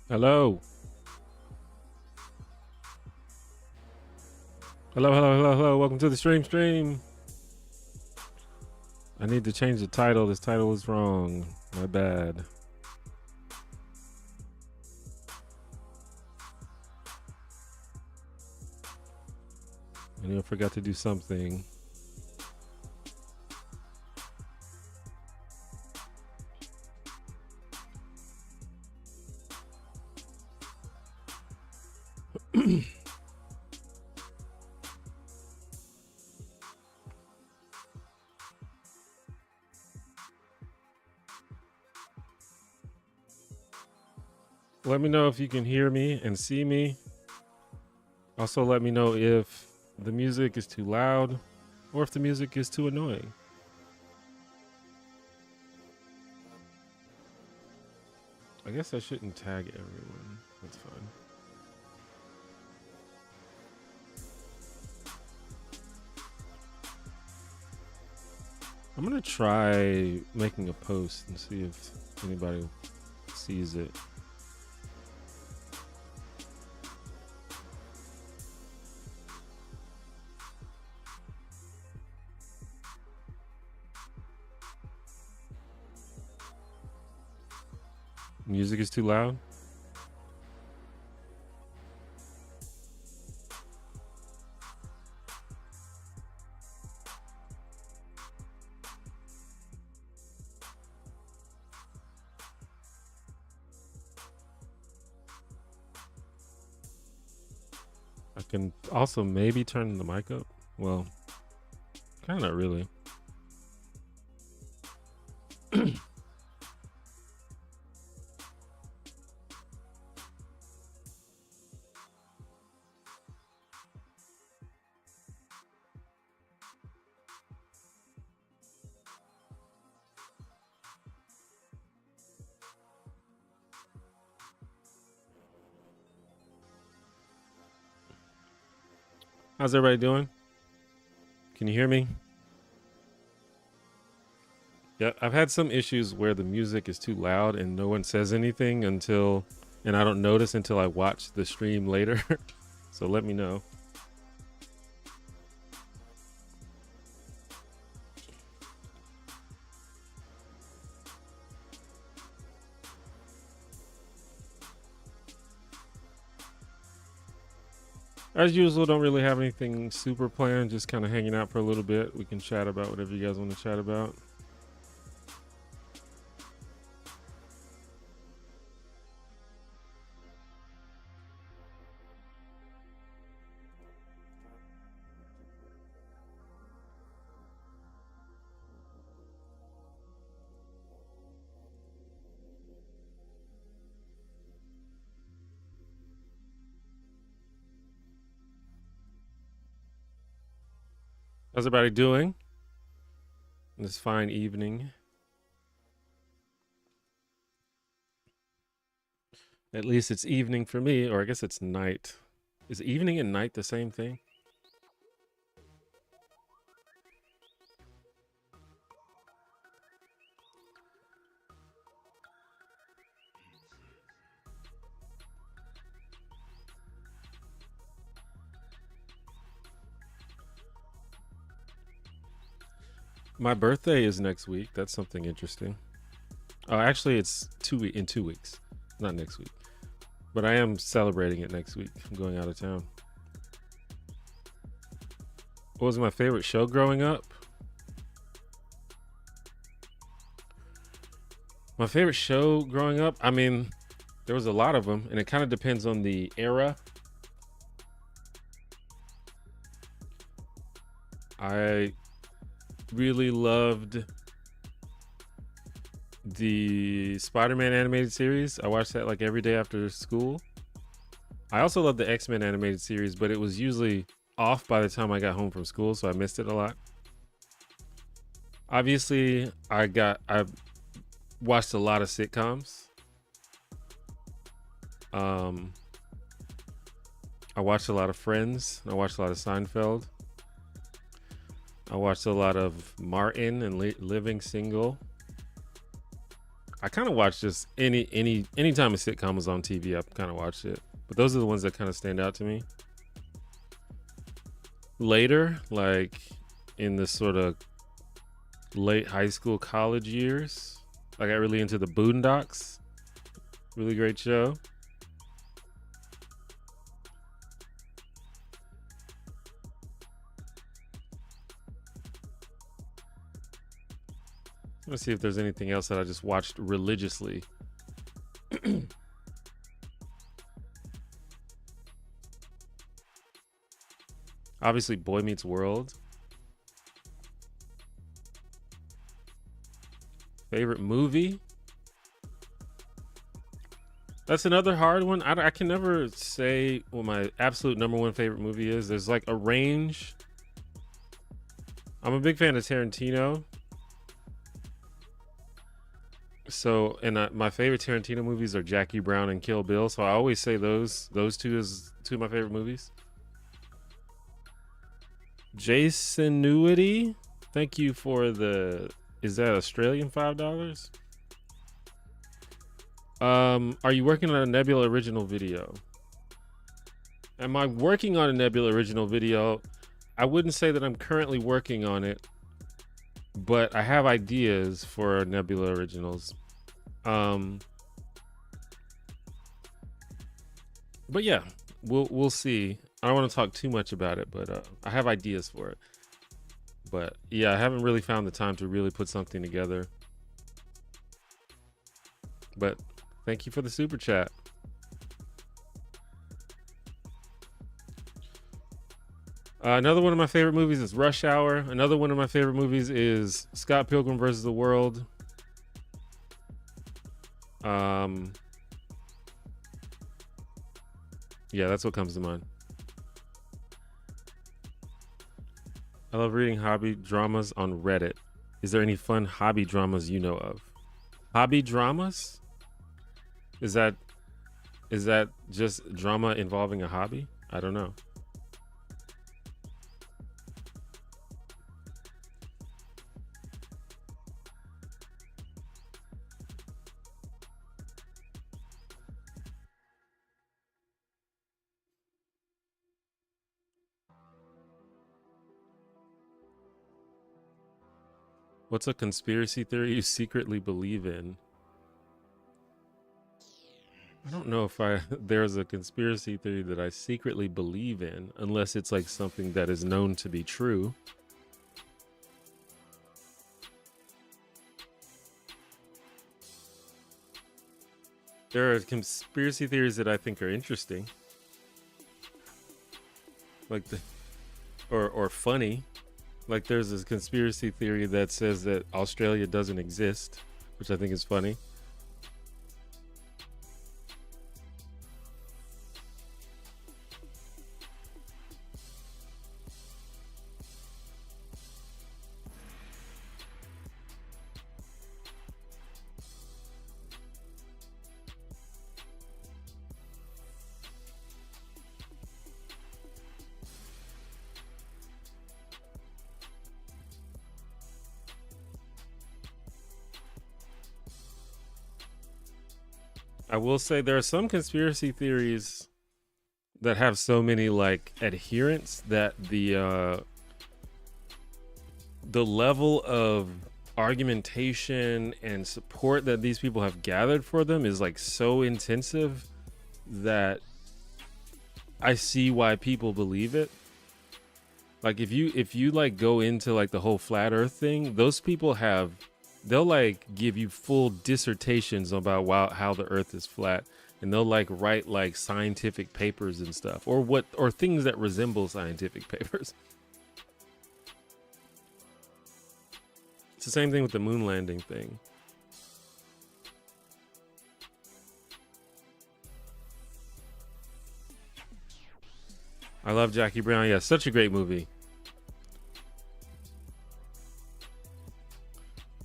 Hello. Hello, hello, hello, hello. Welcome to the stream. I need to change the title. This title was wrong. My bad. I knew I forgot to do something. Let me know if you can hear me and see me. Also, let me know if the music is too loud or if the music is too annoying. I guess I shouldn't tag everyone. That's fine. I'm gonna try making a post and see if anybody sees it. Music is too loud. I can also maybe turn the mic up. Well, kind of not really. How's everybody doing? Can you hear me? Yeah, I've had some issues where the music is too loud and no one says anything until, and I don't notice until I watch the stream later. So let me know. As usual, don't really have anything super planned, just kind of hanging out for a little bit. We can chat about whatever you guys want to chat about. How's everybody doing this fine evening? At least it's evening for me, or I guess it's night. Is evening and night the same thing? My birthday is next week. That's something interesting. Oh, actually, it's in 2 weeks, not next week. But I am celebrating it next week. I'm going out of town. What was my favorite show growing up? My favorite show growing up? I mean, there was a lot of them, and it kind of depends on the era. I really loved the Spider-Man animated series. I watched that like every day after school. I also love the X-Men animated series, but it was usually off by the time I got home from school, so I missed it a lot. Obviously, I watched a lot of sitcoms. I watched a lot of Friends. I watched a lot of Seinfeld. I watched a lot of Martin and Living Single. I kind of watch just anytime a sitcom was on TV, I kind of watched it. But those are the ones that kind of stand out to me. Later, like in the sort of late high school, college years, I got really into the Boondocks. Really great show. Let's see if there's anything else that I just watched religiously. Obviously, Boy Meets World. Favorite movie? That's another hard one. I can never say what my absolute #1 favorite movie is. There's like a range. I'm a big fan of Tarantino. So, and my favorite Tarantino movies are Jackie Brown and Kill Bill. So I always say those two is two of my favorite movies. Jasonuity, thank you for the. Is that Australian $5? Are you working on a Nebula original video? Am I working on a Nebula original video? I wouldn't say that I'm currently working on it, but I have ideas for Nebula originals. But yeah, we'll see. I don't want to talk too much about it, but I have ideas for it. But yeah, I haven't really found the time to really put something together. But thank you for the super chat. Another one of my favorite movies is Rush Hour. Another one of my favorite movies is Scott Pilgrim vs. the World. Yeah, that's what comes to mind. I love reading hobby dramas on Reddit. Is there any fun hobby dramas you know of? Hobby dramas? Is that just drama involving a hobby? I don't know. What's a conspiracy theory you secretly believe in? I don't know if there's a conspiracy theory that I secretly believe in, unless it's like something that is known to be true. There are conspiracy theories that I think are interesting, like or funny. Like there's this conspiracy theory that says that Australia doesn't exist, which I think is funny. I will say there are some conspiracy theories that have so many like adherents that the level of argumentation and support that these people have gathered for them is like so intensive that I see why people believe it. Like if you like go into like the whole flat earth thing, those people they'll like give you full dissertations about how the earth is flat, and they'll like write like scientific papers and stuff, or things that resemble scientific papers. It's the same thing with the moon landing thing. I love Jackie Brown. Yeah, such a great movie.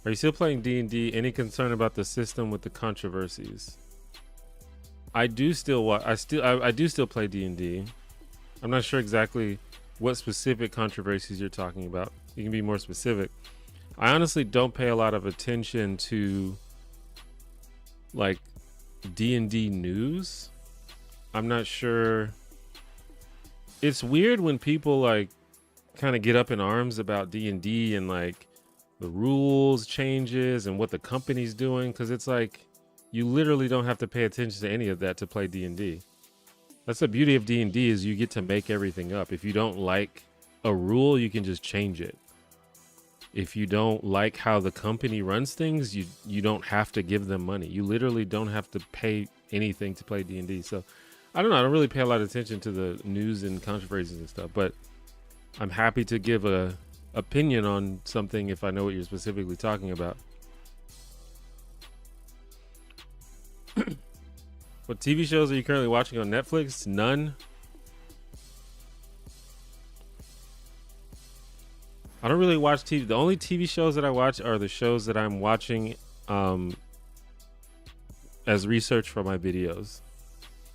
Are you still playing D&D? Any concern about the system with the controversies? I do still play D&D. I'm not sure exactly what specific controversies you're talking about. You can be more specific. I honestly don't pay a lot of attention to like D&D news. I'm not sure. It's weird when people like kind of get up in arms about D&D and like the rules changes and what the company's doing, because it's like you literally don't have to pay attention to any of that to play D&D. That's the beauty of D&D, is you get to make everything up. If you don't like a rule, you can just change it. If you don't like how the company runs things, you don't have to give them money. You literally don't have to pay anything to play D&D. So I don't know. I don't really pay a lot of attention to the news and controversies and stuff, but I'm happy to give a opinion on something if I know what you're specifically talking about. What TV shows are you currently watching on Netflix? None. I don't really watch TV. The only TV shows that I watch are the shows that I'm watching as research for my videos.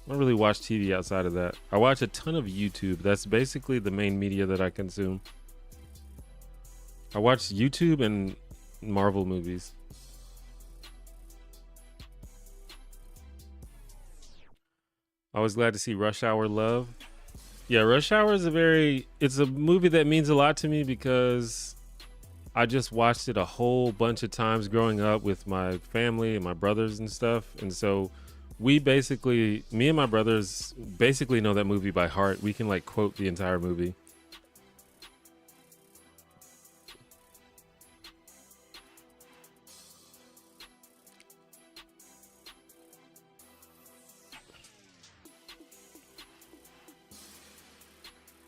I don't really watch TV outside of that. I watch a ton of YouTube. That's basically the main media that I consume. I watch YouTube and Marvel movies. I was glad to see Rush Hour Love. Yeah, Rush Hour is it's a movie that means a lot to me because I just watched it a whole bunch of times growing up with my family and my brothers and stuff. And so me and my brothers basically know that movie by heart. We can like quote the entire movie.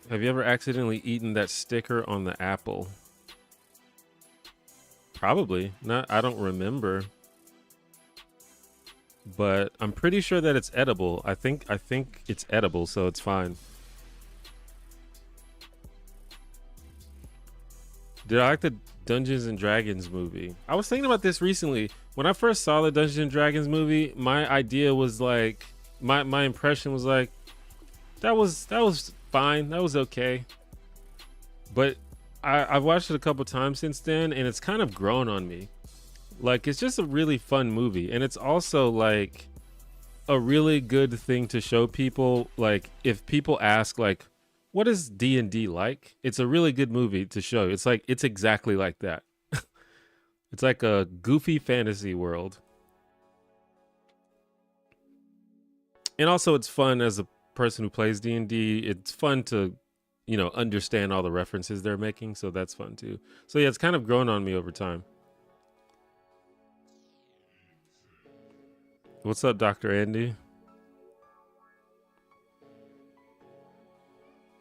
Have you ever accidentally eaten that sticker on the apple? Probably not. I don't remember, but I'm pretty sure that it's edible. I think it's edible, so it's fine. Did I like the Dungeons and Dragons movie? I was thinking about this recently. When I first saw the Dungeons and Dragons movie, my idea was like, my impression was like, that was fine. That was okay. But I've watched it a couple times since then, and it's kind of grown on me. Like, it's just a really fun movie, and it's also like a really good thing to show people. Like, if people ask like, what is D&D like? It's a really good movie to show. It's like, it's exactly like that. It's like a goofy fantasy world. And also it's fun as a person who plays D&D. It's fun to, understand all the references they're making. So that's fun too. So yeah, it's kind of grown on me over time. What's up, Dr. Andy?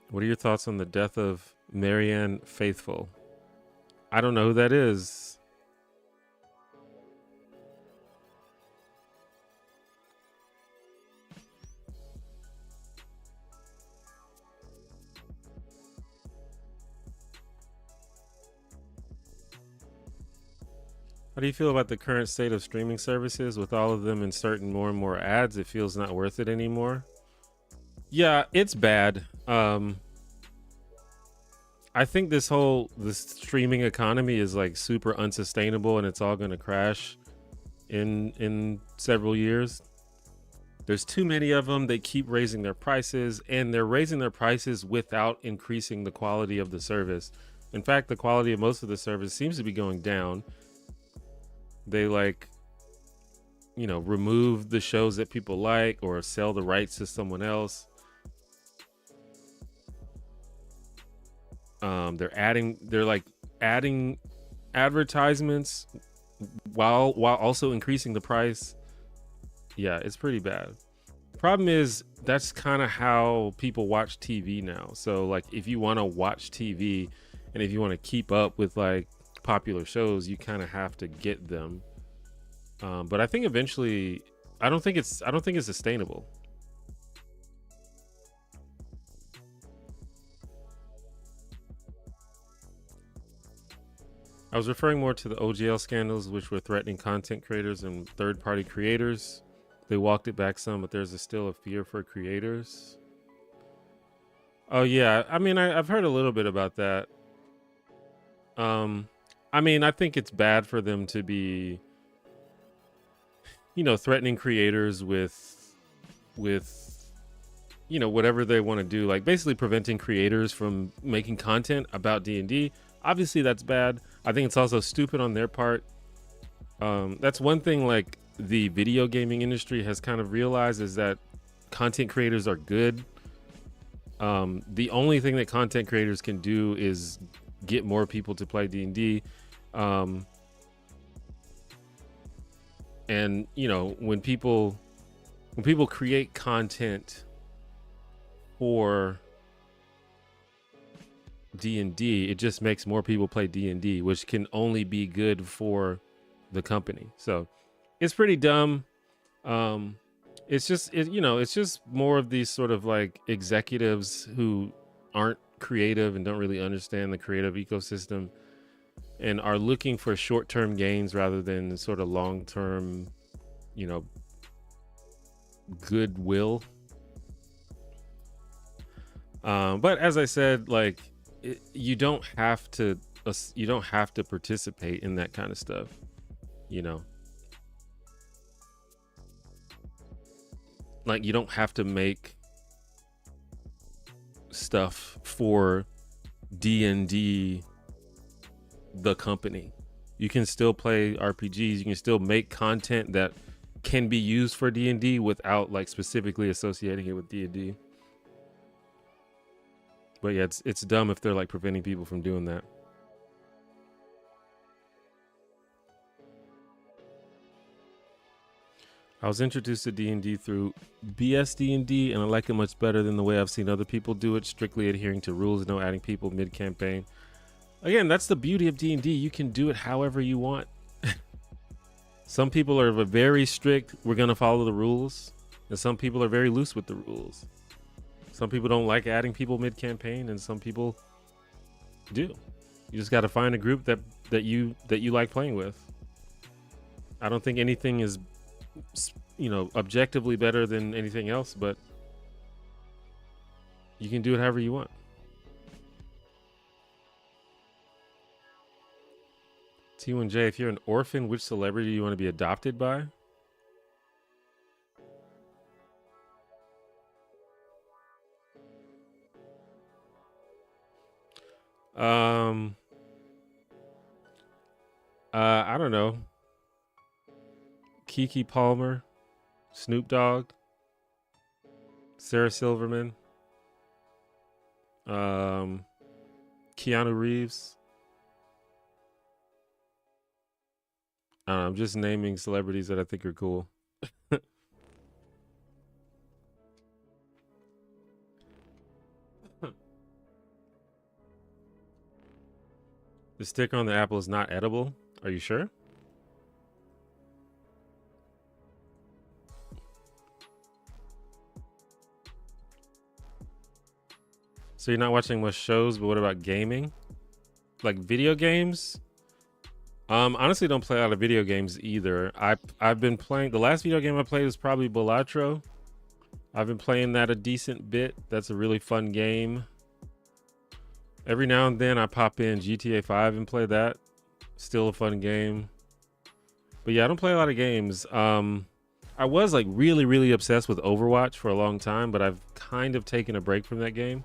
What are your thoughts on the death of Marianne Faithfull? I don't know who that is. How do you feel about the current state of streaming services with all of them inserting more and more ads? It feels not worth it anymore. Yeah, it's bad. I think this streaming economy is like super unsustainable, and it's all going to crash in several years. There's too many of them. They keep raising their prices, and they're raising their prices without increasing the quality of the service. In fact, the quality of most of the service seems to be going down. They remove the shows that people like or sell the rights to someone else. They're adding advertisements while also increasing the price. Yeah, it's pretty bad. The problem is that's kind of how people watch TV now. So like, if you want to watch TV and if you want to keep up with like popular shows, you kind of have to get them. But I think eventually, I don't think it's sustainable. I was referring more to the OGL scandals, which were threatening content creators and third-party creators. They walked it back some, but there's still a fear for creators. Oh yeah, I mean, I've heard a little bit about that. I mean, I think it's bad for them to be, you know, threatening creators with you know, whatever they want to do, like basically preventing creators from making content about D&D. Obviously that's bad. I think it's also stupid on their part. That's one thing like the video gaming industry has kind of realized, is that content creators are good. The only thing that content creators can do is get more people to play D&D. And you know, when people create content for D&D, it just makes more people play D&D, which can only be good for the company. So it's pretty dumb. It's just, you know, it's just more of these sort of like executives who aren't creative and don't really understand the creative ecosystem and are looking for short-term gains rather than sort of long-term, you know, goodwill. But as I said, like, you don't have to participate in that kind of stuff, you know. Like, you don't have to make stuff for D&D, the company. You can still play RPGs. You can still make content that can be used for D&D without like specifically associating it with D&D. But yeah, it's dumb if they're like preventing people from doing that. I was introduced to D&D through BSD&D, and I like it much better than the way I've seen other people do it, strictly adhering to rules, no adding people mid-campaign. Again, that's the beauty of D&D. You can do it however you want. Some people are very strict, we're going to follow the rules, and some people are very loose with the rules. Some people don't like adding people mid-campaign, and some people do. You just got to find a group that you like playing with. I don't think anything is, you know, objectively better than anything else, but you can do it however you want. T1J, if you're an orphan, which celebrity do you want to be adopted by? I don't know. Kiki Palmer, Snoop Dogg, Sarah Silverman, Keanu Reeves. I don't know, I'm just naming celebrities that I think are cool. The sticker on the apple is not edible. Are you sure? So you're not watching much shows, but what about gaming? Like video games? Honestly, don't play a lot of video games either. I've been playing, the last video game I played was probably Balatro. I've been playing that a decent bit. That's a really fun game. Every now and then I pop in GTA 5 and play that. Still a fun game. But yeah, I don't play a lot of games. I was like really, really obsessed with Overwatch for a long time, but I've kind of taken a break from that game.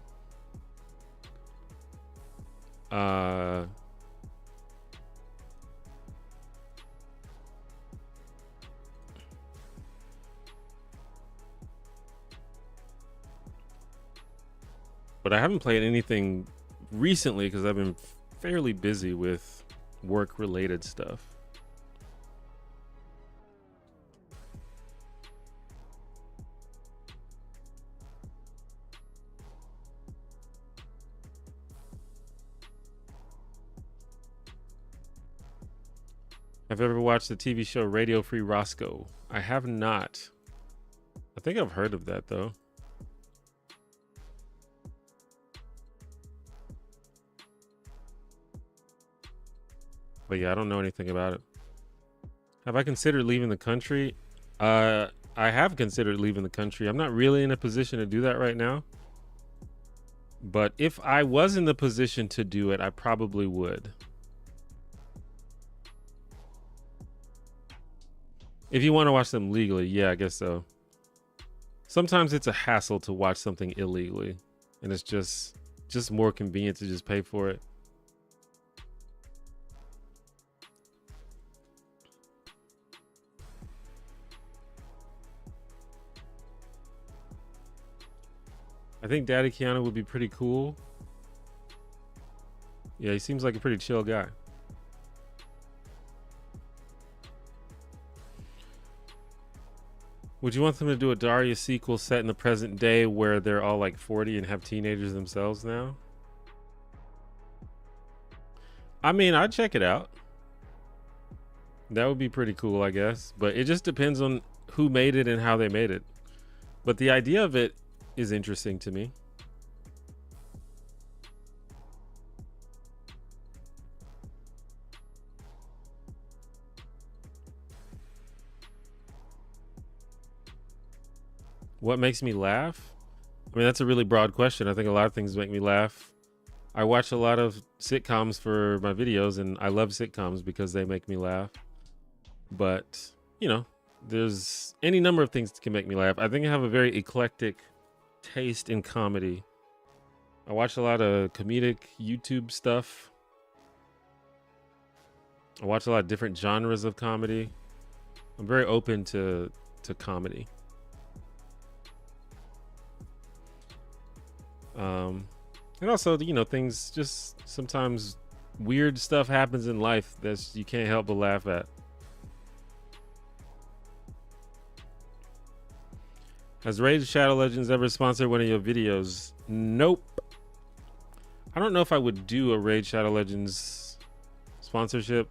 But I haven't played anything recently because I've been fairly busy with work-related stuff. Have you ever watched the TV show Radio Free Roscoe? I have not. I think I've heard of that though. But yeah, I don't know anything about it. Have I considered leaving the country? I have considered leaving the country. I'm not really in a position to do that right now. But if I was in the position to do it, I probably would. If you want to watch them legally, yeah, I guess so. Sometimes it's a hassle to watch something illegally, and it's just more convenient to just pay for it. I think Daddy Keanu would be pretty cool. Yeah, he seems like a pretty chill guy. Would you want them to do a Daria sequel set in the present day where they're all like 40 and have teenagers themselves now? I mean, I'd check it out. That would be pretty cool, I guess. But it just depends on who made it and how they made it. But the idea of it is interesting to me. What makes me laugh? I mean, that's a really broad question. I think a lot of things make me laugh. I watch a lot of sitcoms for my videos, and I love sitcoms because they make me laugh. But, you know, there's any number of things that can make me laugh. I think I have a very eclectic taste in comedy. I watch a lot of comedic YouTube stuff. I watch a lot of different genres of comedy. I'm very open to comedy. And also, you know, things just sometimes weird stuff happens in life that you can't help but laugh at. Has Raid Shadow Legends ever sponsored one of your videos? Nope. I don't know if I would do a Raid Shadow Legends sponsorship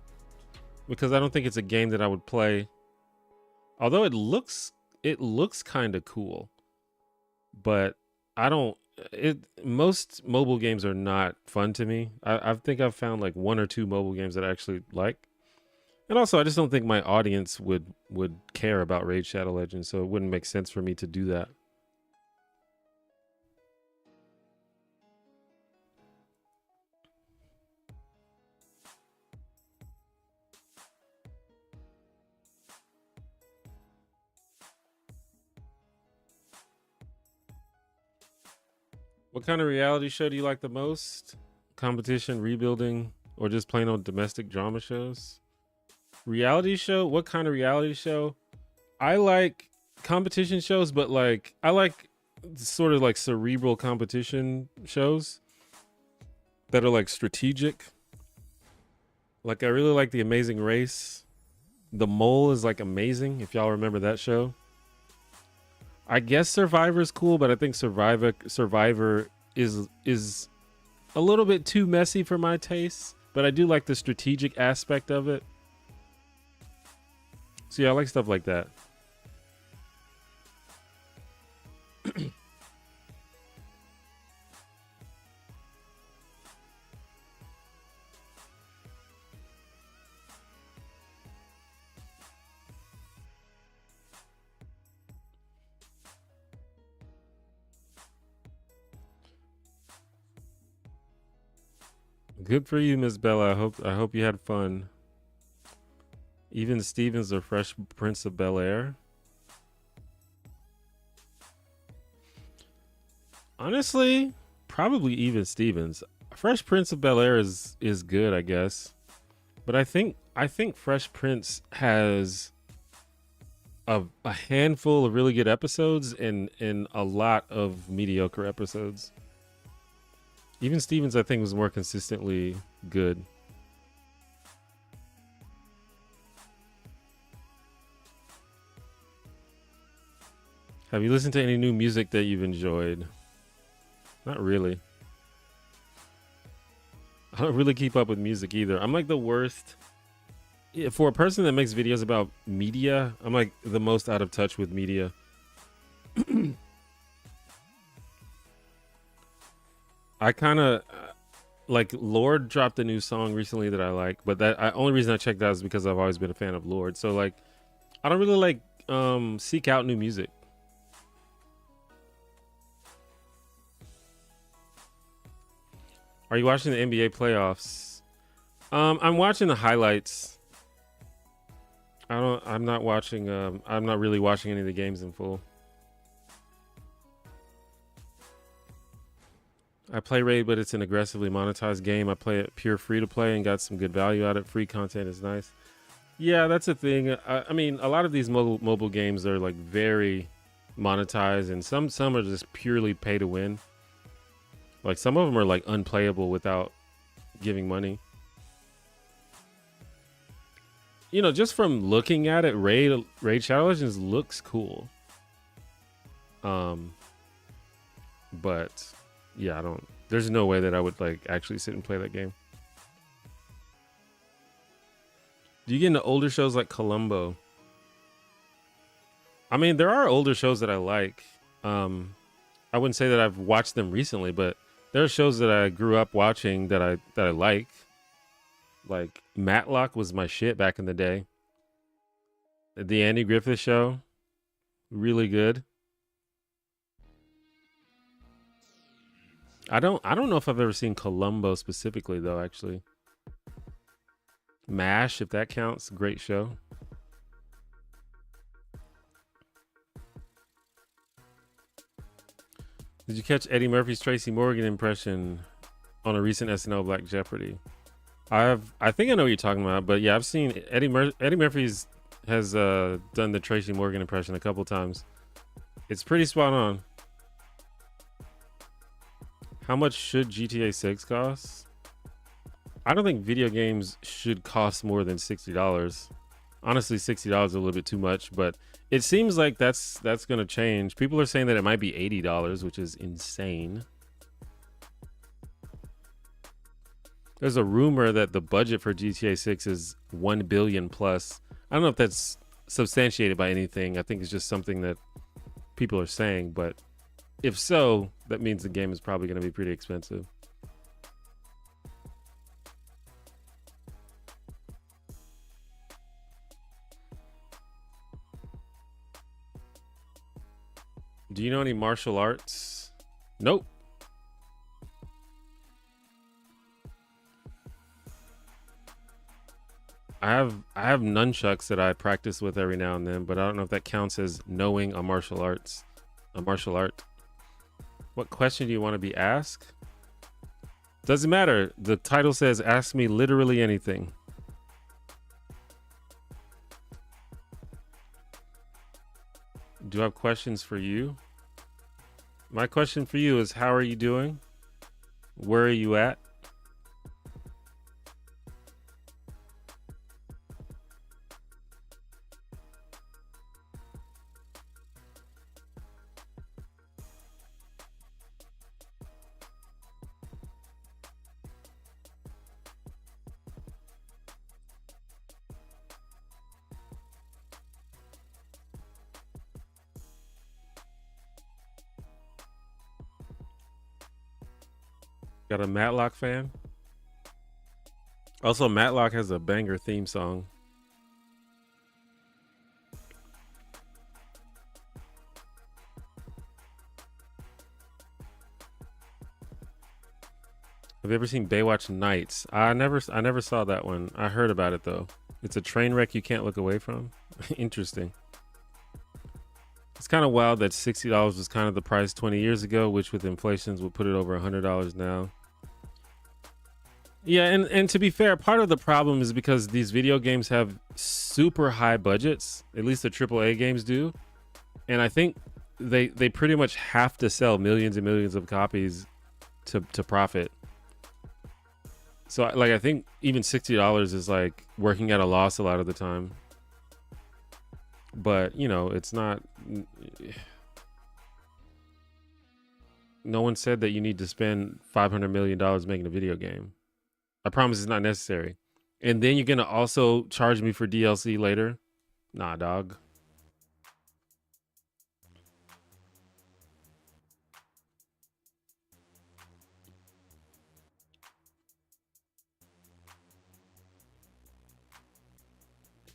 because I don't think it's a game that I would play. Although it looks kind of cool, but I don't. Most mobile games are not fun to me. I think I've found like 1 or 2 mobile games that I actually like. And also, I just don't think my audience would care about Raid Shadow Legends, so it wouldn't make sense for me to do that. What kind of reality show do you like the most? Competition, rebuilding, or just plain old domestic drama shows? Reality show? What kind of reality show? I like competition shows, but like I like sort of like cerebral competition shows that are like strategic. Like I really like The Amazing Race. The Mole is like amazing, if y'all remember that show. I guess Survivor's cool, but I think Survivor is a little bit too messy for my taste. But I do like the strategic aspect of it. So yeah, I like stuff like that. Good for you, Miss Bella. I hope you had fun. Even Stevens or Fresh Prince of Bel-Air. Honestly, probably Even Stevens. Fresh Prince of Bel-Air is good, I guess. But I think Fresh Prince has a handful of really good episodes and a lot of mediocre episodes. Even Stevens, I think, was more consistently good. Have you listened to any new music that you've enjoyed? Not really. I don't really keep up with music either. I'm like the worst. Yeah, for a person that makes videos about media, I'm like the most out of touch with media. I kind of like Lord dropped a new song recently that I like, but only reason I checked out is because I've always been a fan of Lord. So like, I don't really like seek out new music. Are you watching the NBA playoffs? I'm watching the highlights. I'm not watching. I'm not really watching any of the games in full. I play Raid, but it's an aggressively monetized game. I play it pure free to play and got some good value out of it. Free content is nice. Yeah, that's a thing. I mean, a lot of these mobile games are like very monetized, and some are just purely pay to win. Like some of them are like unplayable without giving money. You know, just from looking at it, Raid Shadow Legends looks cool. But yeah, I don't. There's no way that I would like actually sit and play that game. Do you get into older shows like Columbo? I mean, there are older shows that I like. I wouldn't say that I've watched them recently, but there are shows that I grew up watching that I like. Like Matlock was my shit back in the day. The Andy Griffith Show, really good. I don't know if I've ever seen Columbo specifically though, actually. MASH, if that counts, great show. Did you catch Eddie Murphy's Tracy Morgan impression on a recent SNL Black Jeopardy? I think I know what you're talking about, but yeah, I've seen Eddie Murphy's has done the Tracy Morgan impression a couple times. It's pretty spot on. How much should GTA 6 cost? I don't think video games should cost more than $60. Honestly, $60 is a little bit too much, but it seems like that's going to change. People are saying that it might be $80, which is insane. There's a rumor that the budget for GTA 6 is $1 billion plus. I don't know if that's substantiated by anything. I think it's just something that people are saying, but if so, that means the game is probably going to be pretty expensive. Do you know any martial arts? Nope. I have nunchucks that I practice with every now and then, but I don't know if that counts as knowing a martial art. What question do you want to be asked? Doesn't matter. The title says ask me literally anything. Do I have questions for you? My question for you is, how are you doing? Where are you at? Got a Matlock fan? Also, Matlock has a banger theme song. Have you ever seen Baywatch Nights? I never saw that one. I heard about it though. It's a train wreck you can't look away from. Interesting. It's kind of wild that $60 was kind of the price 20 years ago, which with inflations would put it over $100 now. Yeah, and to be fair, part of the problem is because these video games have super high budgets, at least the AAA games do. And I think they pretty much have to sell millions and millions of copies to profit. So like I think even $60 is like working at a loss a lot of the time. But, you know, it's not. No one said that you need to spend $500 million making a video game. I promise it's not necessary. And then you're going to also charge me for DLC later? Nah, dog.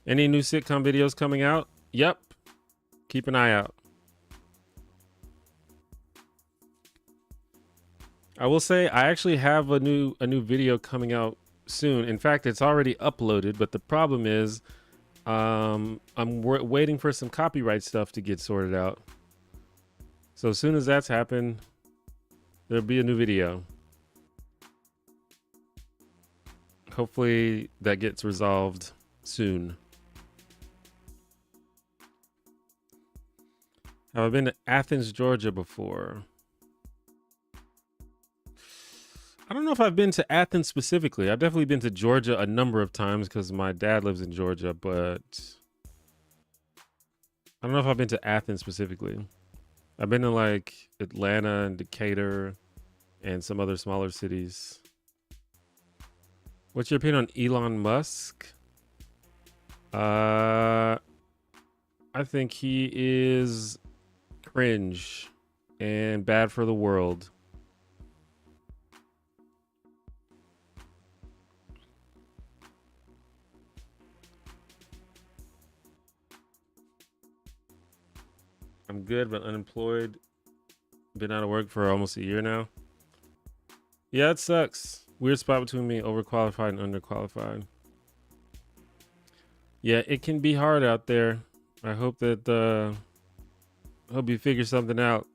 Any new sitcom videos coming out? Yep. Keep an eye out. I will say I actually have a new video coming out soon. In fact, it's already uploaded, but the problem is I'm waiting for some copyright stuff to get sorted out. So as soon as that's happened, there'll be a new video. Hopefully that gets resolved soon. Have I been to Athens, Georgia before? I don't know if I've been to Athens specifically. I've definitely been to Georgia a number of times because my dad lives in Georgia, but I don't know if I've been to Athens specifically. I've been to like Atlanta and Decatur and some other smaller cities. What's your opinion on Elon Musk? I think he is cringe and bad for the world. I'm good, but unemployed. Been out of work for almost a year now. Yeah, it sucks. Weird spot between me, overqualified and underqualified. Yeah, it can be hard out there. I hope that hope you figure something out.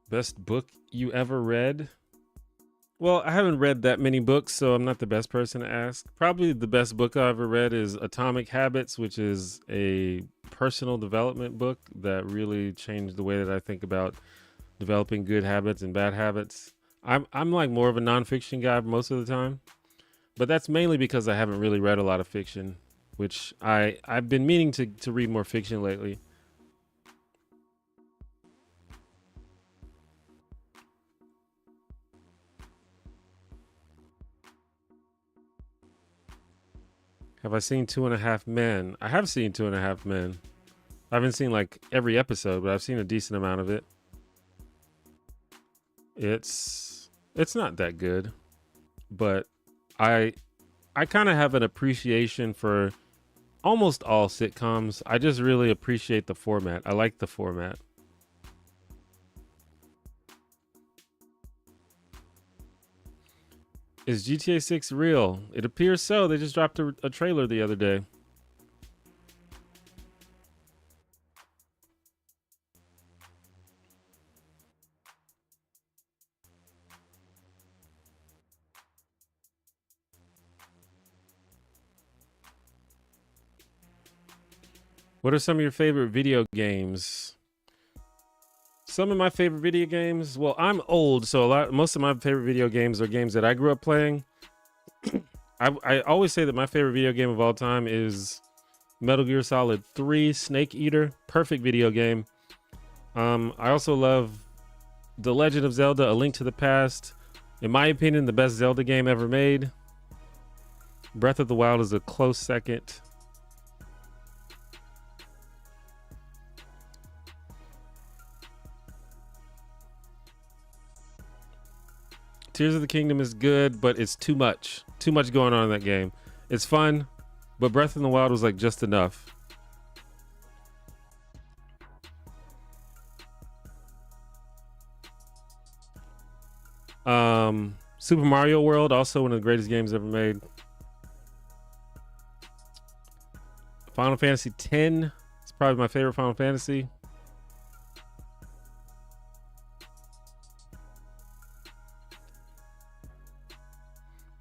Best book you ever read? Well, I haven't read that many books, so I'm not the best person to ask. Probably the best book I ever read is Atomic Habits, which is a personal development book that really changed the way that I think about developing good habits and bad habits. I'm like more of a nonfiction guy most of the time, but that's mainly because I haven't really read a lot of fiction, which I've been meaning to read more fiction lately. Have I seen 2.5 Men? I have seen 2.5 Men. I haven't seen like every episode, but I've seen a decent amount of it. It's not that good, but I kind of have an appreciation for almost all sitcoms. I just really appreciate the format. I like the format. Is GTA 6 real? It appears so. They just dropped a trailer the other day. What are some of your favorite video games? Some of my favorite video games, well, I'm old, so most of my favorite video games are games that I grew up playing. I always say that my favorite video game of all time is Metal Gear Solid 3 Snake Eater. Perfect video game. I also love The Legend of Zelda: A Link to the Past. In my opinion, the best Zelda game ever made. Breath of the Wild is a close second. Tears of the Kingdom is good, but it's too much. Too much going on in that game. It's fun, but Breath of the Wild was like just enough. Super Mario World, also one of the greatest games ever made. Final Fantasy X, it's probably my favorite Final Fantasy.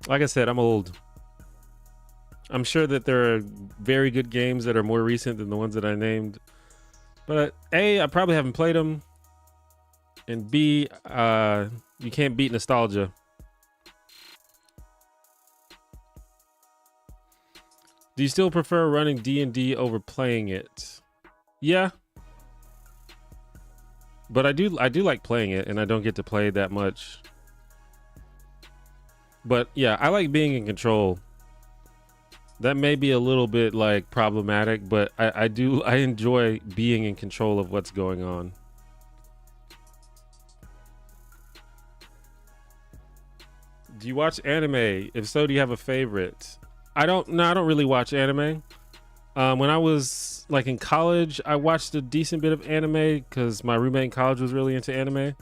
Like I said, I'm old. I'm sure that there are very good games that are more recent than the ones that I named. But A, I probably haven't played them. And B, you can't beat nostalgia. Do you still prefer running D&D over playing it? Yeah. But I do like playing it, and I don't get to play that much. But yeah, I like being in control. That may be a little bit like problematic, but I enjoy being in control of what's going on. Do you watch anime? If so, do you have a favorite? I don't really watch anime. When I was like in college, I watched a decent bit of anime because my roommate in college was really into anime.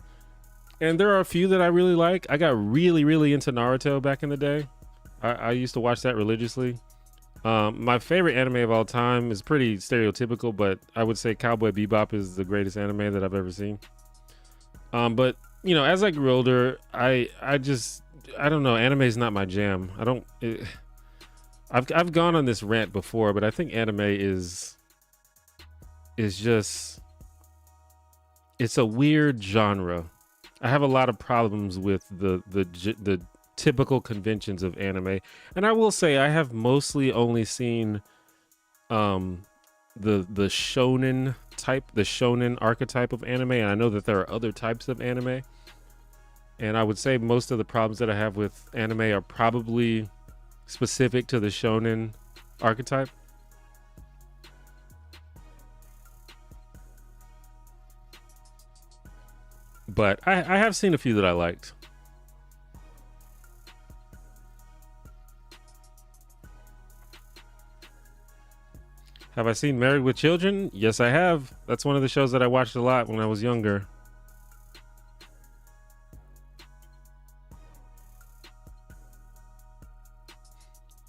And there are a few that I really like. I got really into Naruto back in the day. I used to watch that religiously. My favorite anime of all time is pretty stereotypical, but I would say Cowboy Bebop is the greatest anime that I've ever seen. But you know, as I grew older, I don't know. Anime is not my jam. I've gone on this rant before, but I think anime is just, it's a weird genre. I have a lot of problems with the typical conventions of anime, and I will say I have mostly only seen the shonen type, the shonen archetype of anime, and I know that there are other types of anime, and I would say most of the problems that I have with anime are probably specific to the shonen archetype. But I have seen a few that I liked. Have I seen Married with Children? Yes, I have. That's one of the shows that I watched a lot when I was younger.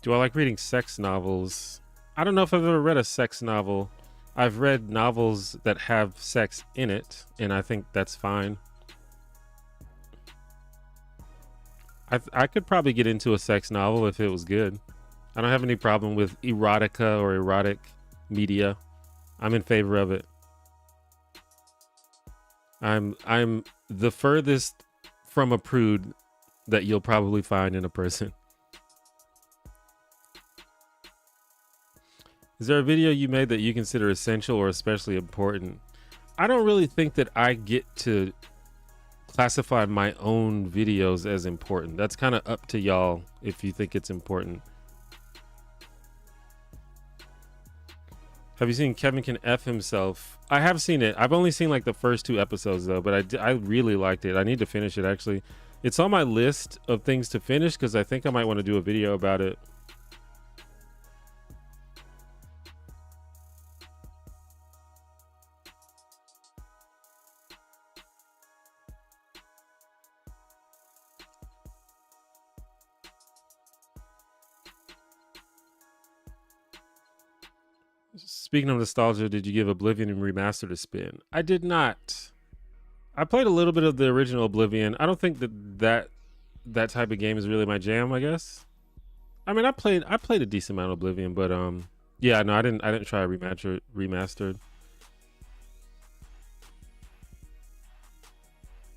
Do I like reading sex novels? I don't know if I've ever read a sex novel. I've read novels that have sex in it, and I think that's fine. I could probably get into a sex novel if it was good. I don't have any problem with erotica or erotic media. I'm in favor of it. I'm the furthest from a prude that you'll probably find in a person. Is there a video you made that you consider essential or especially important? I don't really think that I get to classify my own videos as important. That's kind of up to y'all if you think it's important. Have you seen Kevin Can F Himself? I have seen it. I've only seen like the first 2 episodes though, but I really liked it. I need to finish it actually. It's on my list of things to finish because I think I might want to do a video about it. Speaking of nostalgia, did you give Oblivion Remastered a spin? I did not. I played a little bit of the original Oblivion. I don't think that type of game is really my jam, I guess. I mean, I played a decent amount of Oblivion, but yeah, no, I didn't try remastered.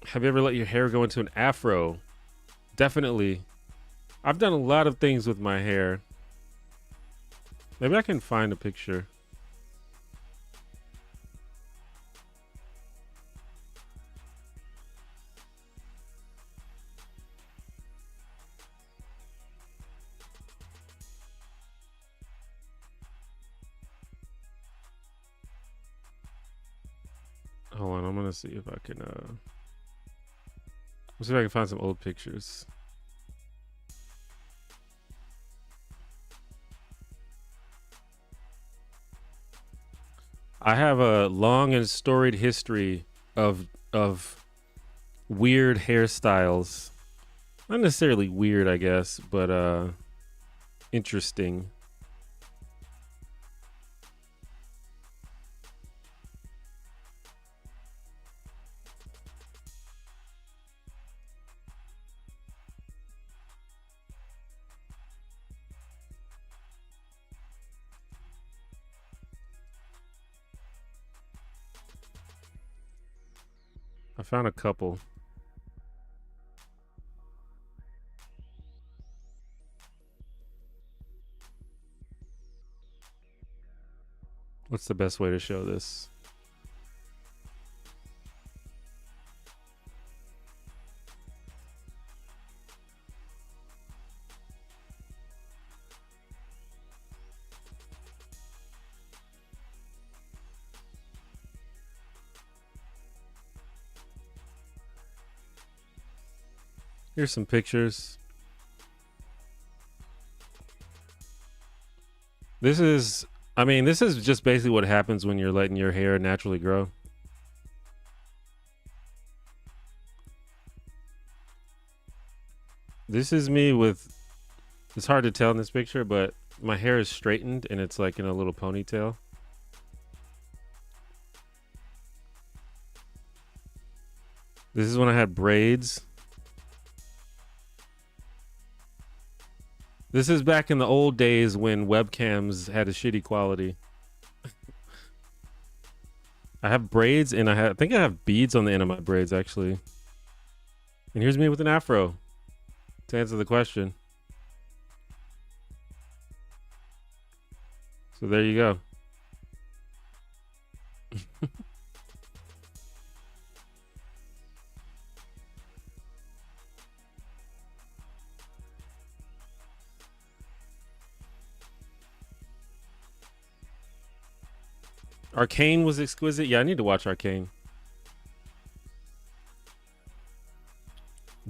Have you ever let your hair go into an afro? Definitely. I've done a lot of things with my hair. Maybe I can find a picture. Hold on, I'm gonna see if I can let's see if I can find some old pictures. I have a long and storied history of weird hairstyles. Not necessarily weird, I guess, but interesting. I found a couple. What's the best way to show this? Here's some pictures. This is I mean, this is just basically what happens when you're letting your hair naturally grow. This is me with, it's hard to tell in this picture, but my hair is straightened and it's like in a little ponytail. This is when I had braids. This is back in the old days when webcams had a shitty quality. I have braids and I think I have beads on the end of my braids actually. And here's me with an afro to answer the question. So there you go. Arcane was exquisite. Yeah, I need to watch Arcane.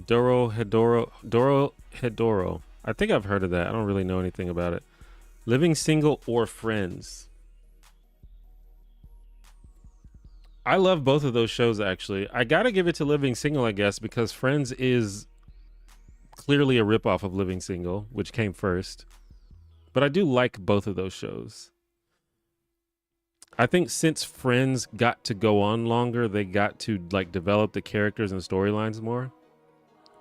Doro Hedoro. I think I've heard of that. I don't really know anything about it. Living Single or Friends. I love both of those shows, actually. I gotta give it to Living Single, I guess, because Friends is clearly a ripoff of Living Single, which came first. But I do like both of those shows. I think since Friends got to go on longer, they got to like develop the characters and storylines more.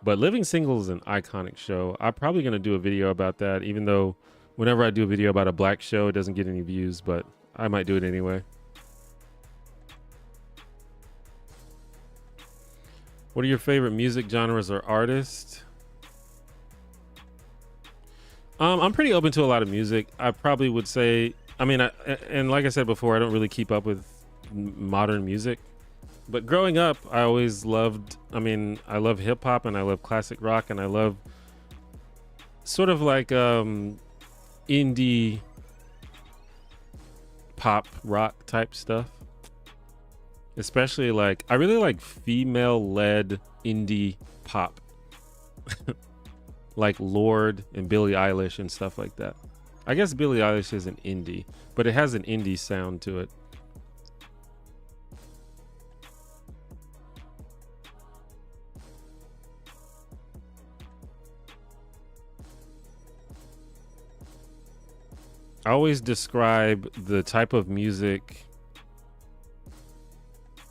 But Living Single is an iconic show. I'm probably going to do a video about that, even though whenever I do a video about a black show, it doesn't get any views, but I might do it anyway. What are your favorite music genres or artists? I'm pretty open to a lot of music. I probably would say, I mean, and like I said before, I don't really keep up with modern music. But growing up, I always loved, I mean, I love hip hop and I love classic rock and I love sort of like indie pop rock type stuff. Especially like, I really like female-led indie pop. Like Lorde and Billie Eilish and stuff like that. I guess Billie Eilish is an indie, but it has an indie sound to it. I always describe the type of music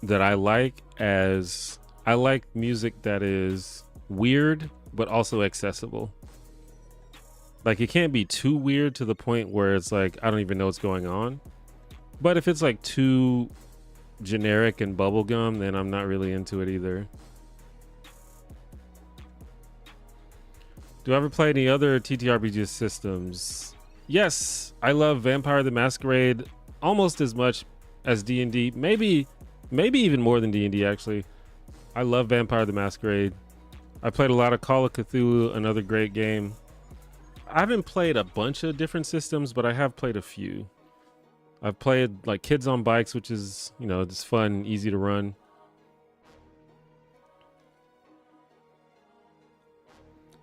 that I like as, I like music that is weird but also accessible. Like it can't be too weird to the point where it's like I don't even know what's going on. But if it's like too generic and bubblegum, then I'm not really into it either. Do I ever play any other TTRPG systems? Yes, I love Vampire the Masquerade almost as much as D&D. Maybe even more than D&D actually. I love Vampire the Masquerade. I played a lot of Call of Cthulhu, another great game. I haven't played a bunch of different systems, but I have played a few. I've played like Kids on Bikes, which is, you know, just fun, easy to run.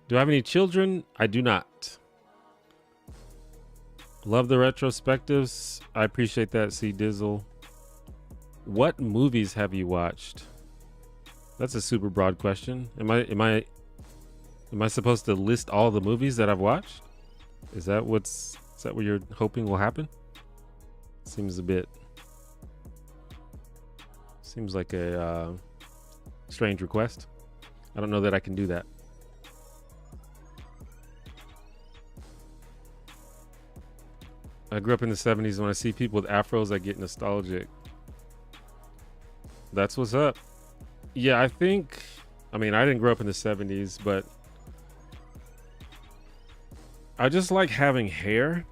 Do I have any children? I do not. Love the retrospectives. I appreciate that, C Dizzle. What movies have you watched? That's a super broad question. Am I supposed to list all the movies that I've watched? Is that what you're hoping will happen? Seems like a strange request. I don't know that I can do that. I grew up in the 70s. When I see people with afros, I get nostalgic. That's what's up. Yeah, I mean, I didn't grow up in the 70s, but I just like having hair.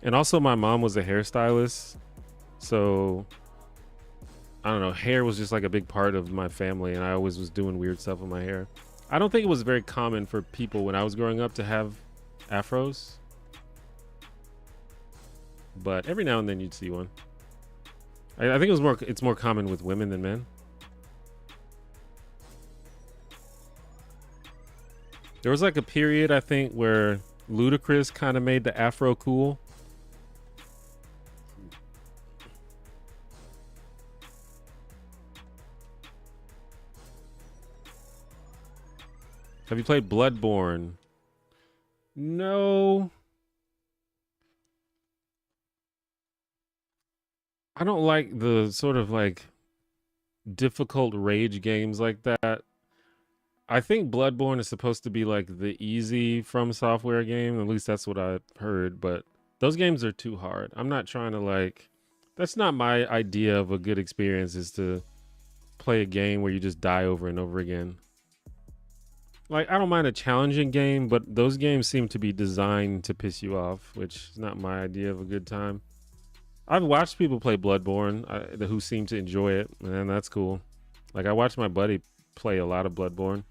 And also my mom was a hairstylist. So I don't know, hair was just like a big part of my family and I always was doing weird stuff with my hair. I don't think it was very common for people when I was growing up to have afros. But every now and then you'd see one. I think it's more common with women than men. There was like a period, I think, where Ludacris kind of made the afro cool. Have you played Bloodborne? No. I don't like the sort of like difficult rage games like that. I think Bloodborne is supposed to be like the easy From Software game. At least that's what I've heard. But those games are too hard. I'm not trying to like. That's not my idea of a good experience. Is to play a game where you just die over and over again. Like, I don't mind a challenging game, but those games seem to be designed to piss you off, which is not my idea of a good time. I've watched people play Bloodborne who seem to enjoy it, and that's cool. Like, I watched my buddy play a lot of Bloodborne.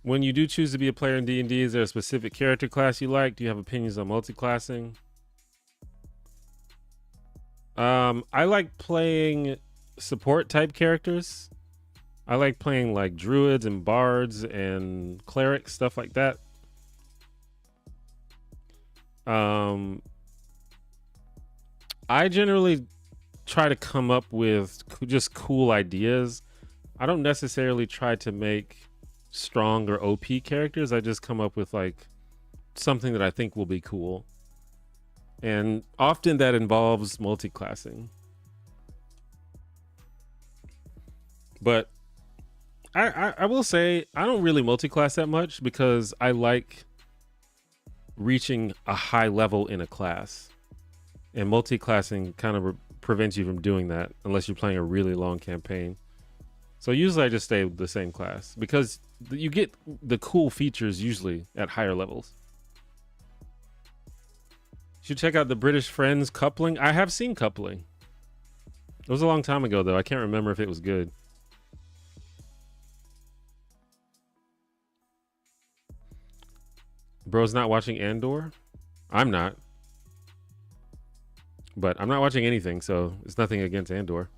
When you do choose to be a player in D&D, is there a specific character class you like? Do you have opinions on multi-classing? I like playing support type characters. I like playing like druids and bards and clerics, stuff like that. I generally try to come up with just cool ideas. I don't necessarily try to make strong or OP characters. I just come up with like something that I think will be cool. And often that involves multi-classing. But I will say I don't really multi-class that much because I like reaching a high level in a class. And multi-classing kind of prevents you from doing that unless you're playing a really long campaign. So usually I just stay with the same class because you get the cool features usually at higher levels. You should check out the British Friends coupling. I have seen coupling. It was a long time ago though. I can't remember if it was good. Bro's not watching Andor? I'm not. But I'm not watching anything, so it's nothing against Andor.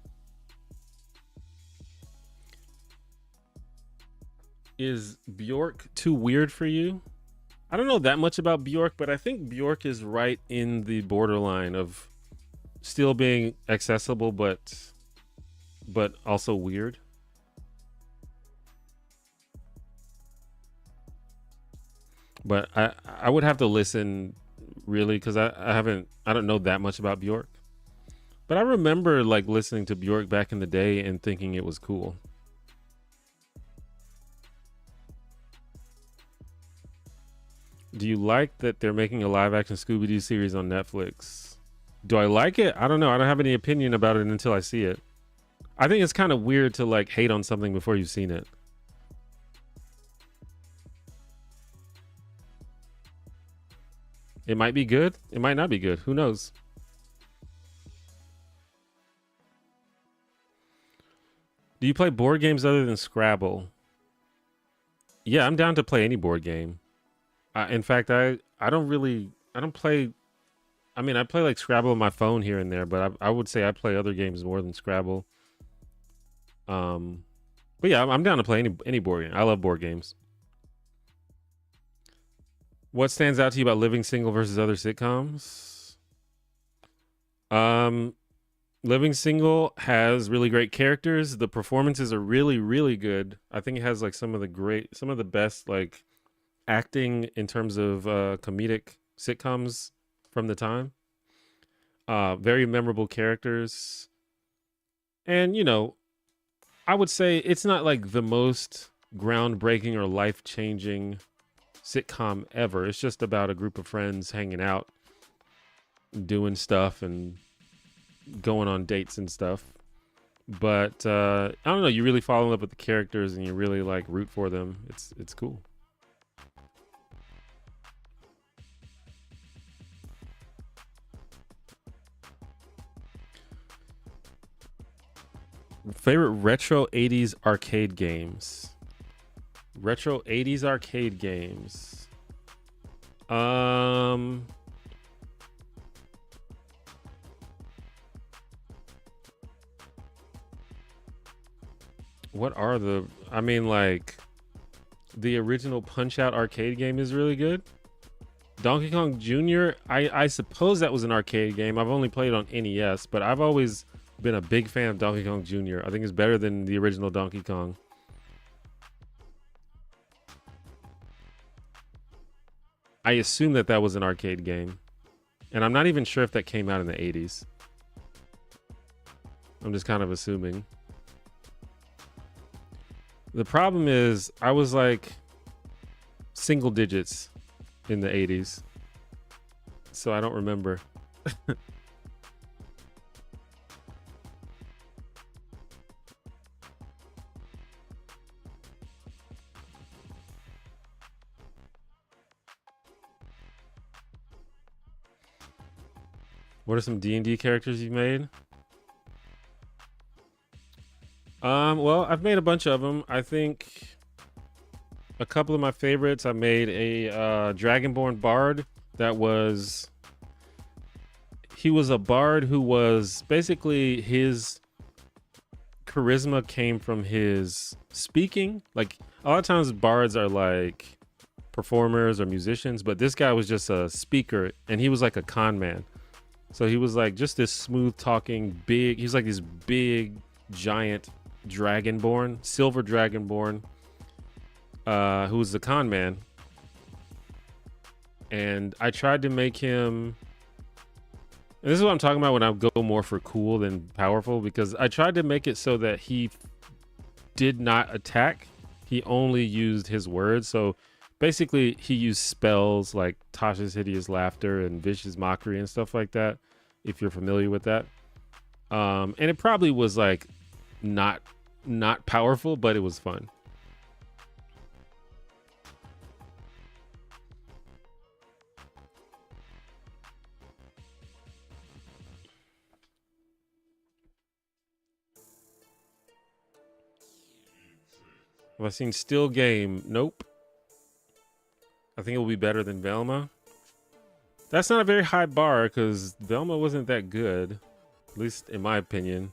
Is Bjork too weird for you? I don't know that much about Bjork, but I think Bjork is right in the borderline of still being accessible, but also weird. But I would have to listen really because I don't know that much about Bjork. But I remember like listening to Bjork back in the day and thinking it was cool. Do you like that they're making a live action Scooby-Doo series on Netflix? Do I like it? I don't know. I don't have any opinion about it until I see it. I think it's kind of weird to like hate on something before you've seen it. It might be good. It might not be good. Who knows? Do you play board games other than Scrabble? Yeah, I'm down to play any board game. In fact, I don't play. I mean, I play like Scrabble on my phone here and there, but I would say I play other games more than Scrabble. But yeah, I'm down to play any board game. I love board games. What stands out to you about Living Single versus other sitcoms? Living Single has really great characters. The performances are really, really good. I think it has like some of the best like acting in terms of comedic sitcoms from the time. Very memorable characters. And, you know, I would say it's not like the most groundbreaking or life-changing sitcom ever. It's just about a group of friends hanging out, doing stuff and going on dates and stuff. But I don't know, you really fall in love with the characters and you really like root for them. It's cool. Favorite retro 80s arcade games. Retro 80s arcade games. What are the, I mean, like the original Punch Out arcade game is really good. Donkey Kong Jr., I suppose that was an arcade game. I've only played on NES, but I've always been a big fan of Donkey Kong Jr. I think it's better than the original Donkey Kong. I assume that that was an arcade game. And I'm not even sure if that came out in the 80s. I'm just kind of assuming. The problem is I was like single digits in the 80s. So I don't remember. What are some D&D characters you've made? Well, I've made a bunch of them. I think a couple of my favorites, I made a Dragonborn bard that was... He was a bard who was basically his charisma came from his speaking. Like a lot of times bards are like performers or musicians, but this guy was just a speaker and he was like a con man. So he was like just this smooth talking big, he's like this big giant dragonborn, silver dragonborn, who was the con man. And I tried to make him, and this is what I'm talking about when I go more for cool than powerful, because I tried to make it so that he did not attack. He only used his words. So basically he used spells like Tasha's Hideous Laughter and Vicious Mockery and stuff like that, if you're familiar with that. And it probably was like not powerful, but it was fun. Have I seen Still Game? Nope. I think it will be better than Velma. That's not a very high bar because Velma wasn't that good, at least in my opinion.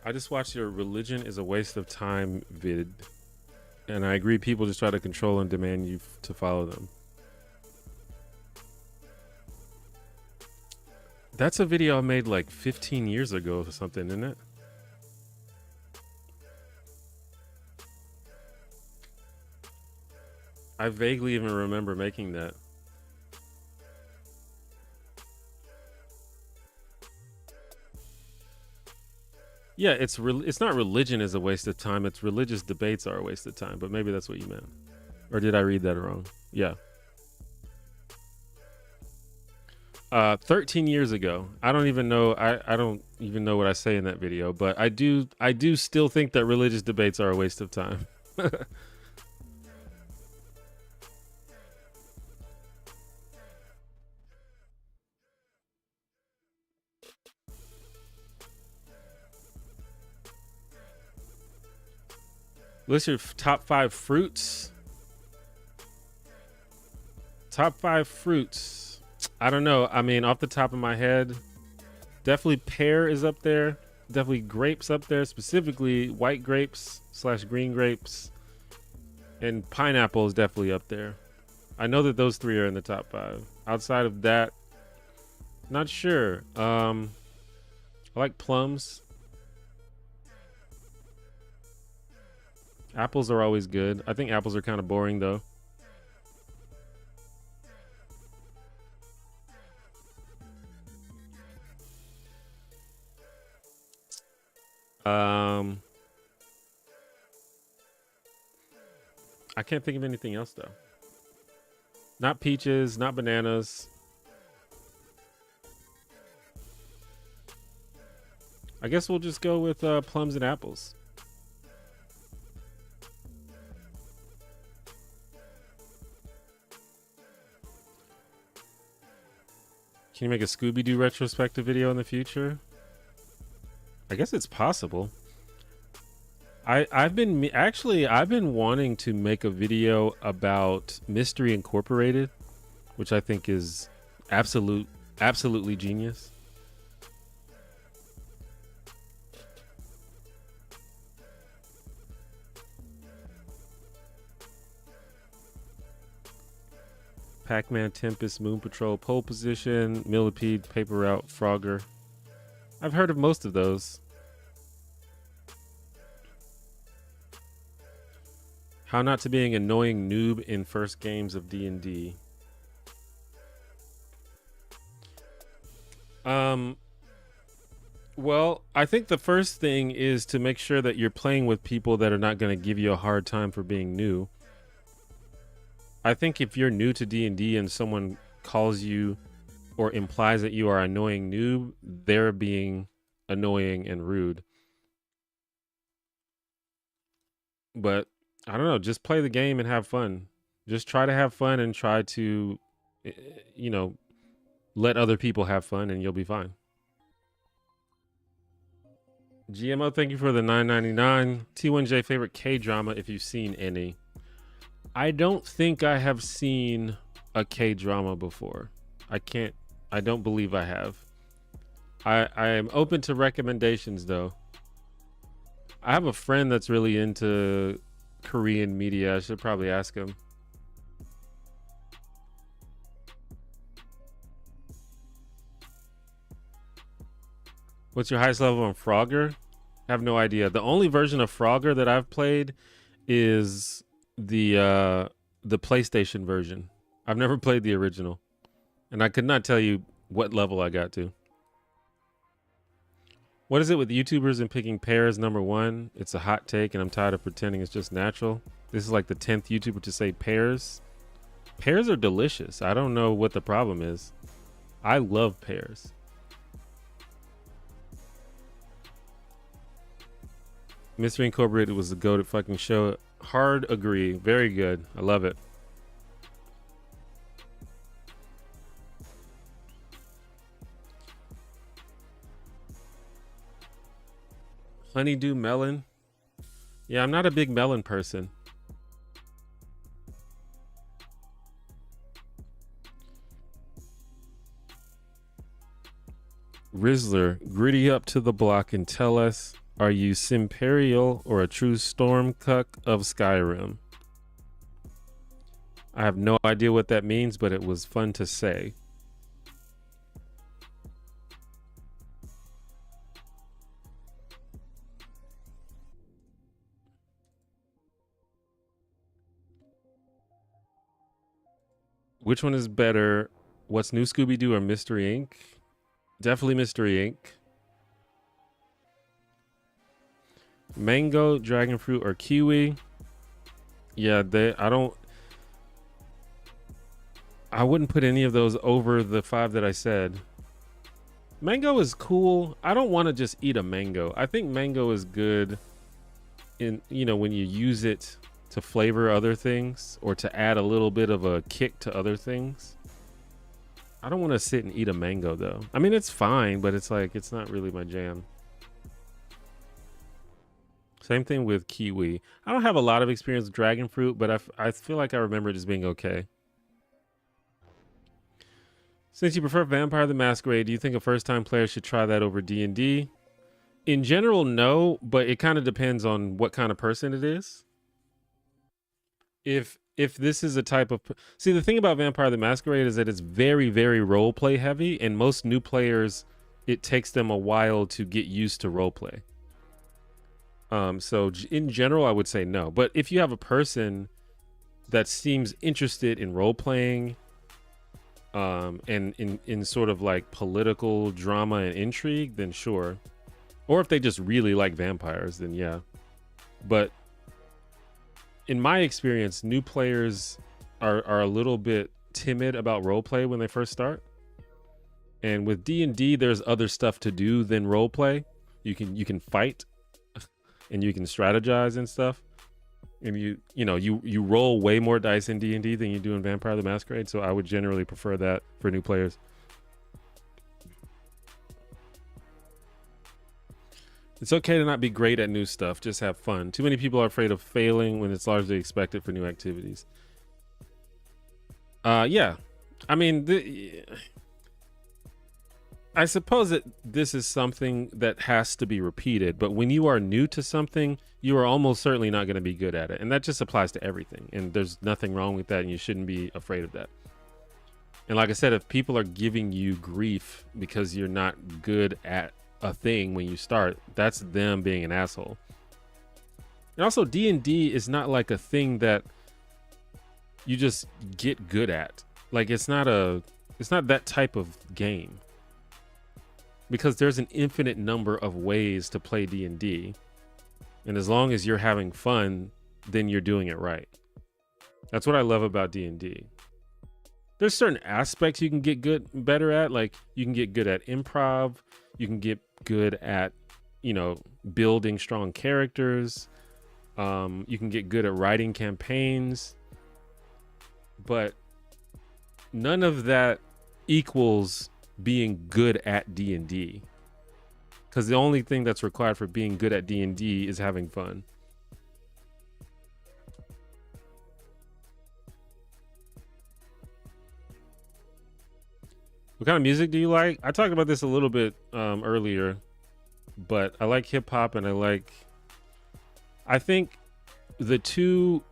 I just watched your Religion is a Waste of Time vid, and I agree people just try to control and demand you to follow them. That's a video I made like 15 years ago or something, isn't it? I vaguely even remember making that. Yeah, it's not religion is a waste of time. It's religious debates are a waste of time. But maybe that's what you meant. Or did I read that wrong? Yeah. 13 years ago. I don't even know. I don't even know what I say in that video. But I do still think that religious debates are a waste of time. List your top 5 fruits. Top 5 fruits. I don't know. I mean, off the top of my head, definitely pear is up there. Definitely grapes up there, specifically white grapes / green grapes. And pineapple is definitely up there. I know that those 3 are in the top 5. Outside of that, not sure. I like plums. Apples are always good. I think apples are kind of boring though. I can't think of anything else though. Not peaches, not bananas. I guess we'll just go with plums and apples. Can you make a Scooby-Doo retrospective video in the future? I guess it's possible. I've been wanting to make a video about Mystery Incorporated, which I think is absolutely genius. Pac-Man, Tempest, Moon Patrol, Pole Position, Millipede, Paper Route, Frogger. I've heard of most of those. How not to being annoying noob in first games of D&D. Well, I think the first thing is to make sure that you're playing with people that are not going to give you a hard time for being new. I think if you're new to D&D and someone calls you or implies that you are an annoying noob, they're being annoying and rude. But I don't know, just play the game and have fun. Just try to have fun and try to, you know, let other people have fun and you'll be fine. GMO, thank you for the $9.99. T1J, favorite K-drama if you've seen any. I don't think I have seen a K-drama before. I don't believe I have. I am open to recommendations though. I have a friend that's really into Korean media. I should probably ask him. What's your highest level on Frogger? I have no idea. The only version of Frogger that I've played is the PlayStation version. I've never played the original, and I could not tell you what level I got to. What is it with YouTubers and picking pears number one? It's a hot take, and I'm tired of pretending it's just natural. This is like the 10th YouTuber to say pears. Pears are delicious. I don't know what the problem is. I love pears. Mystery Incorporated was the goated fucking show. Hard agree. Very good. I love it. Honeydew melon. Yeah, I'm not a big melon person. Rizzler, gritty up to the block and tell us, are you Simperial or a true storm cuck of Skyrim? I have no idea what that means, but it was fun to say. Which one is better? What's New, Scooby-Doo or Mystery Inc? Definitely Mystery Inc. Mango, dragon fruit, or kiwi? Yeah, I wouldn't put any of those over the 5 that I said. Mango is cool. I don't want to just eat a mango. I think mango is good in, you know, when you use it to flavor other things or to add a little bit of a kick to other things. I don't want to sit and eat a mango though. I mean, it's fine, but it's like, it's not really my jam. Same thing with kiwi. I don't have a lot of experience with dragon fruit, but I feel like I remember it as being okay. Since you prefer Vampire the Masquerade, do you think a first-time player should try that over D&D? In general, no, but it kind of depends on what kind of person it is. If this is a type of... See, the thing about Vampire the Masquerade is that it's very, very roleplay heavy, and most new players, it takes them a while to get used to roleplay. So in general, I would say no. But if you have a person that seems interested in role-playing, and in sort of like political drama and intrigue, then sure. Or if they just really like vampires, then yeah. But in my experience, new players are a little bit timid about roleplay when they first start. And with D&D, there's other stuff to do than roleplay. You can fight and you can strategize and stuff. And you roll way more dice in D&D than you do in Vampire the Masquerade, so I would generally prefer that for new players. It's okay to not be great at new stuff, just have fun. Too many people are afraid of failing when it's largely expected for new activities. Yeah. I mean, I suppose that this is something that has to be repeated, but when you are new to something, you are almost certainly not going to be good at it. And that just applies to everything. And there's nothing wrong with that, and you shouldn't be afraid of that. And like I said, if people are giving you grief because you're not good at a thing when you start, that's them being an asshole. And also, D&D is not like a thing that you just get good at. Like it's not that type of game. Because there's an infinite number of ways to play D&D. And as long as you're having fun, then you're doing it right. That's what I love about D&D. There's certain aspects you can get better at. Like you can get good at improv. You can get good at, building strong characters. You can get good at writing campaigns. But none of that equals being good at D&D. Because the only thing that's required for being good at D&D is having fun. What kind of music do you like? I talked about this a little bit earlier, but I like hip hop, and I think the two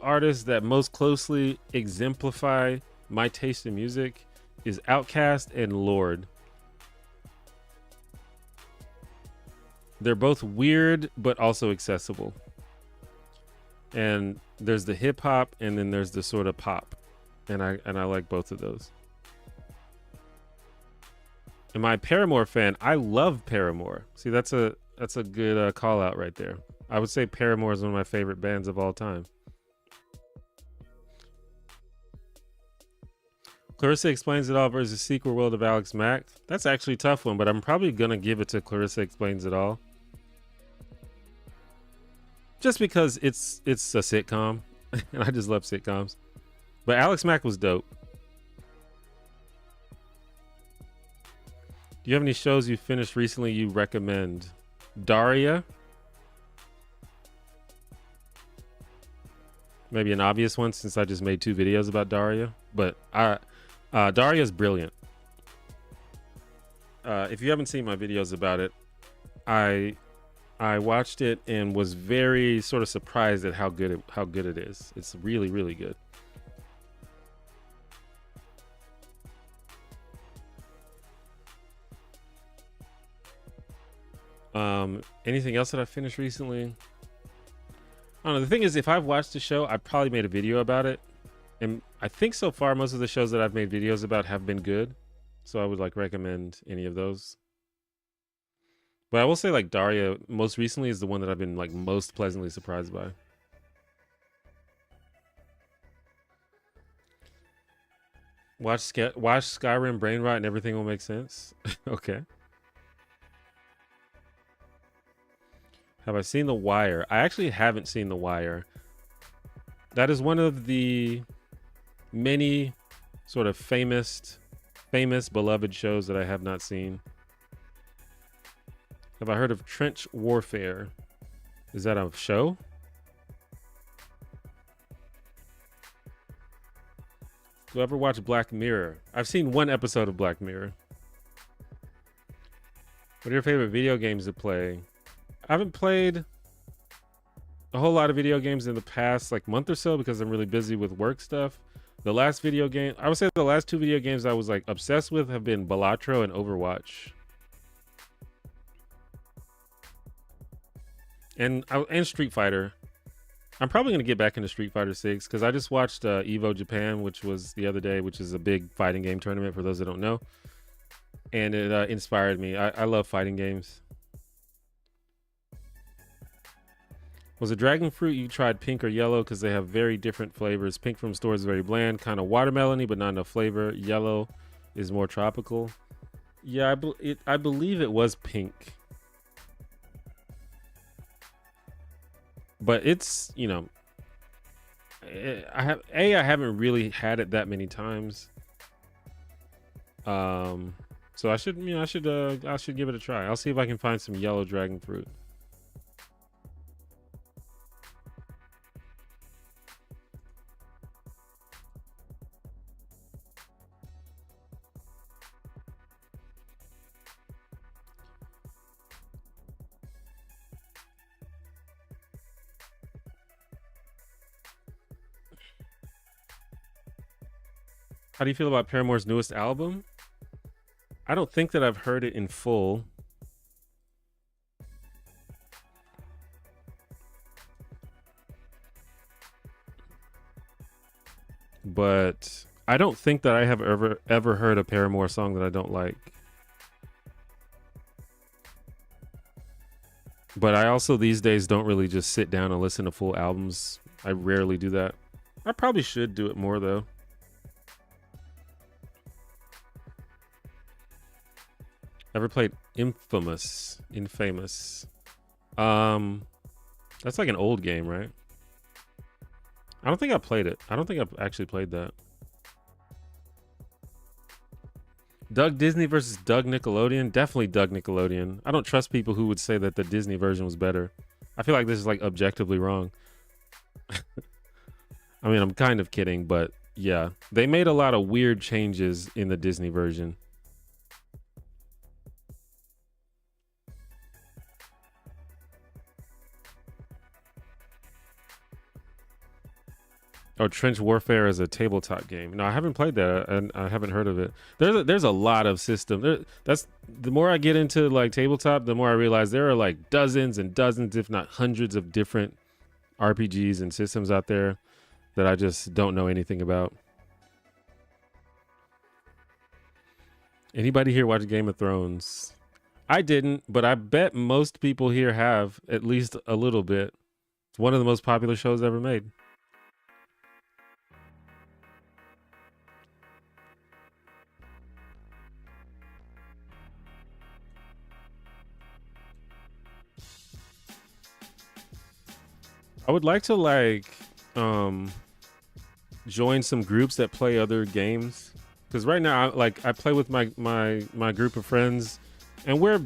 artists that most closely exemplify my taste in music is Outkast and Lorde. They're both weird, but also accessible. And there's the hip hop, and then there's the sort of pop, and I like both of those. Am I a Paramore fan? I love Paramore. See, that's a good call out right there. I would say Paramore is one of my favorite bands of all time. Clarissa Explains It All versus Secret World of Alex Mack. That's actually a tough one, but I'm probably gonna give it to Clarissa Explains It All. Just because it's a sitcom, and I just love sitcoms. But Alex Mack was dope. Do you have any shows you finished recently you recommend? Daria. Maybe an obvious one since I just made 2 videos about Daria. But Daria is brilliant. If you haven't seen my videos about it, I watched it and was very sort of surprised at how good it is. It's really, really good. Anything else that I finished recently? I don't know. The thing is, if I've watched the show, I probably made a video about it. And I think so far, most of the shows that I've made videos about have been good. So I would recommend any of those. But I will say Daria most recently is the one that I've been most pleasantly surprised by. Watch Skyrim Brain Rot and everything will make sense. Okay. Have I seen The Wire? I actually haven't seen The Wire. That is one of the many sort of famous, beloved shows that I have not seen. Have I heard of Trench Warfare? Is that a show? Do I ever watch Black Mirror? I've seen 1 episode of Black Mirror. What are your favorite video games to play? I haven't played a whole lot of video games in the past month or so because I'm really busy with work stuff. The last video game, I would say the last 2 video games I was obsessed with have been Balatro and Overwatch. And Street Fighter. I'm probably going to get back into Street Fighter 6 because I just watched Evo Japan, which was the other day, which is a big fighting game tournament for those that don't know. And it inspired me. I love fighting games. Was a dragon fruit you tried pink or yellow? Because they have very different flavors. Pink from store is very bland, kind of watermelony, but not enough flavor. Yellow is more tropical. Yeah, I believe it was pink. But it's, I haven't really had it that many times. So I should give it a try. I'll see if I can find some yellow dragon fruit. How do you feel about Paramore's newest album? I don't think that I've heard it in full. But I don't think that I have ever heard a Paramore song that I don't like. But I also these days don't really just sit down and listen to full albums. I rarely do that. I probably should do it more though. Ever played Infamous? That's like an old game, right? I don't think I played it. I don't think I've actually played that. Doug Disney versus Doug Nickelodeon? Definitely Doug Nickelodeon. I don't trust people who would say that the Disney version was better. I feel like this is like objectively wrong. I mean, I'm kind of kidding, but yeah. They made a lot of weird changes in the Disney version. Oh, Trench Warfare is a tabletop game. No, I haven't played that, and I haven't heard of it. There's a lot of systems. That's the more I get into like tabletop, the more I realize there are like dozens and dozens, if not hundreds, of different RPGs and systems out there that I just don't know anything about. Anybody here watch Game of Thrones? I didn't, but I bet most people here have at least a little bit. It's one of the most popular shows ever made. I would like to like join some groups that play other games, because right now I play with my group of friends, and we're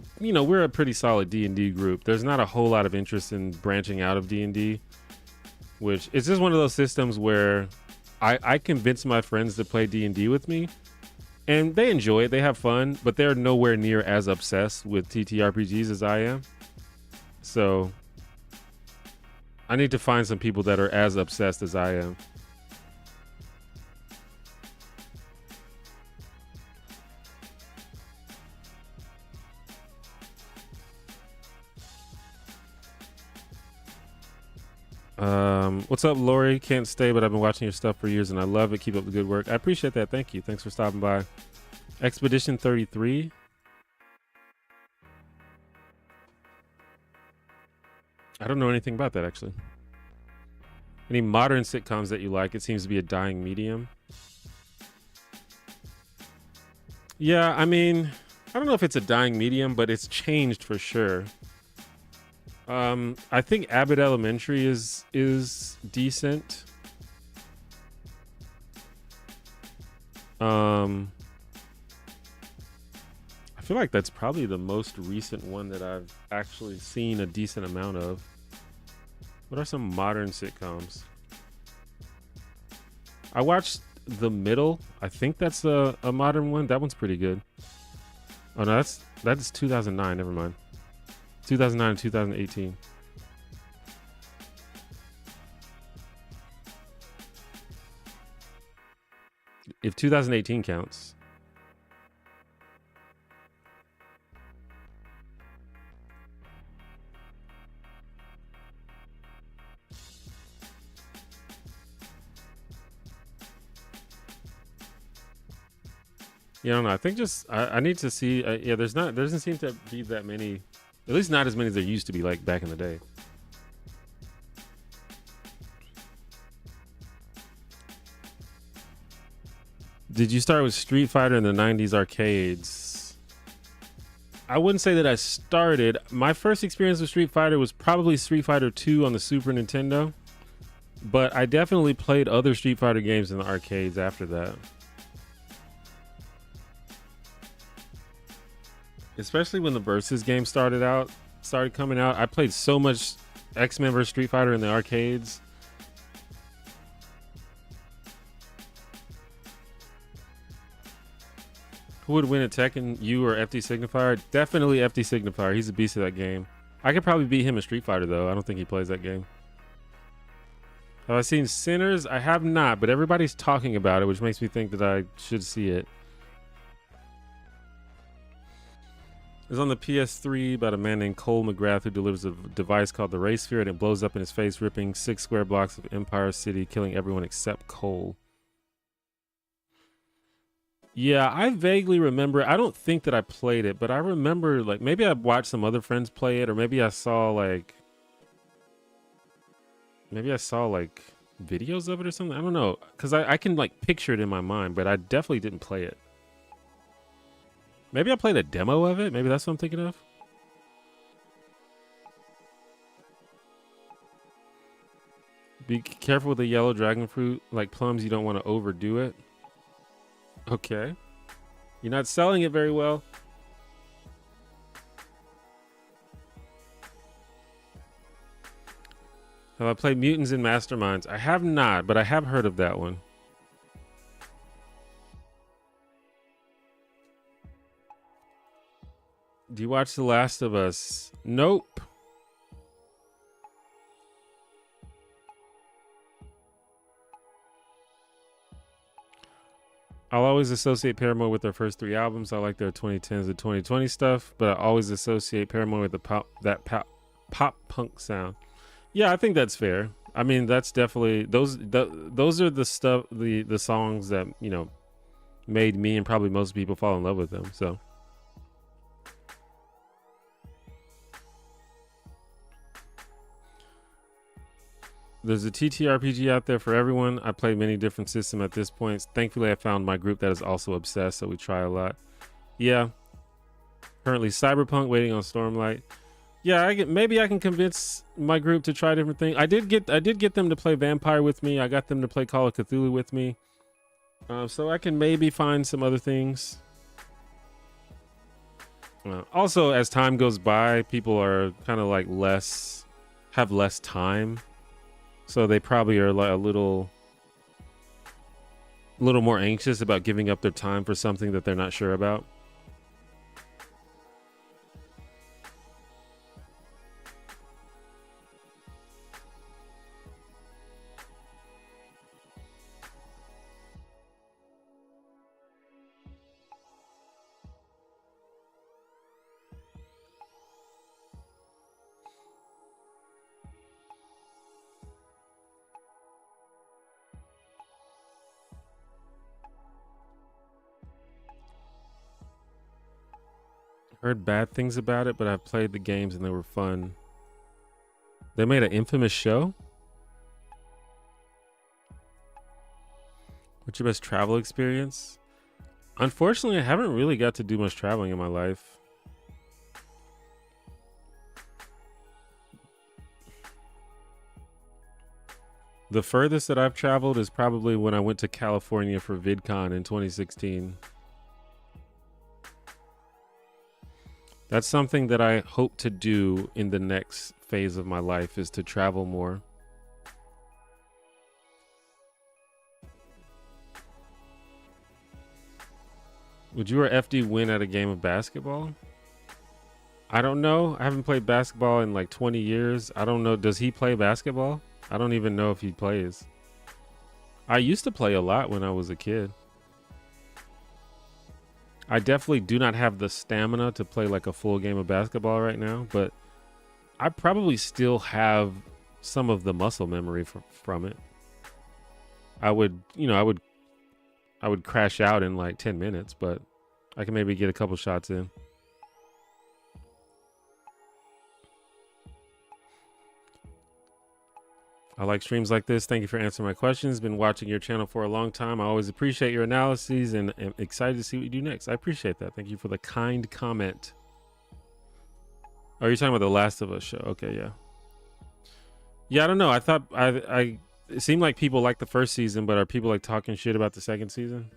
a pretty solid D&D group. There's not a whole lot of interest in branching out of D&D, which it's just one of those systems where I convince my friends to play D&D with me, and they enjoy it, they have fun, but they're nowhere near as obsessed with TTRPGs as I am. So I need to find some people that are as obsessed as I am. What's up, Lori? Can't stay, but I've been watching your stuff for years and I love it. Keep up the good work. I appreciate that. Thank you. Thanks for stopping by. Expedition 33. I don't know anything about that, actually. Any modern sitcoms that you like? It seems to be a dying medium. Yeah, I mean, I don't know if it's a dying medium, but it's changed for sure. I think Abbott Elementary is decent. I feel like that's probably the most recent one that I've actually seen a decent amount of. What are some modern sitcoms? I watched The Middle. I think that's a modern one. That one's pretty good. Oh no, that's 2009. Never mind. 2009 and 2018. If 2018 counts. Yeah, I don't know. I think just I need to see. Yeah, there doesn't seem to be that many. At least not as many as there used to be, like back in the day. Did you start with Street Fighter in the 90s arcades? I wouldn't say that I started. My first experience with Street Fighter was probably Street Fighter 2 on the Super Nintendo. But I definitely played other Street Fighter games in the arcades after that. Especially when the Versus game started coming out. I played so much X-Men vs Street Fighter in the arcades. Who would win at Tekken, you or FD Signifier? Definitely FD Signifier. He's a beast of that game. I could probably beat him in Street Fighter though. I don't think he plays that game. Have I seen Sinners? I have not, but everybody's talking about it, which makes me think that I should see it. It's on the PS3 about a man named Cole McGrath who delivers a device called the Ray Sphere, and it blows up in his face, ripping 6 square blocks of Empire City, killing everyone except Cole. Yeah, I vaguely remember. I don't think that I played it, but I remember, like, maybe I watched some other friends play it, or maybe I saw like videos of it or something. I don't know, because I can like picture it in my mind, but I definitely didn't play it. Maybe I played a demo of it. Maybe that's what I'm thinking of. Be careful with the yellow dragon fruit. Like plums, you don't want to overdo it. Okay. You're not selling it very well. Have I played Mutants and Masterminds? I have not, but I have heard of that one. Do you watch The Last of Us? Nope. I'll always associate Paramore with their first 3 albums. I like their 2010s and 2020 stuff, but I always associate Paramore with the pop punk sound. Yeah, I think that's fair. I mean, that's definitely those are the stuff, the songs that, you know, made me and probably most people fall in love with them. So there's a TTRPG out there for everyone. I play many different systems at this point. Thankfully, I found my group that is also obsessed, so we try a lot. Yeah. Currently Cyberpunk, waiting on Stormlight. Yeah, maybe I can convince my group to try different things. I did get them to play Vampire with me. I got them to play Call of Cthulhu with me. So I can maybe find some other things. Also, as time goes by, people are kind of like have less time. So they probably are like a little more anxious about giving up their time for something that they're not sure about. Heard bad things about it, but I've played the games and they were fun. They made an Infamous show? What's your best travel experience? Unfortunately, I haven't really got to do much traveling in my life. The furthest that I've traveled is probably when I went to California for VidCon in 2016. That's something that I hope to do in the next phase of my life, is to travel more. Would you or FD win at a game of basketball? I don't know. I haven't played basketball in like 20 years. I don't know. Does he play basketball? I don't even know if he plays. I used to play a lot when I was a kid. I definitely do not have the stamina to play like a full game of basketball right now, but I probably still have some of the muscle memory from it. I would crash out in like 10 minutes, but I can maybe get a couple shots in. I like streams like this. Thank you for answering my questions. Been watching your channel for a long time. I always appreciate your analyses and am excited to see what you do next. I appreciate that. Thank you for the kind comment. Oh, you're talking about The Last of Us show. Okay, yeah. Yeah, I don't know. I thought it seemed like people like the first season, but are people like talking shit about the second season?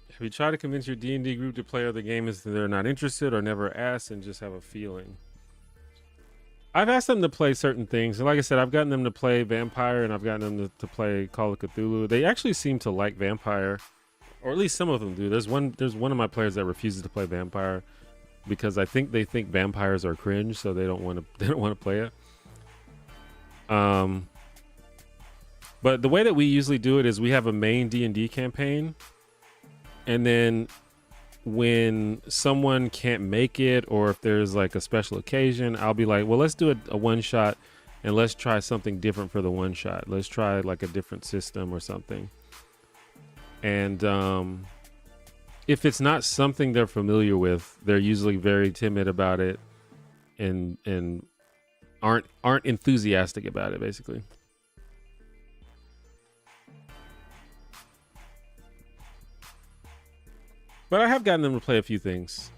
Have you tried to convince your D&D group to play other games that they're not interested or never asked and just have a feeling? I've asked them to play certain things. And like I said, I've gotten them to play Vampire and I've gotten them to play Call of Cthulhu. They actually seem to like Vampire, or at least some of them do. There's one of my players that refuses to play Vampire because I think they think vampires are cringe, so they don't want to play it. But the way that we usually do it is we have a main D&D campaign, and then when someone can't make it, or if there's like a special occasion, I'll be like, well, let's do a one shot and let's try something different for the one shot. Let's try like a different system or something. And if it's not something they're familiar with, they're usually very timid about it and aren't enthusiastic about it, basically. But I have gotten them to play a few things.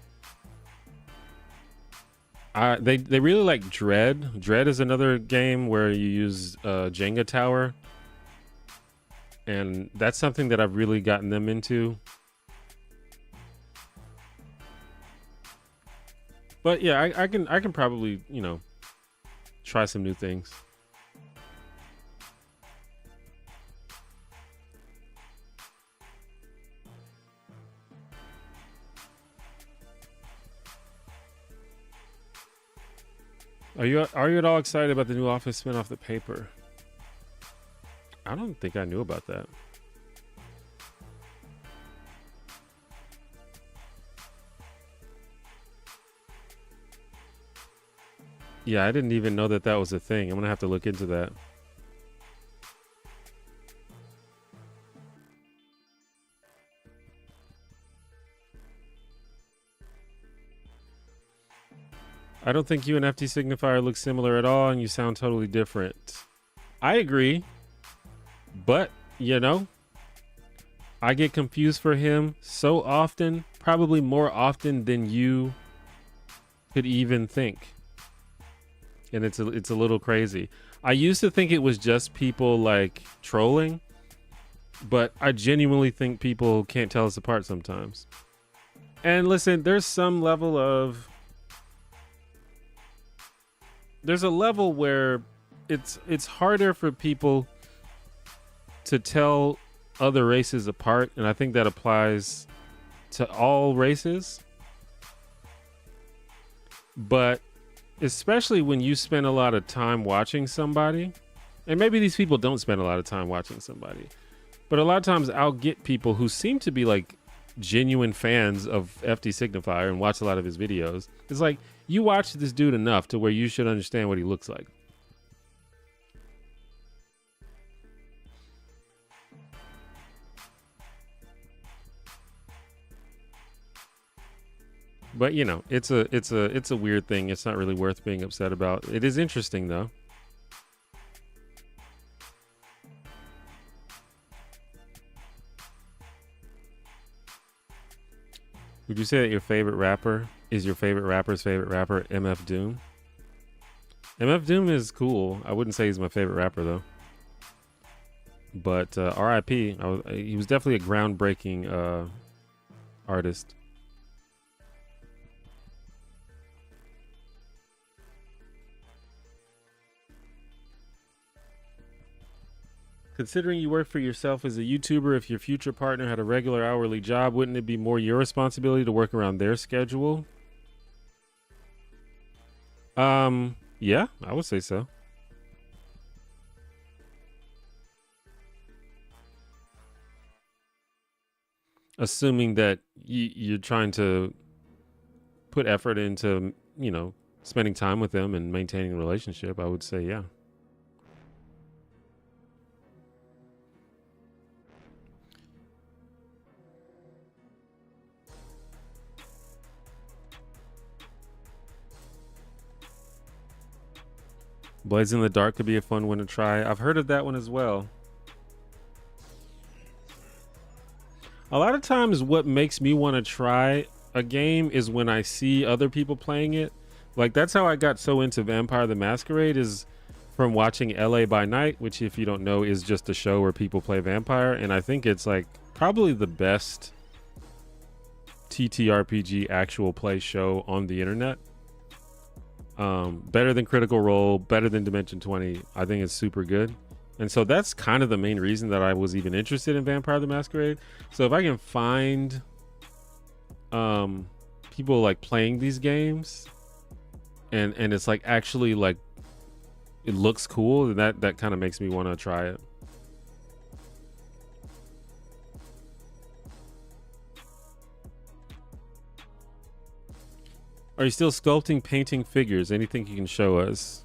They really like Dread. Dread is another game where you use a Jenga tower. And that's something that I've really gotten them into. But yeah, I can probably, you know, try some new things. Are you at all excited about the new Office spinoff, The Paper? I don't think I knew about that. Yeah, I didn't even know that was a thing. I'm gonna have to look into that. I don't think you and FT Signifier look similar at all, and you sound totally different. I agree, but you know, I get confused for him so often, probably more often than you could even think. And it's a little crazy. I used to think it was just people like trolling, but I genuinely think people can't tell us apart sometimes. And listen, there's some level of, there's a level where it's harder for people to tell other races apart, and I think that applies to all races. But especially when you spend a lot of time watching somebody, and maybe these people don't spend a lot of time watching somebody, but a lot of times I'll get people who seem to be like genuine fans of FT Signifier and watch a lot of his videos. It's like, you watch this dude enough to where you should understand what he looks like. But you know, it's a weird thing. It's not really worth being upset about. It is interesting though. Would you say that your favorite rapper is your favorite rapper's favorite rapper, MF Doom? MF Doom is cool. I wouldn't say he's my favorite rapper though. But R.I.P. He was definitely a groundbreaking artist. Considering you work for yourself as a YouTuber, if your future partner had a regular hourly job, wouldn't it be more your responsibility to work around their schedule? Yeah, I would say so. Assuming that you're trying to put effort into, you know, spending time with them and maintaining a relationship, I would say yeah. Blades in the Dark could be a fun one to try. I've heard of that one as well. A lot of times what makes me want to try a game is when I see other people playing it. Like, that's how I got so into Vampire the Masquerade, is from watching LA by Night, which, if you don't know, is just a show where people play vampire. And I think it's like probably the best TTRPG actual play show on the internet. Better than Critical Role, better than Dimension 20. I think it's super good. And so that's kind of the main reason that I was even interested in Vampire the Masquerade. So if I can find people like playing these games and it's like actually like it looks cool, and that kind of makes me want to try it. Are you still sculpting, painting figures? Anything you can show us?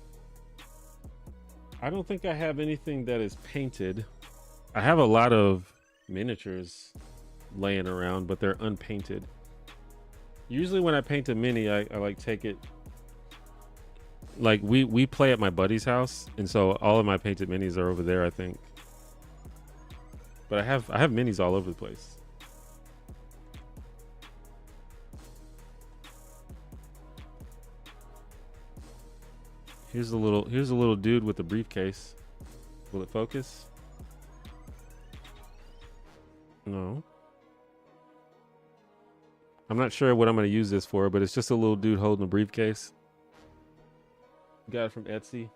I don't think I have anything that is painted. I have a lot of miniatures laying around, but they're unpainted. Usually when I paint a mini, I like take it. Like we play at my buddy's house, and so all of my painted minis are over there, I think. But I have minis all over the place. Here's a little dude with a briefcase. Will it focus? No. I'm not sure what I'm going to use this for, but it's just a little dude holding a briefcase. Got it from Etsy.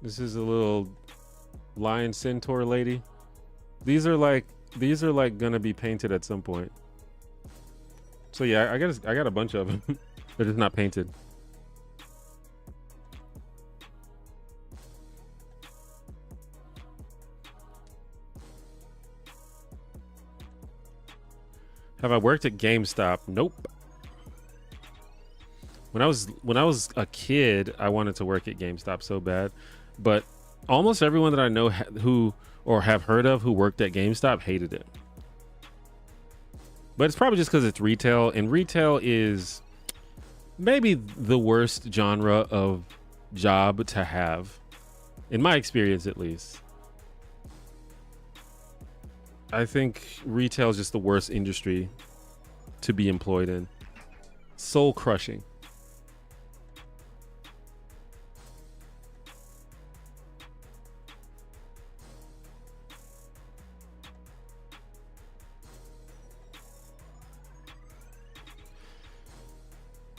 This is a little lion centaur lady. These are like gonna be painted at some point. So yeah, I got a bunch of them. They're just not painted. Have I worked at GameStop? Nope. When I was a kid, I wanted to work at GameStop so bad, but almost everyone that I know who or have heard of who worked at GameStop hated it. But it's probably just because it's retail, and retail is maybe the worst genre of job to have, in my experience at least. I think retail is just the worst industry to be employed in. Soul crushing.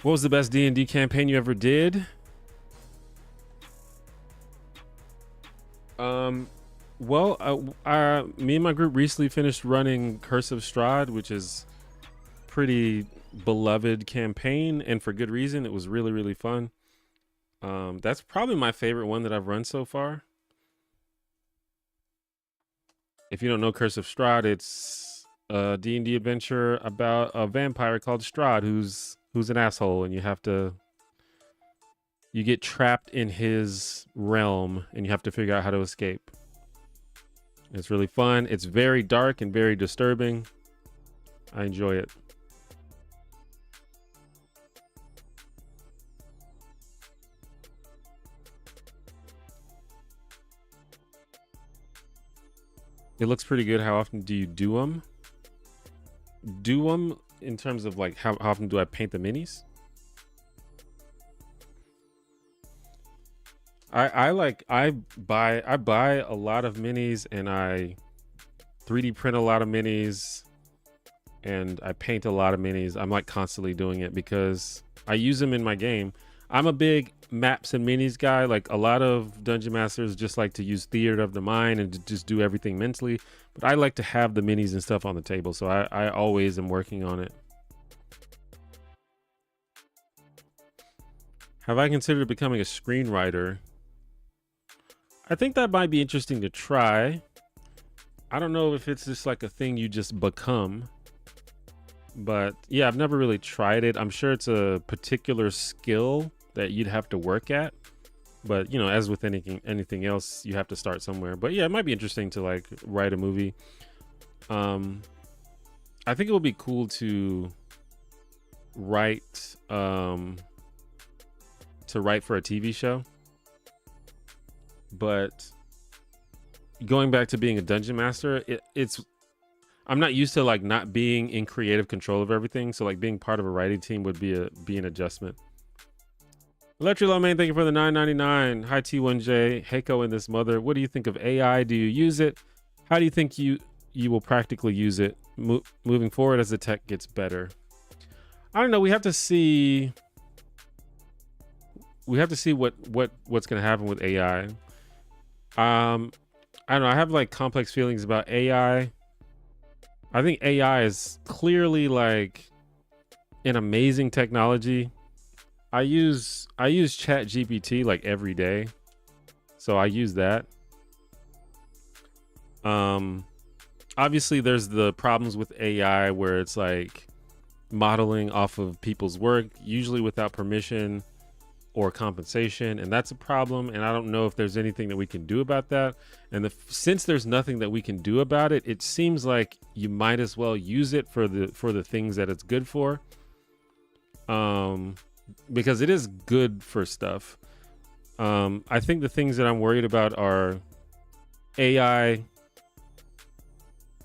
What was the best D&D campaign you ever did? Well, me and my group recently finished running Curse of Strahd, which is pretty beloved campaign, and for good reason. It was really, really fun. That's probably my favorite one that I've run so far. If you don't know Curse of Strahd, it's a D&D adventure about a vampire called Strahd who's an asshole, and you get trapped in his realm and you have to figure out how to escape. It's really fun. It's very dark and very disturbing. I enjoy it. It looks pretty good. How often do you do them? Do them in terms of like how often do I paint the minis? I buy a lot of minis, and I 3D print a lot of minis, and I paint a lot of minis. I'm like constantly doing it because I use them in my game. I'm a big maps and minis guy. Like a lot of dungeon masters just like to use theater of the mind and to just do everything mentally, but I like to have the minis and stuff on the table, so I always am working on it. Have I considered becoming a screenwriter? I think that might be interesting to try. I don't know if it's just like a thing you just become, but yeah, I've never really tried it. I'm sure it's a particular skill that you'd have to work at, but you know, as with anything else, you have to start somewhere. But yeah, it might be interesting to like write a movie. I think it would be cool to write for a TV show. But going back to being a dungeon master, I'm not used to like not being in creative control of everything. So like being part of a writing team would be an adjustment. Electro Main, thank you for the $9.99. Hi T1J, Heiko and this mother. What do you think of AI? Do you use it? How do you think you will practically use it moving forward as the tech gets better. I don't know. We have to see. We have to see what's going to happen with AI. I don't know. I have like complex feelings about AI. I think AI is clearly like an amazing technology. I use Chat GPT like every day, so I use that. Obviously there's the problems with AI where it's like modeling off of people's work, usually without permission or compensation, and that's a problem, and I don't know if there's anything that we can do about that. And since there's nothing that we can do about it, it seems like you might as well use it for the things that it's good for, because it is good for stuff. I think the things that I'm worried about are AI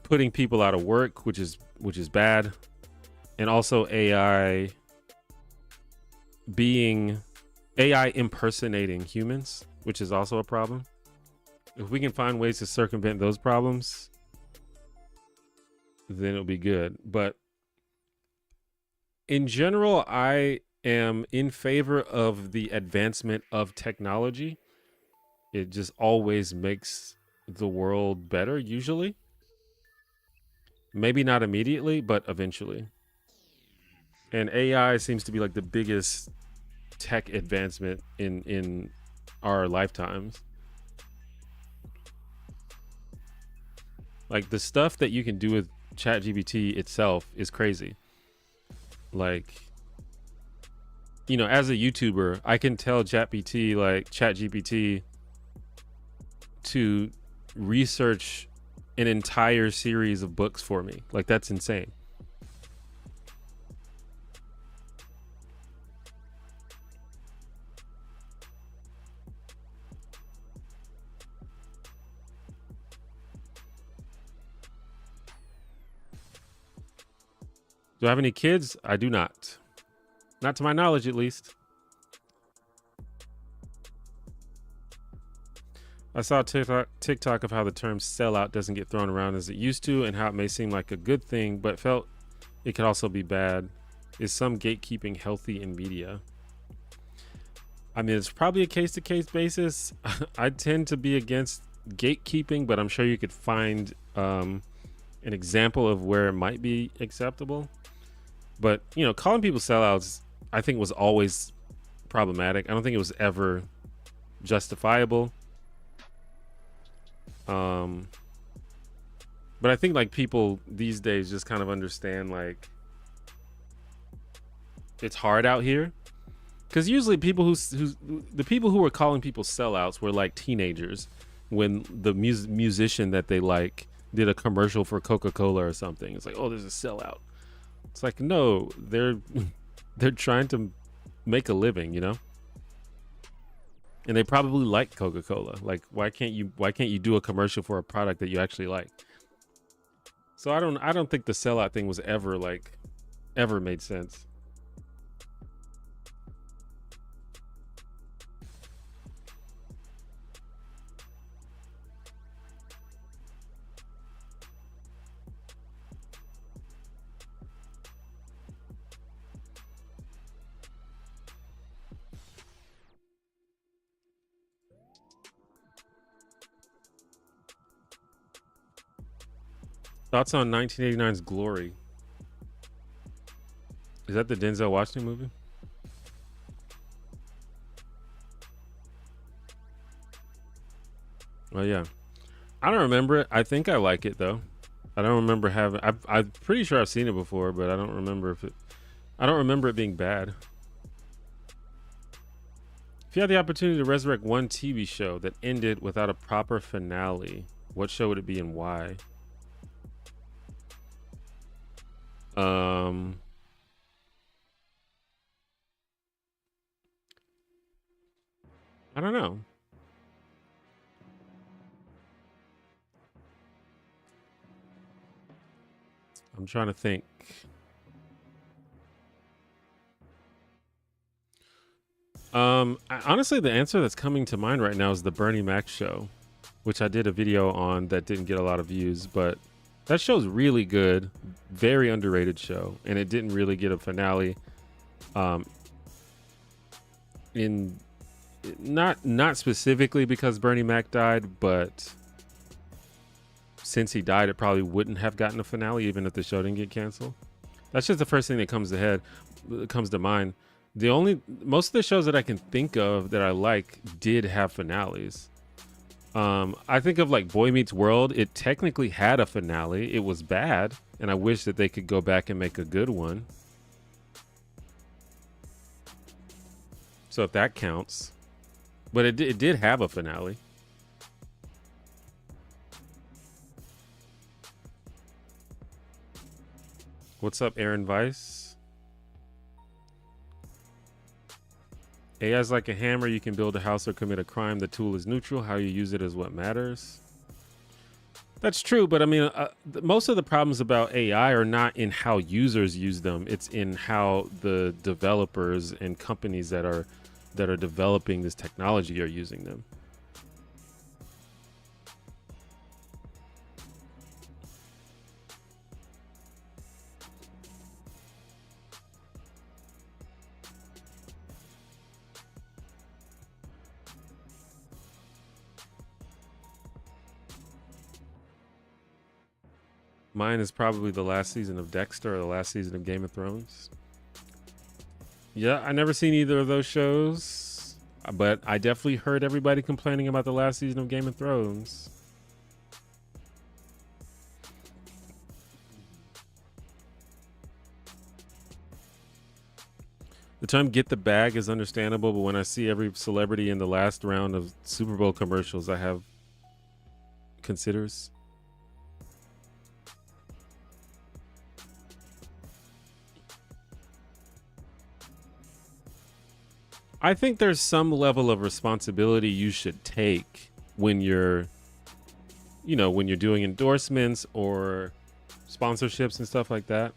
putting people out of work, which is bad, and also AI impersonating humans, which is also a problem. If we can find ways to circumvent those problems, then it'll be good. But in general, I am in favor of the advancement of technology. It just always makes the world better, usually. Maybe not immediately, but eventually. And AI seems to be like the biggest tech advancement in our lifetimes. Like the stuff that you can do with ChatGPT itself is crazy. Like, you know, as a YouTuber, I can tell ChatGPT to research an entire series of books for me. Like, that's insane. Do I have any kids? I do not. Not to my knowledge, at least. I saw TikTok of how the term sellout doesn't get thrown around as it used to, and how it may seem like a good thing, but felt it could also be bad. Is some gatekeeping healthy in media? I mean, it's probably a case-to-case basis. I tend to be against gatekeeping, but I'm sure you could find an example of where it might be acceptable. But, you know, calling people sellouts, I think, was always problematic. I don't think it was ever justifiable. But I think like people these days just kind of understand like it's hard out here, because usually people the people who were calling people sellouts were like teenagers when the musician that they like did a commercial for Coca-Cola or something. It's like, oh, there's a sellout. It's like, no, they're trying to make a living, you know? And they probably like Coca-Cola. Like, why can't you do a commercial for a product that you actually like? So I don't think the sellout thing was ever made sense. Thoughts on 1989's Glory? Is that the Denzel Washington movie? Oh yeah, I don't remember it. I think I like it though. I don't remember having. I'm pretty sure I've seen it before, but I don't remember I don't remember it being bad. If you had the opportunity to resurrect one TV show that ended without a proper finale, what show would it be and why? I don't know. I'm trying to think. Honestly, the answer that's coming to mind right now is the Bernie Mac show, which I did a video on that didn't get a lot of views, but That show's really good, very underrated show, and it didn't really get a finale. In not specifically because Bernie Mac died, but since he died, it probably wouldn't have gotten a finale even if the show didn't get canceled. That's just the first thing that comes to mind. Most of the shows that I can think of that I like did have finales. I think of like Boy Meets World. It technically had a finale. It was bad, and I wish that they could go back and make a good one. So if that counts, but it did have a finale. What's up, Aaron Weiss? AI is like a hammer. You can build a house or commit a crime. The tool is neutral. How you use it is what matters. That's true, but I mean, most of the problems about AI are not in how users use them. It's in how the developers and companies that are developing this technology are using them. Mine is probably the last season of Dexter or the last season of Game of Thrones. Yeah, I never seen either of those shows, but I definitely heard everybody complaining about the last season of Game of Thrones. The term "get the bag" is understandable, but when I see every celebrity in the last round of Super Bowl commercials, I have considers. I think there's some level of responsibility you should take when you're doing endorsements or sponsorships and stuff like that.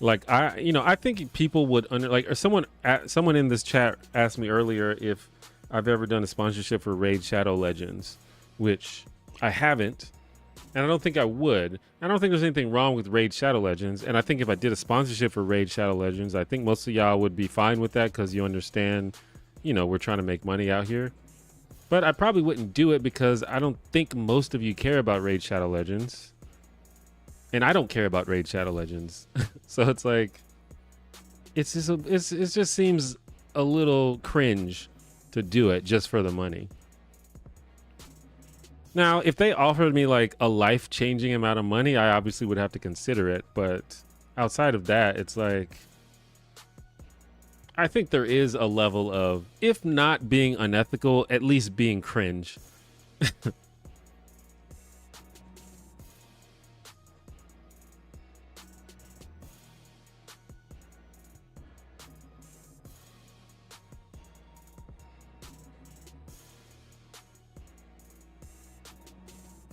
Like I think people would or someone in this chat asked me earlier if I've ever done a sponsorship for Raid Shadow Legends, which I haven't. And I don't think I would. I don't think there's anything wrong with Raid Shadow Legends. And I think if I did a sponsorship for Raid Shadow Legends, I think most of y'all would be fine with that because you understand, we're trying to make money out here. But I probably wouldn't do it because I don't think most of you care about Raid Shadow Legends. And I don't care about Raid Shadow Legends. So it's like, it just seems a little cringe to do it just for the money. Now, if they offered me like a life-changing amount of money, I obviously would have to consider it. But outside of that, it's like, I think there is a level of, if not being unethical, at least being cringe.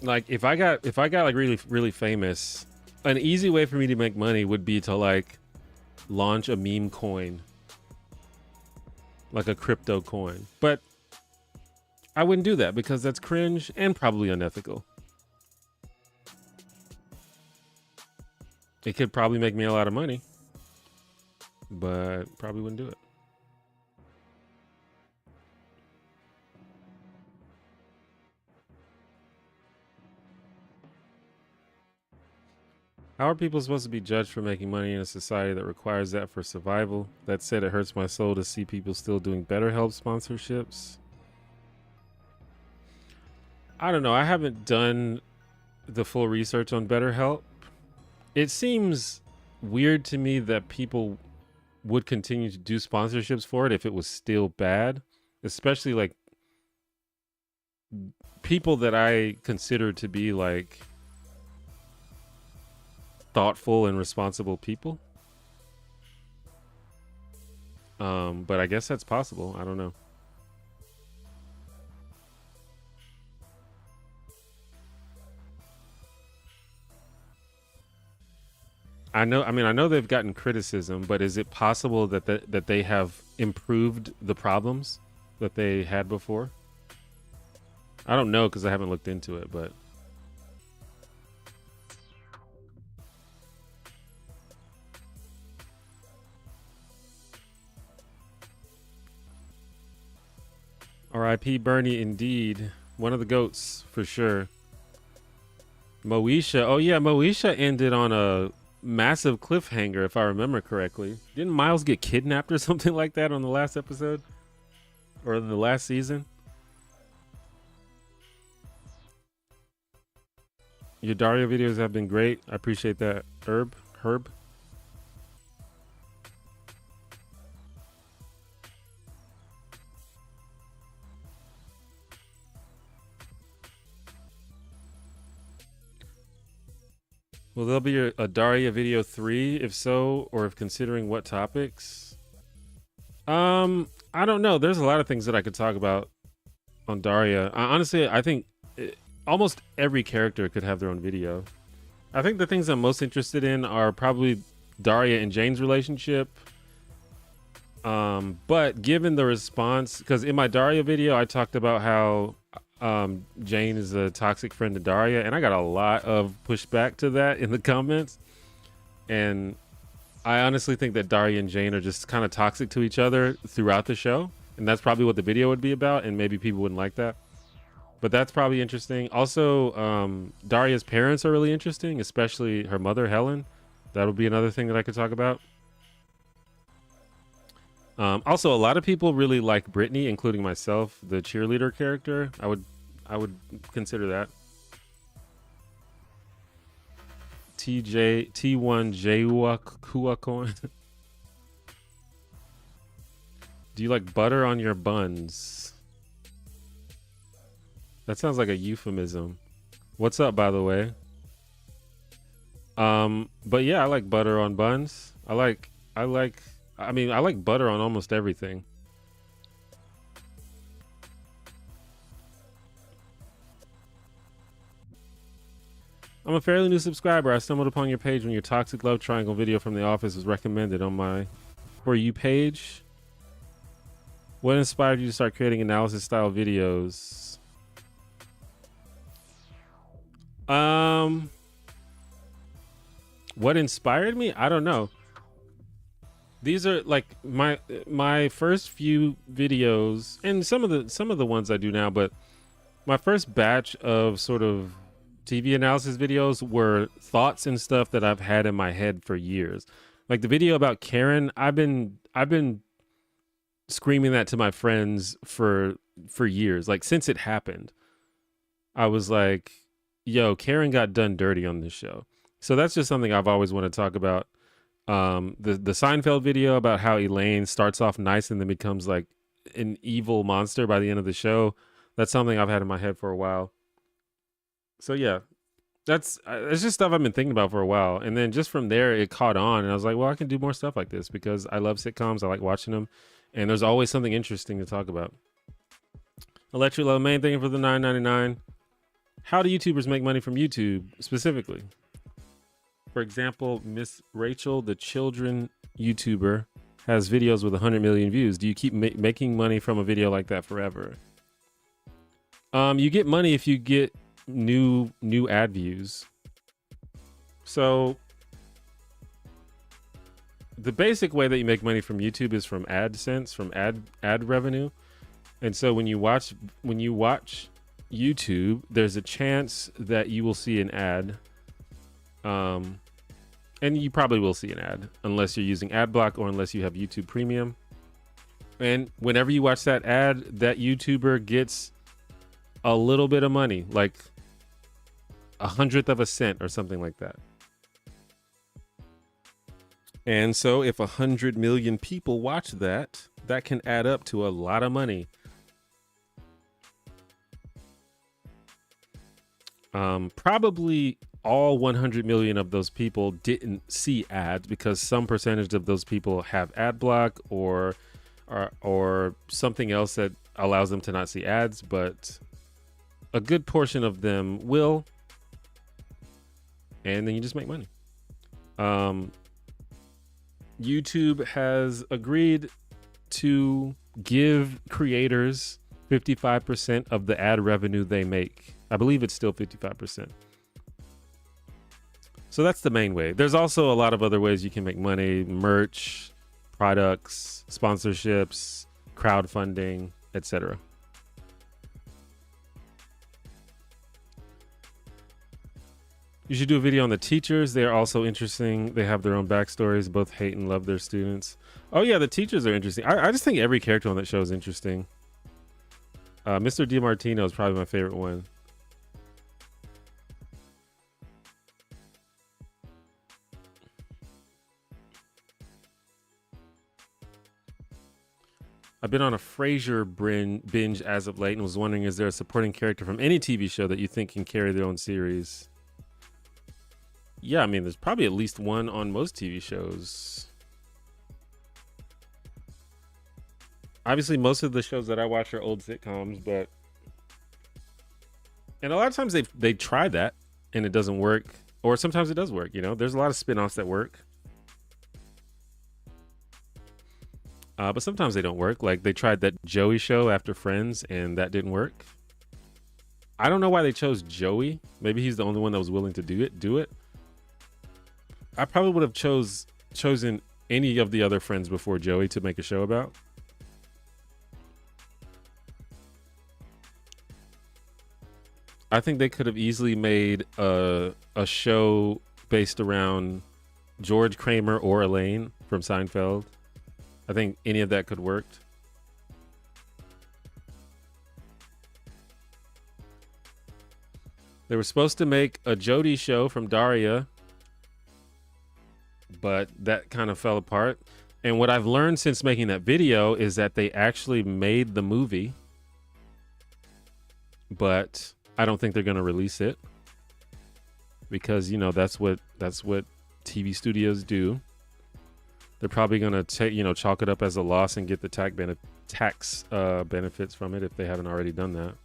Like if I got like really, really famous, an easy way for me to make money would be to like launch a meme coin, like a crypto coin. But I wouldn't do that because that's cringe and probably unethical. It could probably make me a lot of money, but probably wouldn't do it. How are people supposed to be judged for making money in a society that requires that for survival? That said, it hurts my soul to see people still doing BetterHelp sponsorships. I don't know. I haven't done the full research on BetterHelp. It seems weird to me that people would continue to do sponsorships for it if it was still bad, especially like people that I consider to be like thoughtful and responsible people. But I guess that's possible. I don't know. I know they've gotten criticism, but is it possible that they have improved the problems that they had before. I don't know because I haven't looked into it, but R.I.P. Bernie, indeed. One of the goats for sure. Moesha. Oh yeah, Moesha ended on a massive cliffhanger, if I remember correctly. Didn't Miles get kidnapped or something like that on the last episode? Or in the last season? Your Daria videos have been great. I appreciate that, Herb. Will there be a Daria video 3? If so, or if considering what topics? I don't know. There's a lot of things that I could talk about on Daria. Honestly, I think almost every character could have their own video. I think the things I'm most interested in are probably Daria and Jane's relationship. But given the response, because in my Daria video, I talked about how Jane is a toxic friend to Daria, and I got a lot of pushback to that in the comments. And I honestly think that Daria and Jane are just kind of toxic to each other throughout the show, and that's probably what the video would be about, and maybe people wouldn't like that. But that's probably interesting. Also, Daria's parents are really interesting, especially her mother, Helen. That would be another thing that I could talk about. Also, a lot of people really like Brittany, including myself, the cheerleader character. I would consider that. T1 Jayuakuakorn. Do you like butter on your buns? That sounds like a euphemism. What's up, by the way? But yeah, I like butter on buns. I like butter on almost everything. I'm a fairly new subscriber. I stumbled upon your page when your toxic love triangle video from The Office was recommended on my For You page. What inspired you to start creating analysis style videos? What inspired me? I don't know. These are like my first few videos, and some of the ones I do now, but my first batch of sort of TV analysis videos were thoughts and stuff that I've had in my head for years. Like the video about Karen, I've been screaming that to my friends for years. Like since it happened, I was like, yo, Karen got done dirty on this show. So that's just something I've always wanted to talk about. The Seinfeld video about how Elaine starts off nice and then becomes like an evil monster by the end of the show. That's something I've had in my head for a while. So yeah, it's just stuff I've been thinking about for a while. And then just from there, it caught on, and I was like, well, I can do more stuff like this because I love sitcoms. I like watching them, and there's always something interesting to talk about. Electric Love Main, thank you for the $9.99. How do YouTubers make money from YouTube specifically? For example, Miss Rachel, the children YouTuber, has videos with 100 million views. Do you keep making money from a video like that forever? You get money if you get new ad views. So the basic way that you make money from YouTube is from AdSense, from ad revenue. And so when you watch YouTube, there's a chance that you will see an ad. And you probably will see an ad unless you're using AdBlock or unless you have YouTube Premium. And whenever you watch that ad, that YouTuber gets a little bit of money, like 1/100 of a cent or something like that. And so if 100 million people watch that, that can add up to a lot of money. Probably all 100 million of those people didn't see ads because some percentage of those people have ad block or something else that allows them to not see ads, but a good portion of them will, and then you just make money. YouTube has agreed to give creators 55% of the ad revenue they make. I believe it's still 55%. So that's the main way. There's also a lot of other ways you can make money: merch, products, sponsorships, crowdfunding, etc. You should do a video on the teachers. They're also interesting. They have their own backstories. Both hate and love their students. Oh yeah, the teachers are interesting. I just think every character on that show is interesting. Mr. DiMartino is probably my favorite one. I've been on a Frasier binge as of late and was wondering, is there a supporting character from any TV show that you think can carry their own series? Yeah, I mean, there's probably at least one on most TV shows. Obviously, most of the shows that I watch are old sitcoms, but... And a lot of times they try that and it doesn't work. Or sometimes it does work, you know? There's a lot of spin-offs that work. But sometimes they don't work. Like, they tried that Joey show after Friends, and that didn't work. I don't know why they chose Joey. Maybe he's the only one that was willing to do it. I probably would have chosen any of the other Friends before Joey to make a show about. I think they could have easily made a show based around George Kramer or Elaine from Seinfeld. I think any of that could have worked. They were supposed to make a Jody show from Daria, but that kind of fell apart. And what I've learned since making that video is that they actually made the movie, but I don't think they're going to release it because, you know, that's what TV studios do. They're probably going to take, you know, chalk it up as a loss and get the tax benefits from it if they haven't already done that.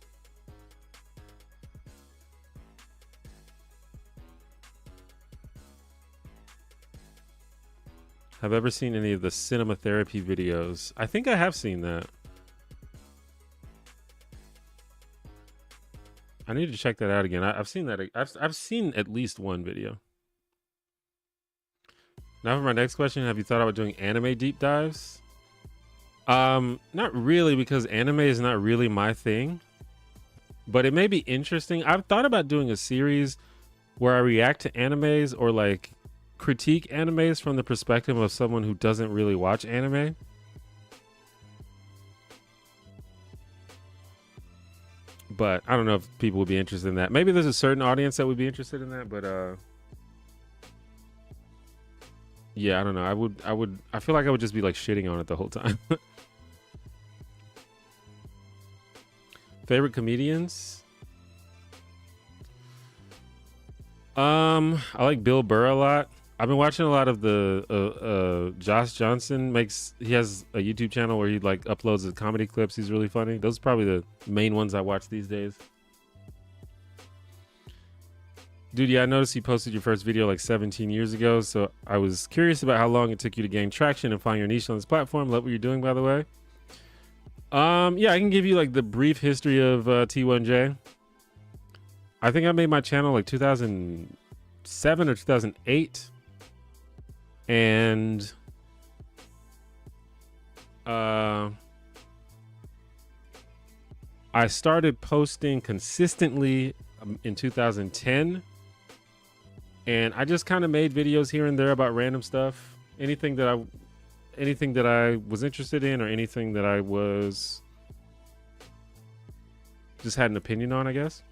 Have ever seen any of the cinema therapy videos? I think I have seen that. I need to check that out again. I've seen that. I've seen at least one video. Now for my next question, have you thought about doing anime deep dives? Not really, because anime is not really my thing, but it may be interesting. I've thought about doing a series where I react to animes or like critique animes from the perspective of someone who doesn't really watch anime. But I don't know if people would be interested in that. Maybe there's a certain audience that would be interested in that, but yeah, I don't know. I feel like I would just be like shitting on it the whole time. Favorite comedians? I like Bill Burr a lot. I've been watching a lot of the Josh Johnson he has a YouTube channel where he like uploads the comedy clips. He's really funny. Those are probably the main ones I watch these days. Dude, yeah, I noticed you posted your first video like 17 years ago, so I was curious about how long it took you to gain traction and find your niche on this platform. Love what you're doing, by the way. Yeah, I can give you like the brief history of T1J. I think I made my channel like 2007 or 2008. And I started posting consistently in 2010. And I just kind of made videos here and there about random stuff. Anything that I was interested in, or anything that I was just had an opinion on, I guess.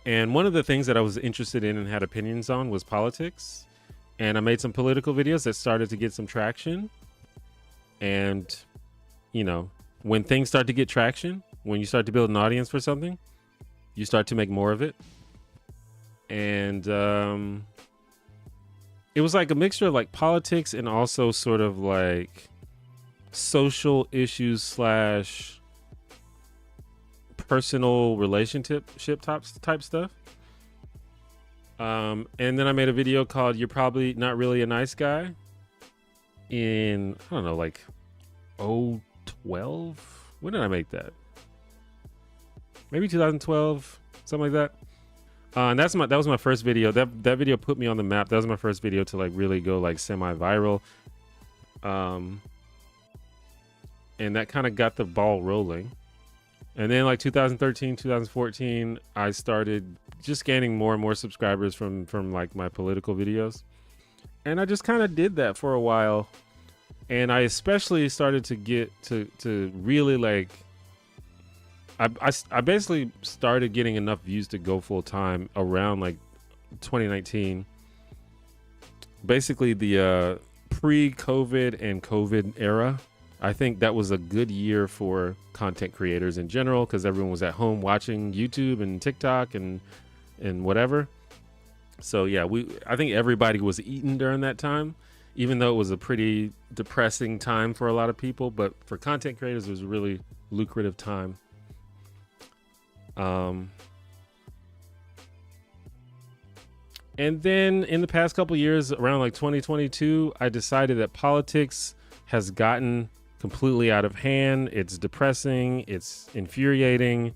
And one of the things that I was interested in and had opinions on was politics. And I made some political videos that started to get some traction. And, you know, when things start to get traction, when you start to build an audience for something, you start to make more of it. And it was like a mixture of like politics and also sort of like social issues / personal relationship type stuff. And then I made a video called "You're Probably Not Really a Nice Guy" in, I don't know, like 2012. When did I make that? Maybe 2012, something like that. And that was my first video. That video put me on the map. That was my first video to like really go like semi-viral. And that kind of got the ball rolling. And then like 2013, 2014, I started just gaining more and more subscribers from like my political videos. And I just kind of did that for a while. And I especially started to get to really like, I basically started getting enough views to go full time around like 2019. Basically the pre-COVID and COVID era. I think that was a good year for content creators in general because everyone was at home watching YouTube and TikTok and whatever. So yeah, I think everybody was eating during that time, even though it was a pretty depressing time for a lot of people. But for content creators, it was a really lucrative time. And then in the past couple years, around like 2022, I decided that politics has gotten completely out of hand. It's depressing. It's infuriating.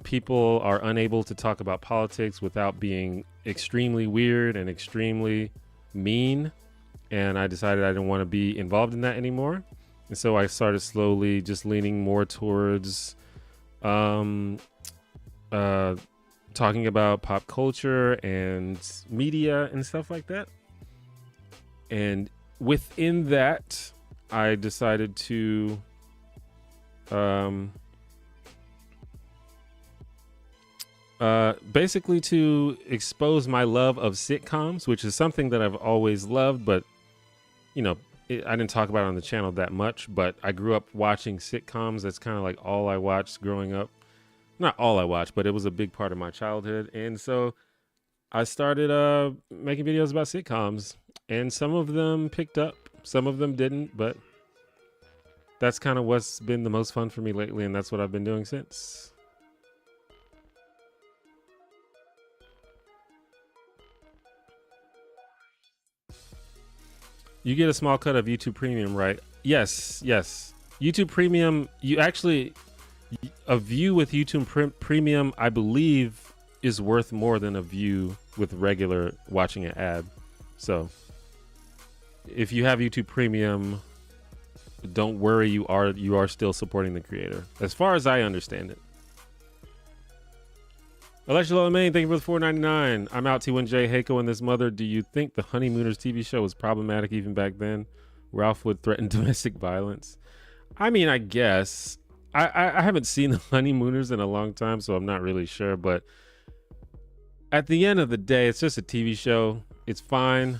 People are unable to talk about politics without being extremely weird and extremely mean. And I decided I didn't want to be involved in that anymore. And so I started slowly just leaning more towards talking about pop culture and media and stuff like that. And within that, I decided to basically to expose my love of sitcoms, which is something that I've always loved, but you know, I didn't talk about it on the channel that much, but I grew up watching sitcoms. That's kind of like all I watched growing up. Not all I watched, but it was a big part of my childhood. And so I started making videos about sitcoms, and some of them picked up, some of them didn't, but that's kind of what's been the most fun for me lately, and that's what I've been doing since. You get a small cut of YouTube Premium, right? Yes, yes. YouTube Premium, you actually, a view with YouTube Premium, I believe, is worth more than a view with regular watching an ad. So if you have YouTube Premium, don't worry, you are still supporting the creator, as far as I understand it. Alexa Lamaine, thank you for the $4.99. I'm out T1J, Heiko and this mother. Do you think the Honeymooners TV show was problematic even back then? Ralph would threaten domestic violence. I mean, I guess. I haven't seen the Honeymooners in a long time, so I'm not really sure. But at the end of the day, it's just a TV show. It's fine.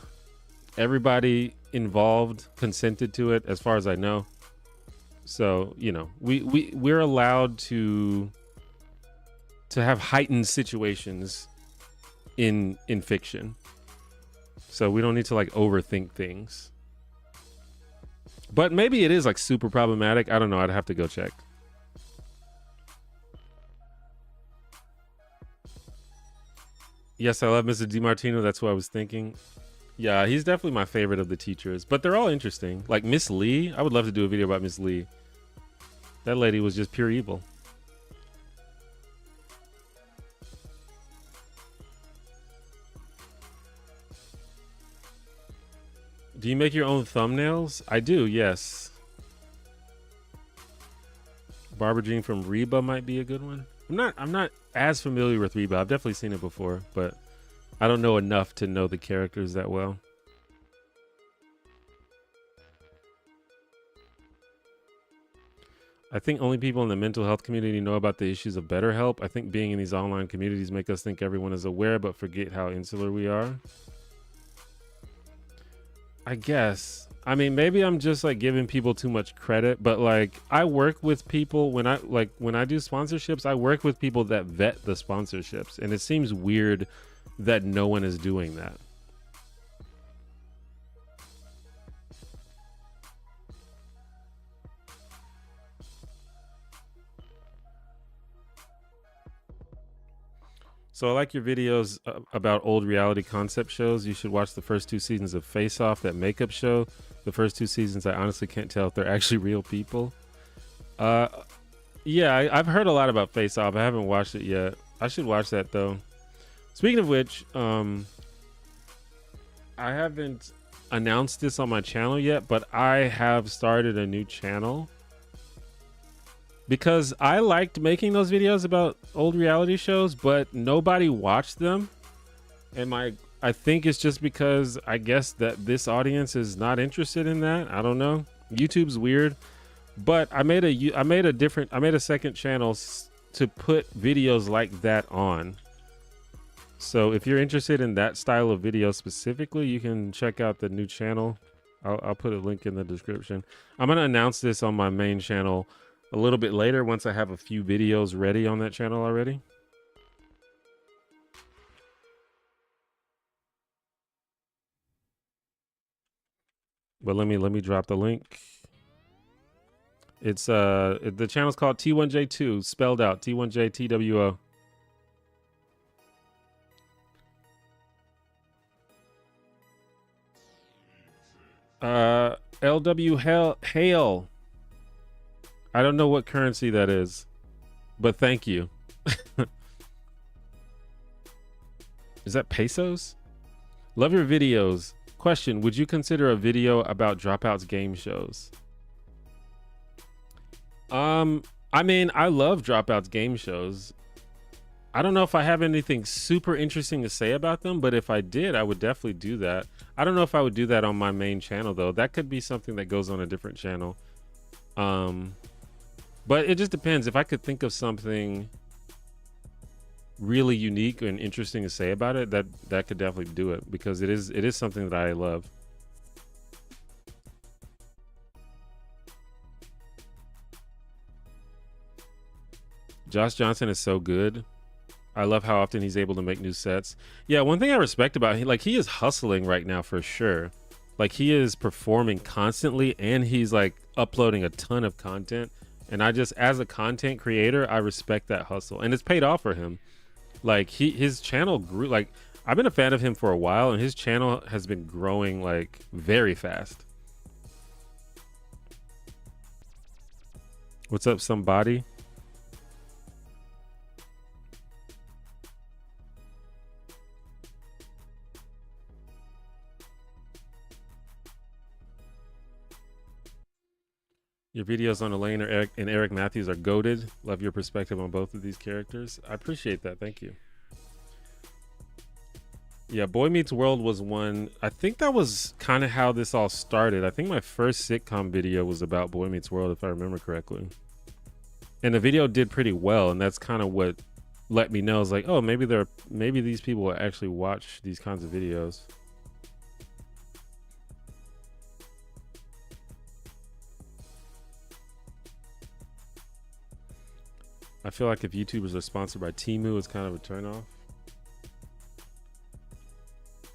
Everybody involved consented to it, as far as I know. So, you know, we're allowed to have heightened situations in fiction. So we don't need to like overthink things. But maybe it is like super problematic. I don't know. I'd have to go check. Yes, I love Mr. DiMartino. That's what I was thinking. Yeah, he's definitely my favorite of the teachers, but they're all interesting. Like Miss Lee, I would love to do a video about Miss Lee. That lady was just pure evil. Do you make your own thumbnails? I do, yes. Barbara Jean from Reba might be a good one. I'm not as familiar with Reba. I've definitely seen it before, but I don't know enough to know the characters that well. I think only people in the mental health community know about the issues of BetterHelp. I think being in these online communities make us think everyone is aware, but forget how insular we are. I guess. I mean, maybe I'm just like giving people too much credit, but like I work with people when I do sponsorships, I work with people that vet the sponsorships, and it seems weird that no one is doing that. So I like your videos about old reality concept shows. You should watch the first 2 seasons of Face Off, that makeup show. The first 2 seasons, I honestly can't tell if they're actually real people. Uh, yeah, I've heard a lot about Face Off. I haven't watched it yet. I should watch that though. Speaking of which, I haven't announced this on my channel yet, but I have started a new channel because I liked making those videos about old reality shows, but nobody watched them. And I think it's just because I guess that this audience is not interested in that. I don't know. YouTube's weird, but I made a second channel to put videos like that on. So if you're interested in that style of video specifically, you can check out the new channel. I'll put a link in the description. I'm going to announce this on my main channel a little bit later once I have a few videos ready on that channel already. But let me drop the link. It's the channel's called T1J2, spelled out T1JTWO. LW Hail. I don't know what currency that is, but thank you. Is that pesos? Love your videos. Question, would you consider a video about Dropouts game shows? I mean, I love Dropouts game shows. I don't know if I have anything super interesting to say about them, but if I did, I would definitely do that. I don't know if I would do that on my main channel though. That could be something that goes on a different channel. But it just depends. If I could think of something really unique and interesting to say about it, that could definitely do it, because it is something that I love. Josh Johnson is so good. I love how often he's able to make new sets. Yeah, one thing I respect about him, like, he is hustling right now for sure. Like, he is performing constantly and he's like uploading a ton of content. And I just, as a content creator, I respect that hustle, and it's paid off for him. Like, his channel grew. Like, I've been a fan of him for a while, and his channel has been growing like very fast. What's up, somebody? Your videos on Elaine and Eric Matthews are goated. Love your perspective on both of these characters. I appreciate that. Thank you. Yeah, Boy Meets World was one. I think that was kind of how this all started. I think my first sitcom video was about Boy Meets World, if I remember correctly. And the video did pretty well, and that's kind of what let me know. I was like, oh, maybe these people will actually watch these kinds of videos. I feel like if YouTubers are sponsored by Temu, it's kind of a turnoff.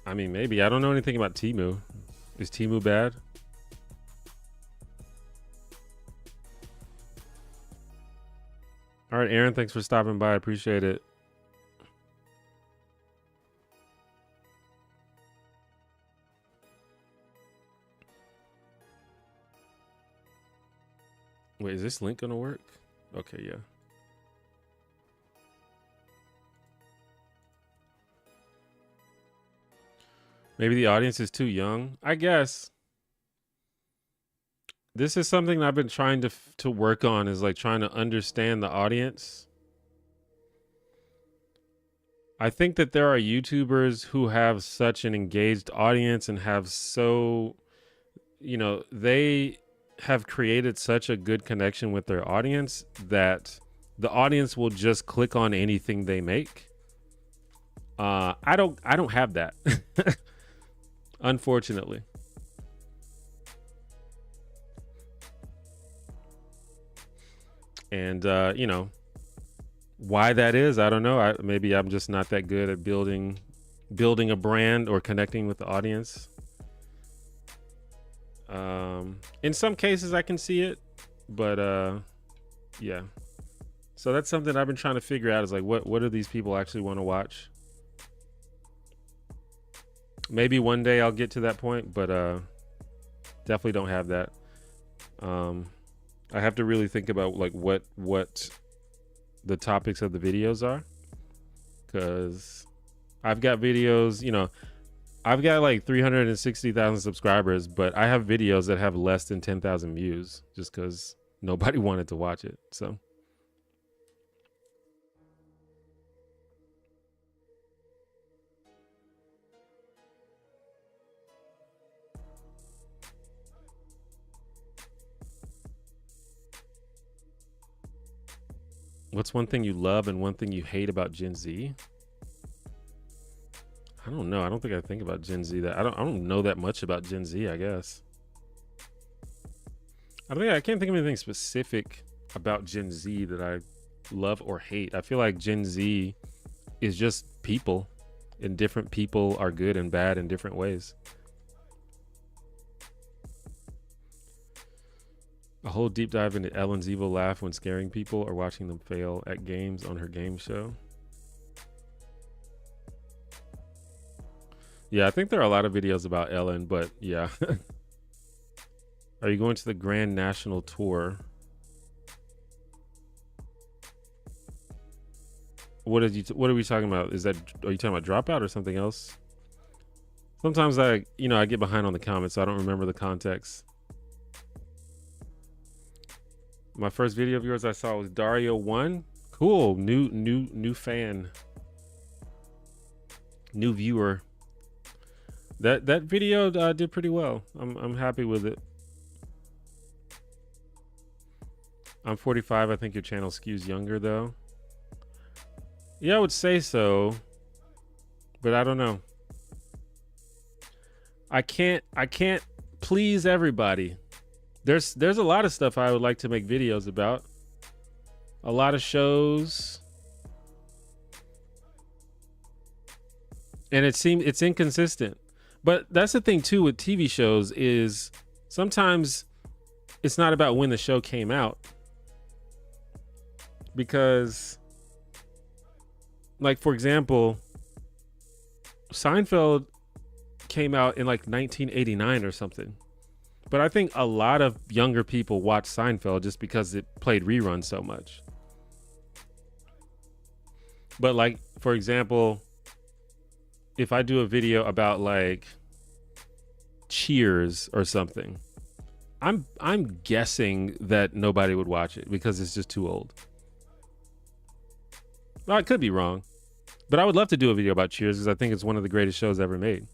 I mean, maybe. I don't know anything about Temu. Is Temu bad? All right, Aaron, thanks for stopping by. I appreciate it. Wait, is this link gonna work? Okay, yeah. Maybe the audience is too young, I guess. This is something I've been trying to work on, is like trying to understand the audience. I think that there are YouTubers who have such an engaged audience and have so, they have created such a good connection with their audience that the audience will just click on anything they make. I don't have that. Unfortunately. And why that is, I don't know. Maybe I'm just not that good at building a brand or connecting with the audience. In some cases I can see it, but yeah. So that's something I've been trying to figure out, is like, what do these people actually want to watch? Maybe one day I'll get to that point, but definitely don't have that. I have to really think about like what the topics of the videos are, because I've got videos, you know, I've got like 360,000 subscribers, but I have videos that have less than 10,000 views just because nobody wanted to watch it. So what's one thing you love and one thing you hate about Gen Z? I don't know. I don't think I think about Gen Z that I don't know that much about Gen Z, I guess. I can't think of anything specific about Gen Z that I love or hate. I feel like Gen Z is just people, and different people are good and bad in different ways. A whole deep dive into Ellen's evil laugh when scaring people or watching them fail at games on her game show. Yeah, I think there are a lot of videos about Ellen, but yeah. Are you going to the Grand National Tour? What are we talking about? Are you talking about Dropout or something else? Sometimes I get behind on the comments, so I don't remember the context. My first video of yours I saw was Dario1. Cool, new fan, new viewer. That video did pretty well. I'm happy with it. I'm 45. I think your channel skews younger though. Yeah, I would say so, but I don't know. I can't please everybody. There's a lot of stuff I would like to make videos about. A lot of shows. And it's inconsistent. But that's the thing too with TV shows, is sometimes it's not about when the show came out. Because, like, for example, Seinfeld came out in like 1989 or something. But I think a lot of younger people watch Seinfeld just because it played reruns so much. But like, for example, if I do a video about like Cheers or something, I'm guessing that nobody would watch it because it's just too old. Well, I could be wrong, but I would love to do a video about Cheers because I think it's one of the greatest shows ever made.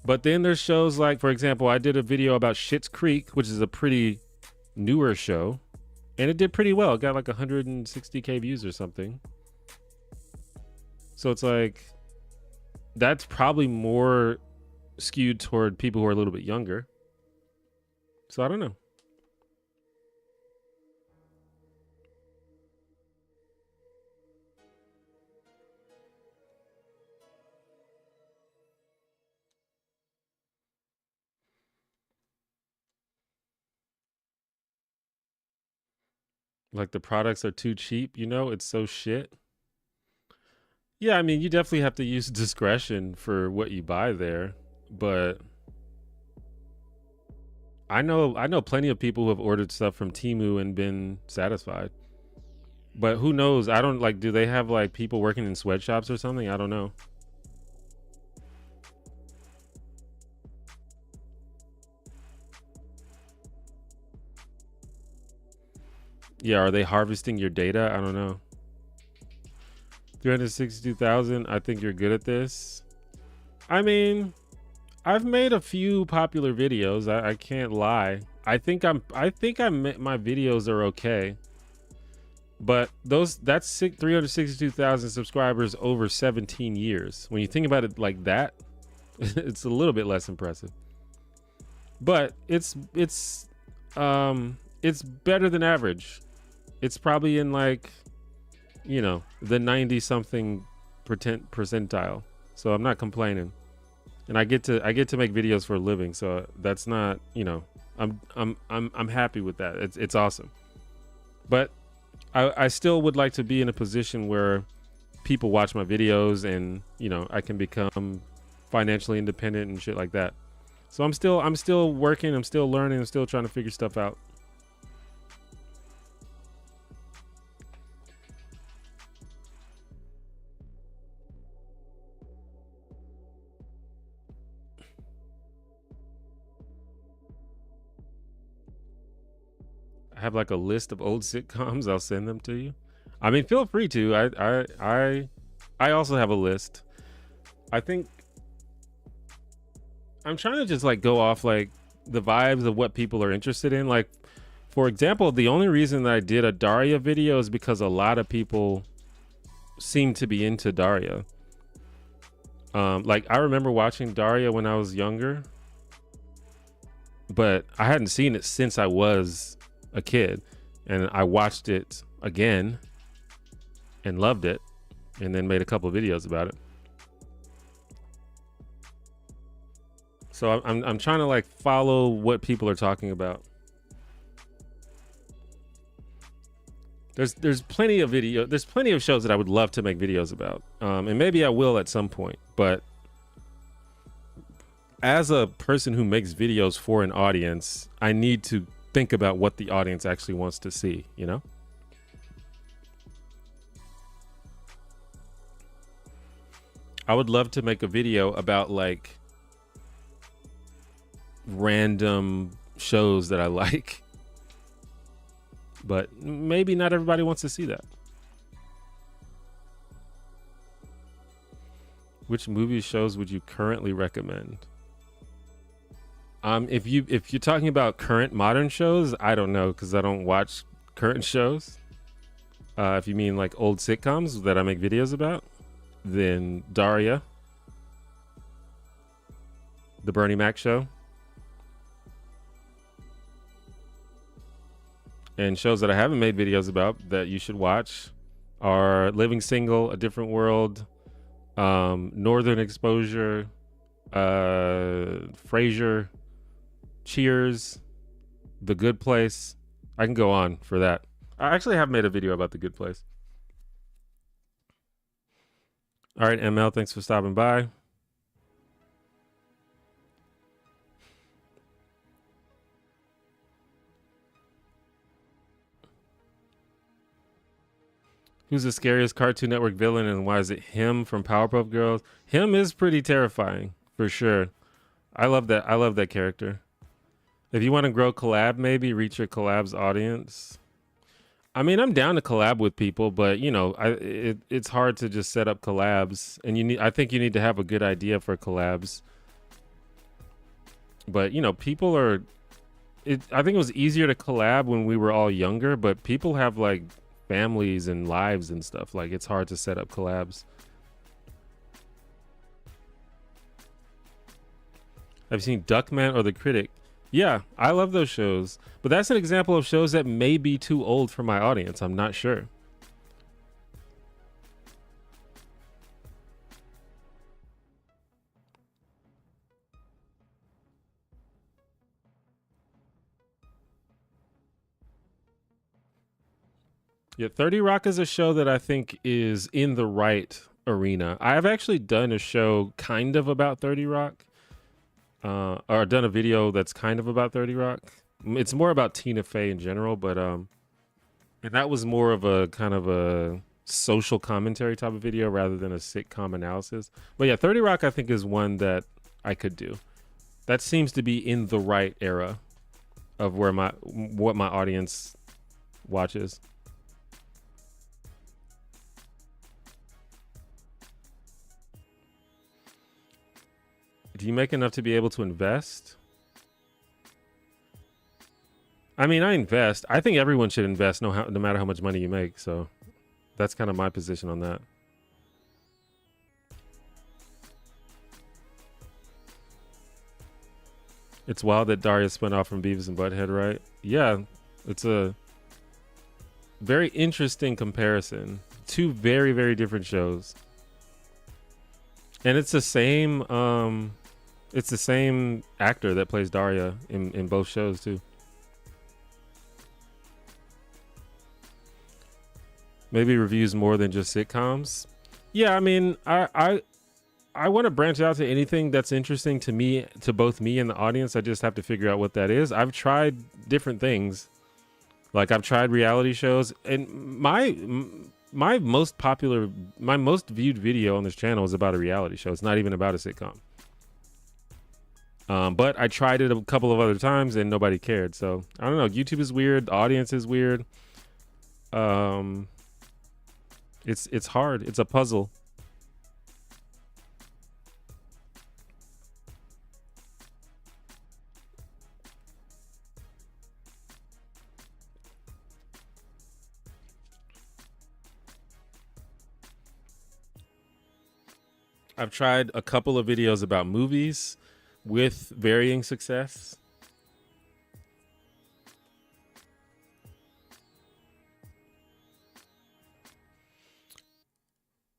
But then there's shows like, for example, I did a video about Schitt's Creek, which is a pretty newer show, and it did pretty well. It got like 160K views or something. So it's like, that's probably more skewed toward people who are a little bit younger. So I don't know. Like the products are too cheap, it's so shit. Yeah, I mean, you definitely have to use discretion for what you buy there, but I know plenty of people who have ordered stuff from Temu and been satisfied. But who knows? I don't like, do they have like people working in sweatshops or something? I don't know. Yeah, are they harvesting your data? I don't know. 362,000. I think you're good at this. I mean, I've made a few popular videos. I can't lie. I think my videos are okay. But that's 362,000 subscribers over 17 years. When you think about it like that, it's a little bit less impressive. But it's better than average. It's probably in like, the 90 something percentile. So I'm not complaining. and I get to make videos for a living. So that's not, I'm happy with that. It's awesome. But I still would like to be in a position where people watch my videos and, I can become financially independent and shit like that. So I'm still working, I'm still learning, I'm still trying to figure stuff out. I have like a list of old sitcoms. I'll send them to you. I mean, feel free to. I also have a list. I think I'm trying to just like go off like the vibes of what people are interested in. Like, for example, the only reason that I did a Daria video is because a lot of people seem to be into Daria. Like I remember watching Daria when I was younger, but I hadn't seen it since I was a kid, and I watched it again and loved it, and then made a couple of videos about it. So I'm trying to like follow what people are talking about. There's plenty of shows that I would love to make videos about, and maybe I will at some point. But as a person who makes videos for an audience, I need to think about what the audience actually wants to see, I would love to make a video about like random shows that I like, but maybe not everybody wants to see that. Which movie shows would you currently recommend? If you're talking about current modern shows, I don't know, because I don't watch current shows. If you mean like old sitcoms that I make videos about, then Daria, The Bernie Mac Show, and shows that I haven't made videos about that you should watch are Living Single, A Different World, Northern Exposure, Frasier, Cheers, The Good Place. I can go on for that. I actually have made a video about The Good Place. All right, ML, thanks for stopping by. Who's the scariest Cartoon Network villain, and why is it him from Powerpuff Girls? Him is pretty terrifying, for sure. I love that character. If you want to grow collab, maybe reach your collab's audience. I mean, I'm down to collab with people, but it's hard to just set up collabs, and I think you need to have a good idea for collabs. But people are. I think it was easier to collab when we were all younger, but people have like families and lives and stuff. Like it's hard to set up collabs. Have you seen Duckman or The Critic? Yeah, I love those shows, but that's an example of shows that may be too old for my audience. I'm not sure. Yeah, 30 Rock is a show that I think is in the right arena. I have actually done a show kind of about 30 Rock. Or done a video that's kind of about 30 Rock. It's more about Tina Fey in general, but and that was more of a kind of a social commentary type of video rather than a sitcom analysis. But yeah, 30 Rock I think is one that I could do. That seems to be in the right era of what my audience watches. Do you make enough to be able to invest? I mean, I invest. I think everyone should invest no matter how much money you make. So that's kind of my position on that. It's wild that Daria spun off from Beavis and Butthead, right? Yeah, it's a very interesting comparison. Two very, very different shows. And it's the same It's the same actor that plays Daria in both shows too. Maybe reviews more than just sitcoms. Yeah, I mean, I want to branch out to anything that's interesting to me, to both me and the audience. I just have to figure out what that is. I've tried different things. Like I've tried reality shows, and my most viewed video on this channel is about a reality show. It's not even about a sitcom. But I tried it a couple of other times and nobody cared. So I don't know. YouTube is weird. The audience is weird. It's hard. It's a puzzle. I've tried a couple of videos about movies with varying success.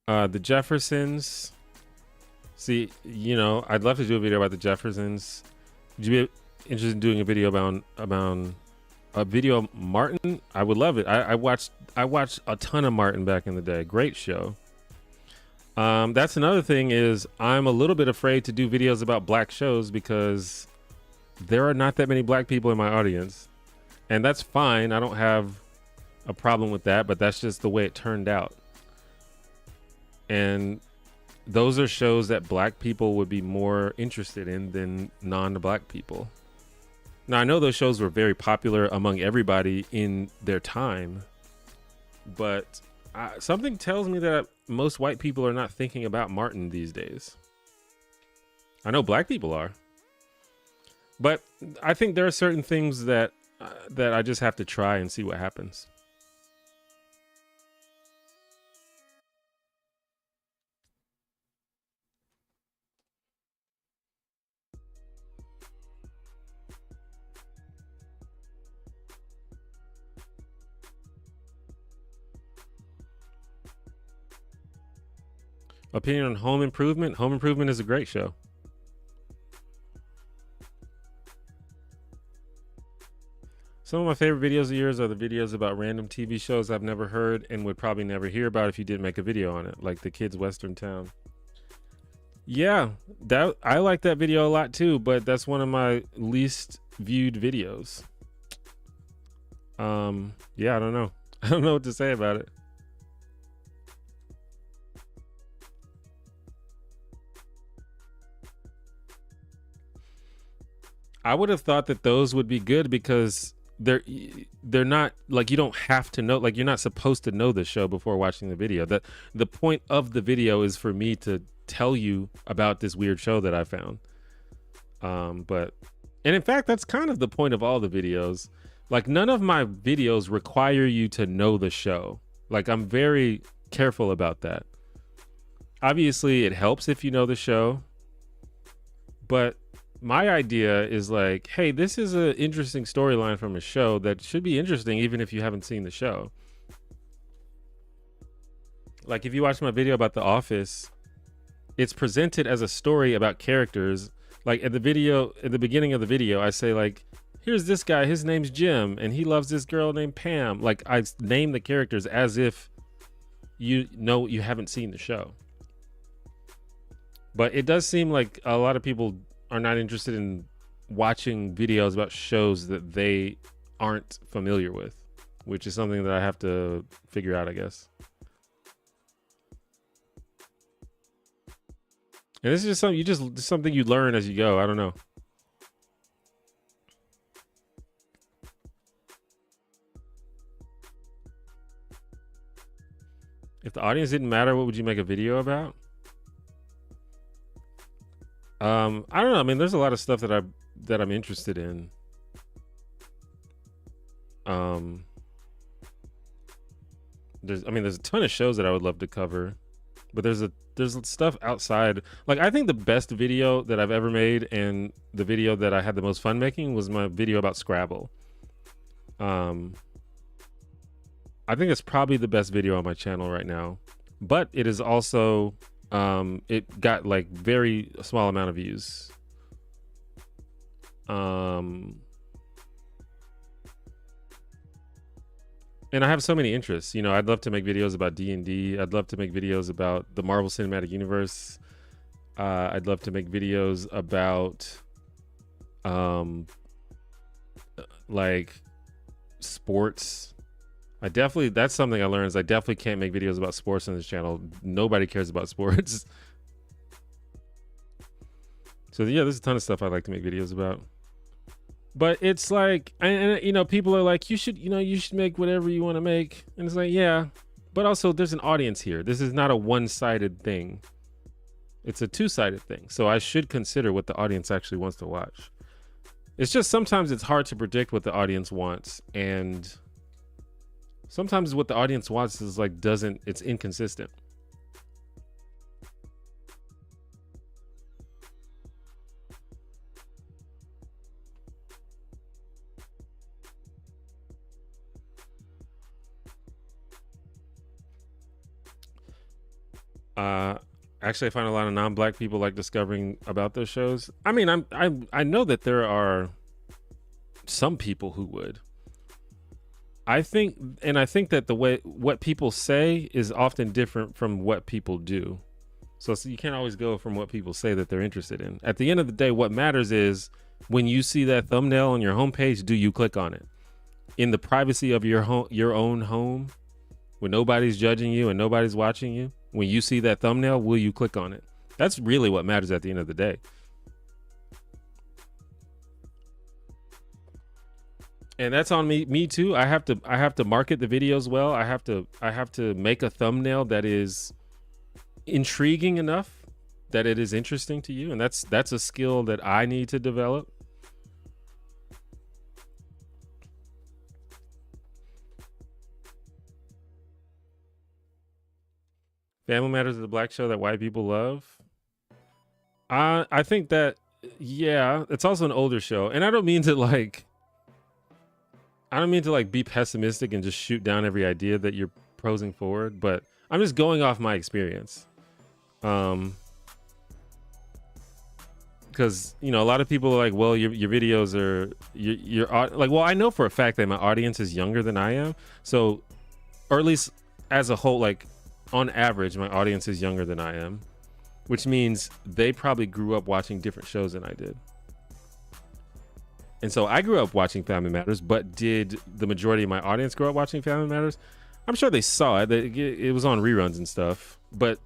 The Jeffersons. See, you know, I'd love to do a video about the Jeffersons. Would you be interested in doing a video about a video of Martin? I would love it. I watched a ton of Martin back in the day. Great show. That's another thing is I'm a little bit afraid to do videos about black shows because there are not that many black people in my audience, and that's fine. I don't have a problem with that, but that's just the way it turned out. And those are shows that black people would be more interested in than non-black people. Now, I know those shows were very popular among everybody in their time, but something tells me that most white people are not thinking about Martin these days. I know black people are, but I think there are certain things that I just have to try and see what happens. Opinion on Home Improvement? Home Improvement is a great show. Some of my favorite videos of yours are the videos about random TV shows I've never heard and would probably never hear about if you didn't make a video on it, like the Kids Western Town. Yeah, I like that video a lot too, but that's one of my least viewed videos. Yeah, I don't know. I don't know what to say about it. I would have thought that those would be good because they're not like, you don't have to know, like you're not supposed to know the show before watching the video. The point of the video is for me to tell you about this weird show that I found. And in fact, that's kind of the point of all the videos. Like none of my videos require you to know the show. Like I'm very careful about that. Obviously it helps if you know the show, but my idea is like, hey, this is an interesting storyline from a show that should be interesting even if you haven't seen the show. Like if you watch my video about The Office, it's presented as a story about characters. Like at the beginning of the video, I say like, here's this guy, his name's Jim, and he loves this girl named Pam. Like I name the characters as if you know you haven't seen the show. But it does seem like a lot of people are not interested in watching videos about shows that they aren't familiar with, which is something that I have to figure out, I guess. And this is just something you learn as you go. I don't know. If the audience didn't matter, what would you make a video about? I don't know. I mean, there's a lot of stuff that I'm interested in. There's a ton of shows that I would love to cover, but there's stuff outside. Like I think the best video that I've ever made and the video that I had the most fun making was my video about Scrabble. I think it's probably the best video on my channel right now, but it is also it got like very small amount of views. And I have so many interests. You know, I'd love to make videos about D&D. I'd love to make videos about the Marvel Cinematic Universe. I'd love to make videos about like sports. That's something I learned, is I definitely can't make videos about sports on this channel. Nobody cares about sports. So yeah, there's a ton of stuff I'd like to make videos about. But it's like, and you know, people are like, you should make whatever you want to make. And it's like, yeah, but also there's an audience here. This is not a one-sided thing. It's a two-sided thing. So I should consider what the audience actually wants to watch. It's just sometimes it's hard to predict what the audience wants. And sometimes what the audience wants is like, it's inconsistent. Actually, I find a lot of non-black people like discovering about those shows. I mean, I know that there are some people who would. I think that what people say is often different from what people do. So you can't always go from what people say that they're interested in. At the end of the day, what matters is when you see that thumbnail on your homepage, do you click on it? In the privacy of your own home, when nobody's judging you and nobody's watching you, when you see that thumbnail, will you click on it? That's really what matters at the end of the day. And that's on me too. I have to market the videos well. I have to make a thumbnail that is intriguing enough that it is interesting to you. And that's a skill that I need to develop. Family Matters is a black show that white people love. I think that, yeah, it's also an older show. And I don't mean to like be pessimistic and just shoot down every idea that you're posing forward, but I'm just going off my experience. Because, you know, a lot of people are like, well, your videos are, you're like, well, I know for a fact that my audience is younger than I am. So, or at least as a whole, like, on average, my audience is younger than I am, which means they probably grew up watching different shows than I did. And so I grew up watching Family Matters, but did the majority of my audience grow up watching Family Matters? I'm sure they saw it. It was on reruns and stuff, but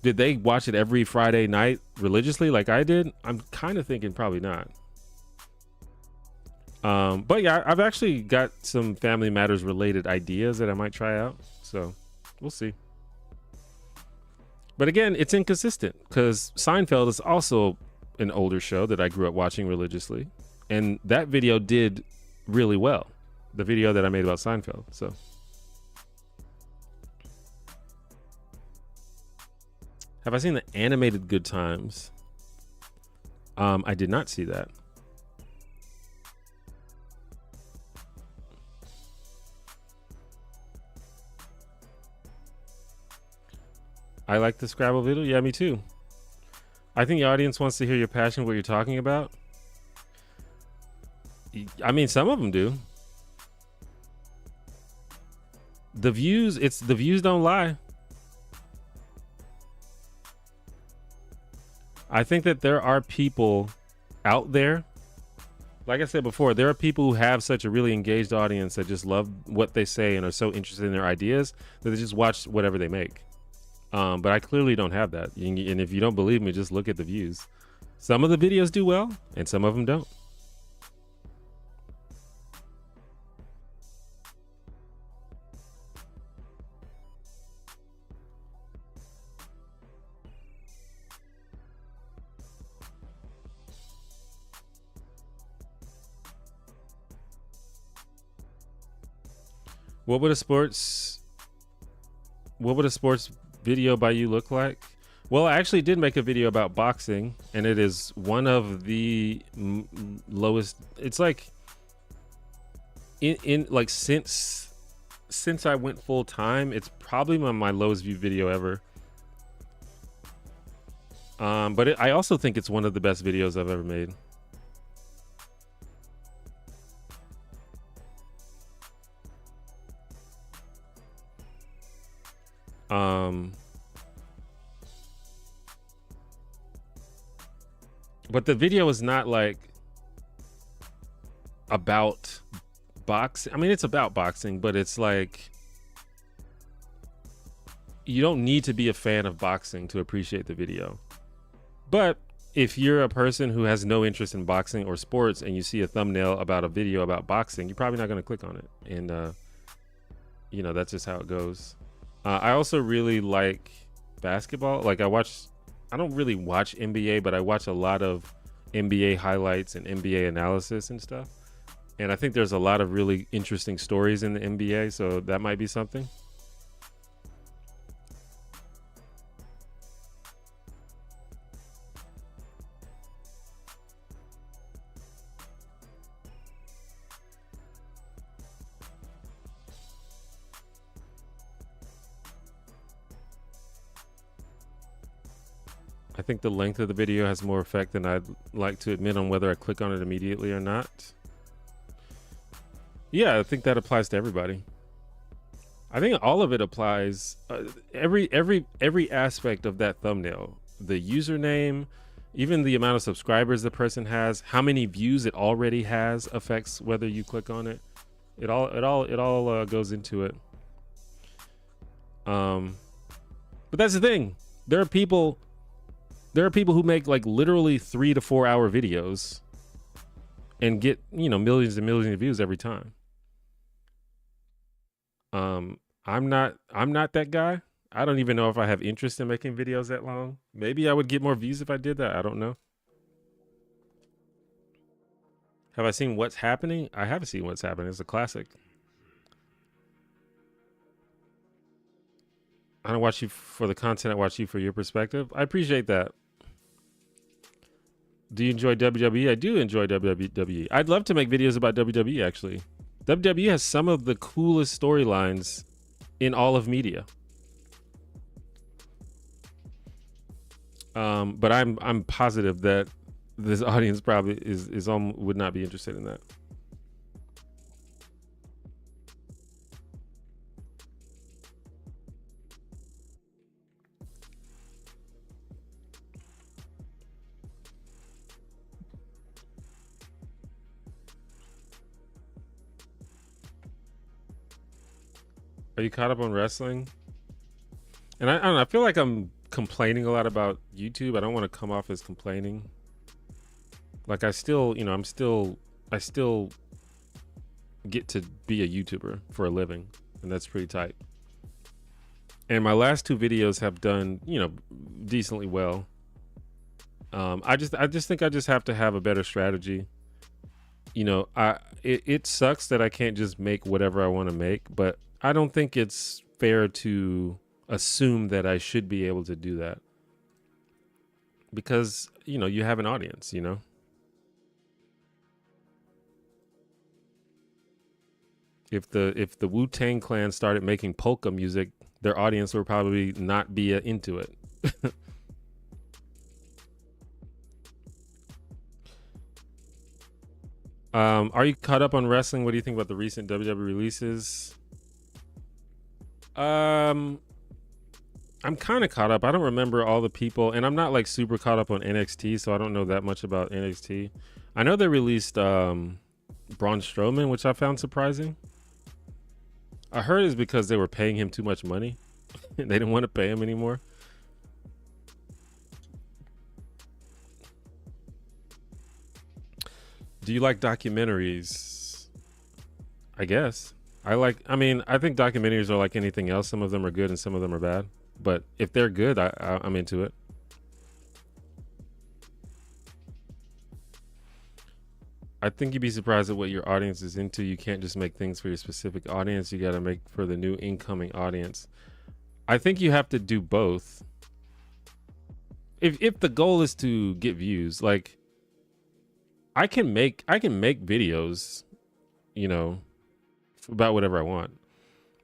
did they watch it every Friday night religiously like I did? I'm kind of thinking probably not. But yeah, I've actually got some Family Matters related ideas that I might try out. So we'll see. But again, it's inconsistent because Seinfeld is also an older show that I grew up watching religiously. And that video did really well. The video that I made about Seinfeld. So have I seen the animated Good Times? I did not see that. I like the Scrabble video. Yeah, me too. I think the audience wants to hear your passion, what you're talking about. I mean, some of them do. The views don't lie. I think that there are people out there, like I said before, there are people who have such a really engaged audience that just love what they say and are so interested in their ideas that they just watch whatever they make. But I clearly don't have that. And if you don't believe me, just look at the views. Some of the videos do well and some of them don't. What would a sports video by you look like? Well, I actually did make a video about boxing, and it is one of the lowest. It's like in like since I went full time, it's probably my lowest viewed video ever. But I also think it's one of the best videos I've ever made. But the video is not like about boxing. I mean, it's about boxing, but it's like you don't need to be a fan of boxing to appreciate the video. But if you're a person who has no interest in boxing or sports and you see a thumbnail about a video about boxing, you're probably not going to click on it. And, you know, that's just how it goes. I also really like basketball. Like I don't really watch NBA, but I watch a lot of NBA highlights and NBA analysis and stuff. And I think there's a lot of really interesting stories in the NBA, so that might be something. I think the length of the video has more effect than I'd like to admit on whether I click on it immediately or not. Yeah, I think that applies to everybody. I think all of it applies. Every aspect of that thumbnail, the username, even the amount of subscribers the person has, how many views it already has affects whether you click on it. It all goes into it. But that's the thing. There are people who make like literally 3 to 4 hour videos and get, you know, millions and millions of views every time. I'm not that guy. I don't even know if I have interest in making videos that long. Maybe I would get more views if I did that. I don't know. Have I seen What's Happening? I haven't seen What's Happening. It's a classic. I don't watch you for the content. I watch you for your perspective. I appreciate that. Do you enjoy WWE? I do enjoy WWE. I'd love to make videos about WWE, actually. WWE has some of the coolest storylines in all of media. But I'm positive that this audience probably would not be interested in that. Are you caught up on wrestling? And I don't know, I feel like I'm complaining a lot about YouTube. I don't want to come off as complaining. Like I still, you know, I still get to be a YouTuber for a living, and that's pretty tight. And my last 2 videos have done, you know, decently well. I just think I just have to have a better strategy. You know, it sucks that I can't just make whatever I want to make, but I don't think it's fair to assume that I should be able to do that, because, you know, you have an audience, you know. If the Wu-Tang Clan started making polka music, their audience would probably not be into it. Are you caught up on wrestling? What do you think about the recent WWE releases? I'm kind of caught up. I don't remember all the people, and I'm not like super caught up on NXT, so I don't know that much about NXT. I know they released Braun Strowman, which I found surprising. I heard it's because they were paying him too much money and they didn't want to pay him anymore. Do you like documentaries? I guess. I think documentaries are like anything else. Some of them are good and some of them are bad. But if they're good, I'm into it. I think you'd be surprised at what your audience is into. You can't just make things for your specific audience. You got to make for the new incoming audience. I think you have to do both. If the goal is to get views, like I can make videos, you know, about whatever I want.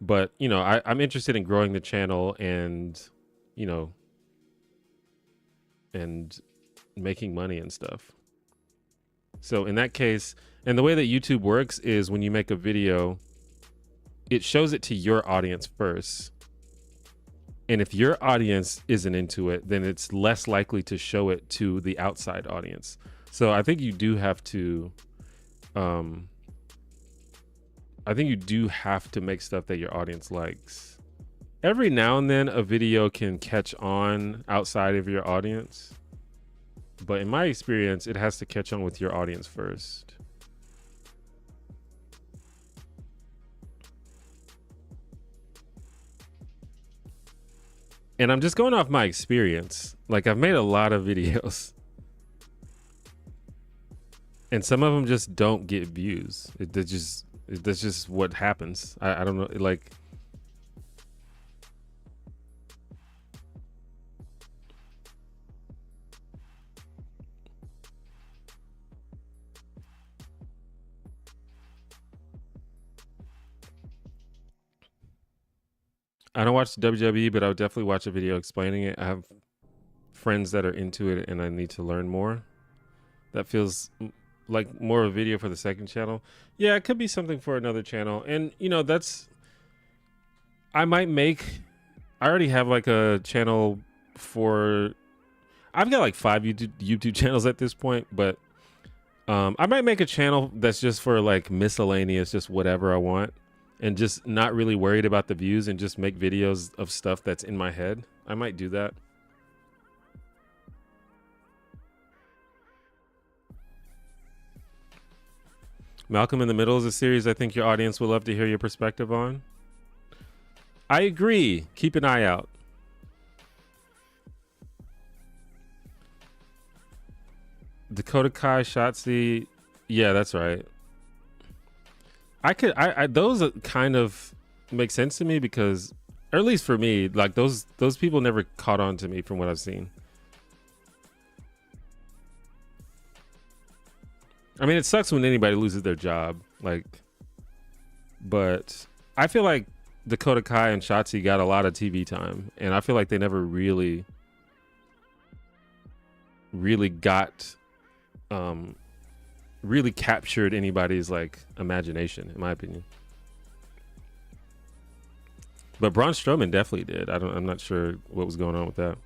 But, you know, I'm interested in growing the channel and, you know, and making money and stuff. So in that case, and the way that YouTube works is when you make a video, it shows it to your audience first. And if your audience isn't into it, then it's less likely to show it to the outside audience. So I think you do have to make stuff that your audience likes. Every now and then a video can catch on outside of your audience, but in my experience, it has to catch on with your audience first. And I'm just going off my experience. Like, I've made a lot of videos, and some of them just don't get views. That's just what happens. I don't know. Like, I don't watch WWE, but I would definitely watch a video explaining it. I have friends that are into it, and I need to learn more. That feels like more of a video for the second channel. Yeah, it could be something for another channel. And, you know, I already have like a channel I've got like 5 YouTube channels at this point, but I might make a channel that's just for like miscellaneous, just whatever I want, and just not really worried about the views, and just make videos of stuff that's in my head. I might do that. Malcolm in the Middle is a series I think your audience will love to hear your perspective on. I agree. Keep an eye out. Dakota Kai, Shotzi. Yeah, that's right. Those kind of make sense to me because, or at least for me, like those people never caught on to me from what I've seen. I mean, it sucks when anybody loses their job, like, but I feel like Dakota Kai and Shotzi got a lot of TV time, and I feel like they never really got, really captured anybody's like imagination, in my opinion. But Braun Strowman definitely did. I'm not sure what was going on with that.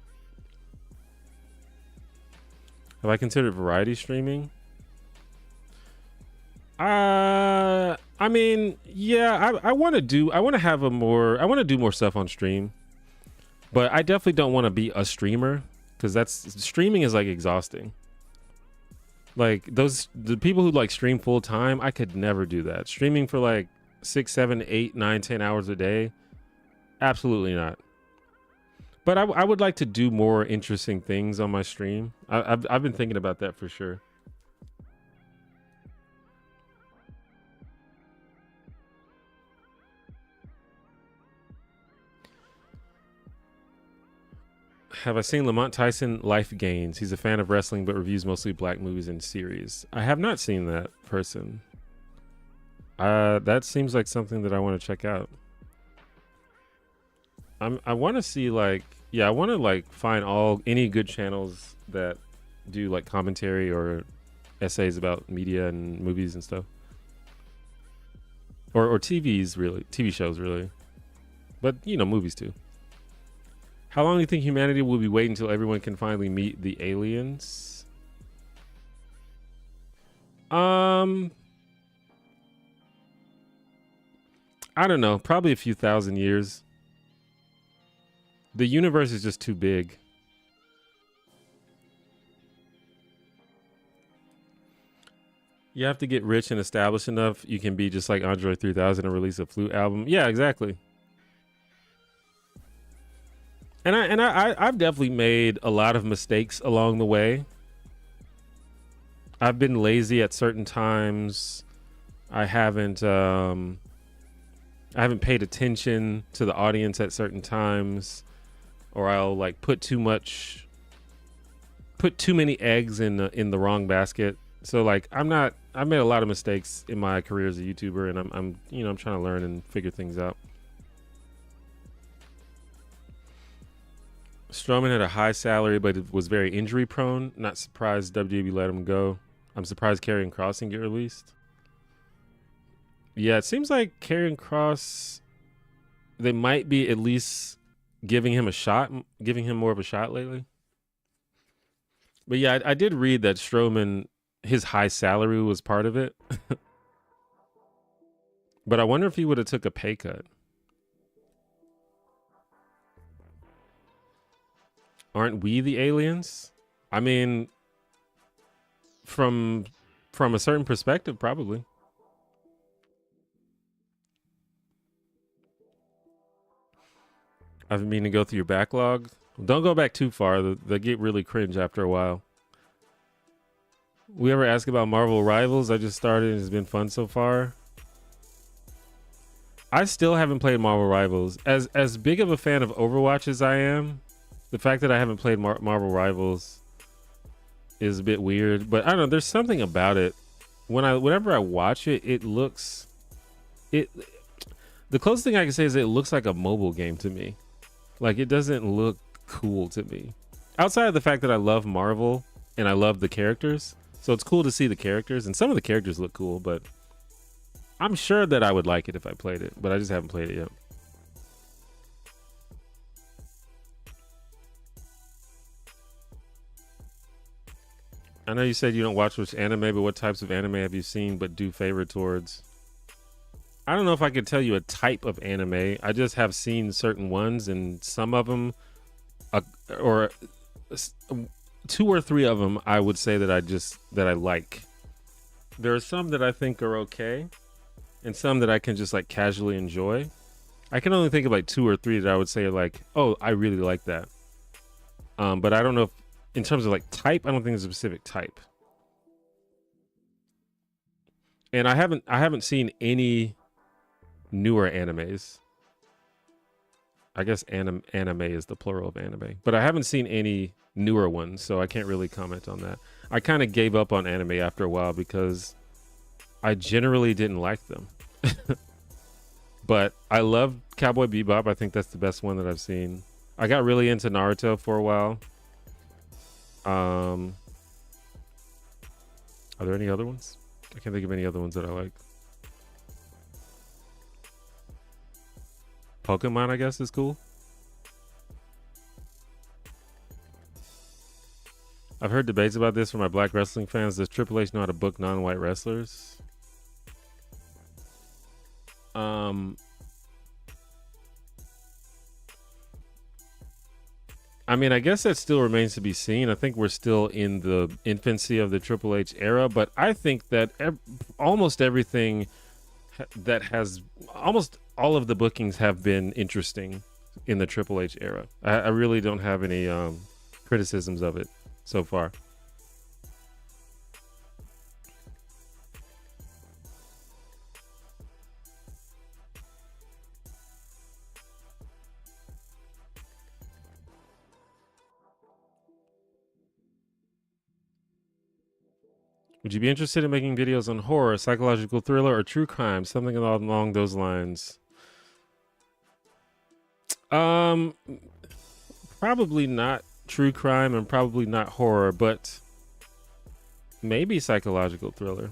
Have I considered variety streaming? I mean, yeah, I want to do more stuff on stream, but I definitely don't want to be a streamer, because streaming is like exhausting. Like the people who like stream full time, I could never do that. Streaming for like 6, 7, 8, 9, 10 hours a day, absolutely not. But I would like to do more interesting things on my stream. I've been thinking about that for sure. Have I seen Lamont Tyson Life Gains? He's a fan of wrestling but reviews mostly black movies and series. I have not seen that person. That seems like something that I want to check out. I want to see I want to like find any good channels that do like commentary or essays about media and movies and stuff. Or TV shows really. But, you know, movies too. How long do you think humanity will be waiting until everyone can finally meet the aliens? I don't know. Probably a few thousand years. The universe is just too big. You have to get rich and established enough. You can be just like Andre 3000 and release a flute album. Yeah, exactly. And I've definitely made a lot of mistakes along the way. I've been lazy at certain times. I haven't paid attention to the audience at certain times, or I'll like put too many eggs in the wrong basket. So like I've made a lot of mistakes in my career as a YouTuber, and I'm trying to learn and figure things out. Strowman had a high salary, but it was very injury prone. Not surprised WWE let him go. I'm surprised Karrion Kross didn't get released. Yeah, it seems like Karrion Kross, they might be at least giving him more of a shot lately. But yeah, I did read that Strowman, his high salary was part of it. But I wonder if he would have took a pay cut. Aren't we the aliens? I mean, from a certain perspective, probably. I've been meaning to go through your backlog. Don't go back too far. They get really cringe after a while. We ever ask about Marvel Rivals? I just started and it's been fun so far. I still haven't played Marvel Rivals. As big of a fan of Overwatch as I am, the fact that I haven't played Marvel Rivals is a bit weird. But I don't know. There's something about it. Whenever I watch it, the closest thing I can say is it looks like a mobile game to me. Like, it doesn't look cool to me. Outside of the fact that I love Marvel and I love the characters. So it's cool to see the characters. And some of the characters look cool, but I'm sure that I would like it if I played it. But I just haven't played it yet. I know you said you don't watch much anime, but what types of anime have you seen but do favor towards? I don't know if I could tell you a type of anime. I just have seen certain ones, and some of them, or 2 or 3 of them, I would say that I like. There are some that I think are okay, and some that I can just like casually enjoy. I can only think of like 2 or 3 that I would say are like, oh, I really like that. But I don't know if, in terms of like type, I don't think there's a specific type. And I haven't seen any newer animes. I guess anime is the plural of anime, but I haven't seen any newer ones, so I can't really comment on that. I kind of gave up on anime after a while because I generally didn't like them. But I love Cowboy Bebop. I think that's the best one that I've seen. I got really into Naruto for a while. Are there any other ones? I can't think of any other ones that I like. Pokemon, I guess, is cool. I've heard debates about this from my black wrestling fans. Does Triple H know how to book non-white wrestlers? I mean, I guess that still remains to be seen. I think we're still in the infancy of the Triple H era, but I think that almost everything that has, almost all of the bookings have been interesting in the Triple H era. I really don't have any criticisms of it so far. Would you be interested in making videos on horror, psychological thriller, or true crime? Something along those lines. Probably not true crime and probably not horror, but maybe psychological thriller.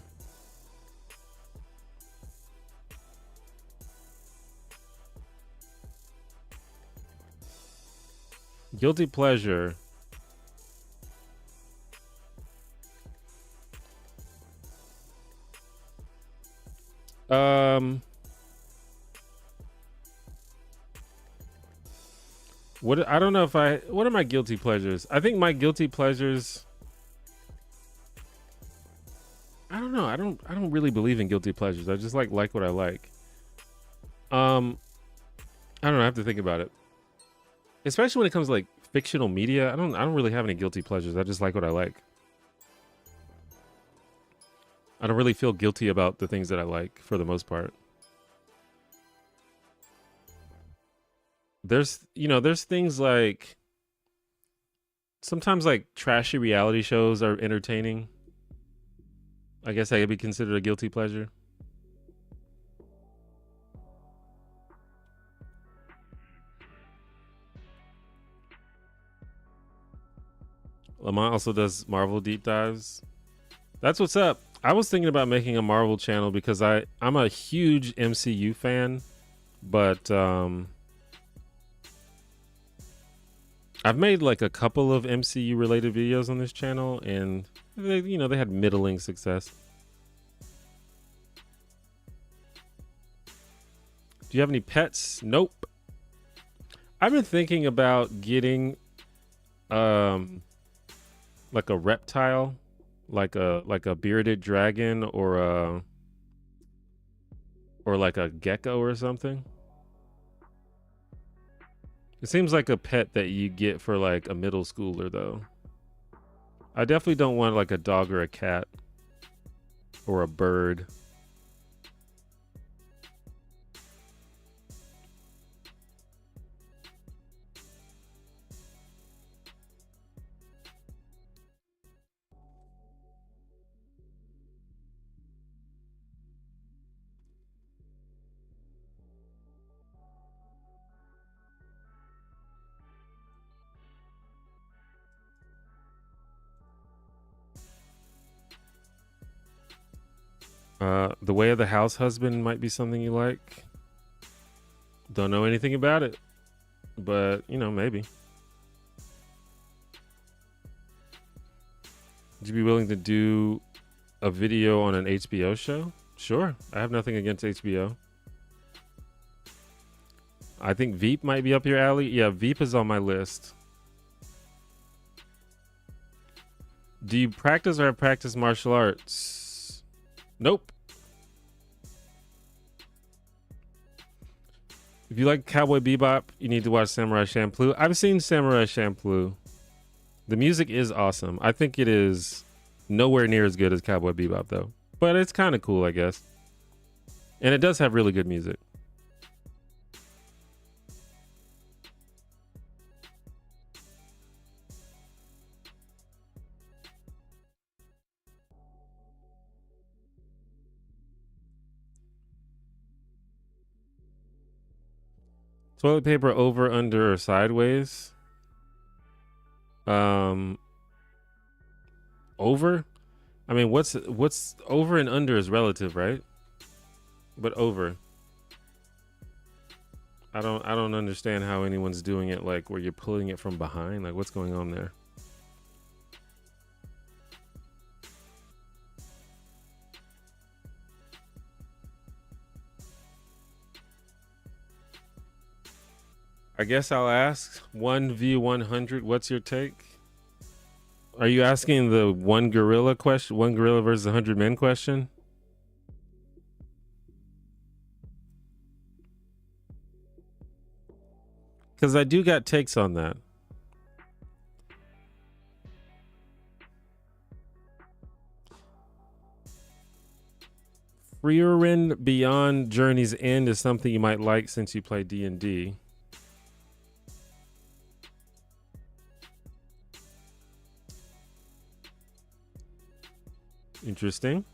Guilty pleasure. What I don't know if what are my guilty pleasures? I think my guilty pleasures, I don't know. I don't really believe in guilty pleasures. I just like what I like. I don't know, I have to think about it. Especially when it comes to like fictional media, I don't really have any guilty pleasures. I just like what I like. I don't really feel guilty about the things that I like for the most part. There's things like sometimes like trashy reality shows are entertaining. I guess that could be considered a guilty pleasure. Lamont also does Marvel deep dives. That's what's up. I was thinking about making a Marvel channel because I'm a huge MCU fan, but I've made like a couple of MCU related videos on this channel, and they had middling success. Do you have any pets? Nope. I've been thinking about getting like a reptile, like a bearded dragon or like a gecko or something. It seems like a pet that you get for like a middle schooler though. I definitely don't want like a dog or a cat or a bird. The Way of the House Husband might be something you like. Don't know anything about it, but maybe. Would you be willing to do a video on an HBO show? Sure. I have nothing against HBO. I think Veep might be up your alley. Yeah, Veep is on my list. Do you practice or have practiced martial arts? Nope. If you like Cowboy Bebop, you need to watch Samurai Champloo. I've seen Samurai Champloo. The music is awesome. I think it is nowhere near as good as Cowboy Bebop, though. But it's kind of cool, I guess. And it does have really good music. Toilet paper over, under, or sideways? Over? I mean, what's over and under is relative, right? But over. I don't understand how anyone's doing it like where you're pulling it from behind. Like, what's going on there? I guess I'll ask 1v100. What's your take? Are you asking the one gorilla question? One gorilla versus 100 men question? Because I do got takes on that. Freerin Beyond Journey's End is something you might like since you play D&D. Interesting.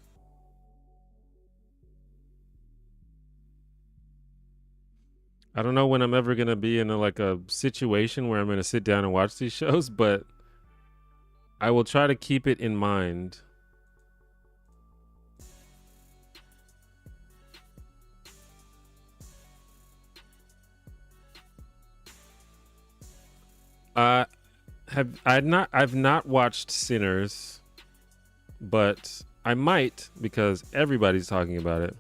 I don't know when I'm ever gonna be in a situation where I'm gonna sit down and watch these shows, but I will try to keep it in mind. I've not watched Sinners, but I might because everybody's talking about it.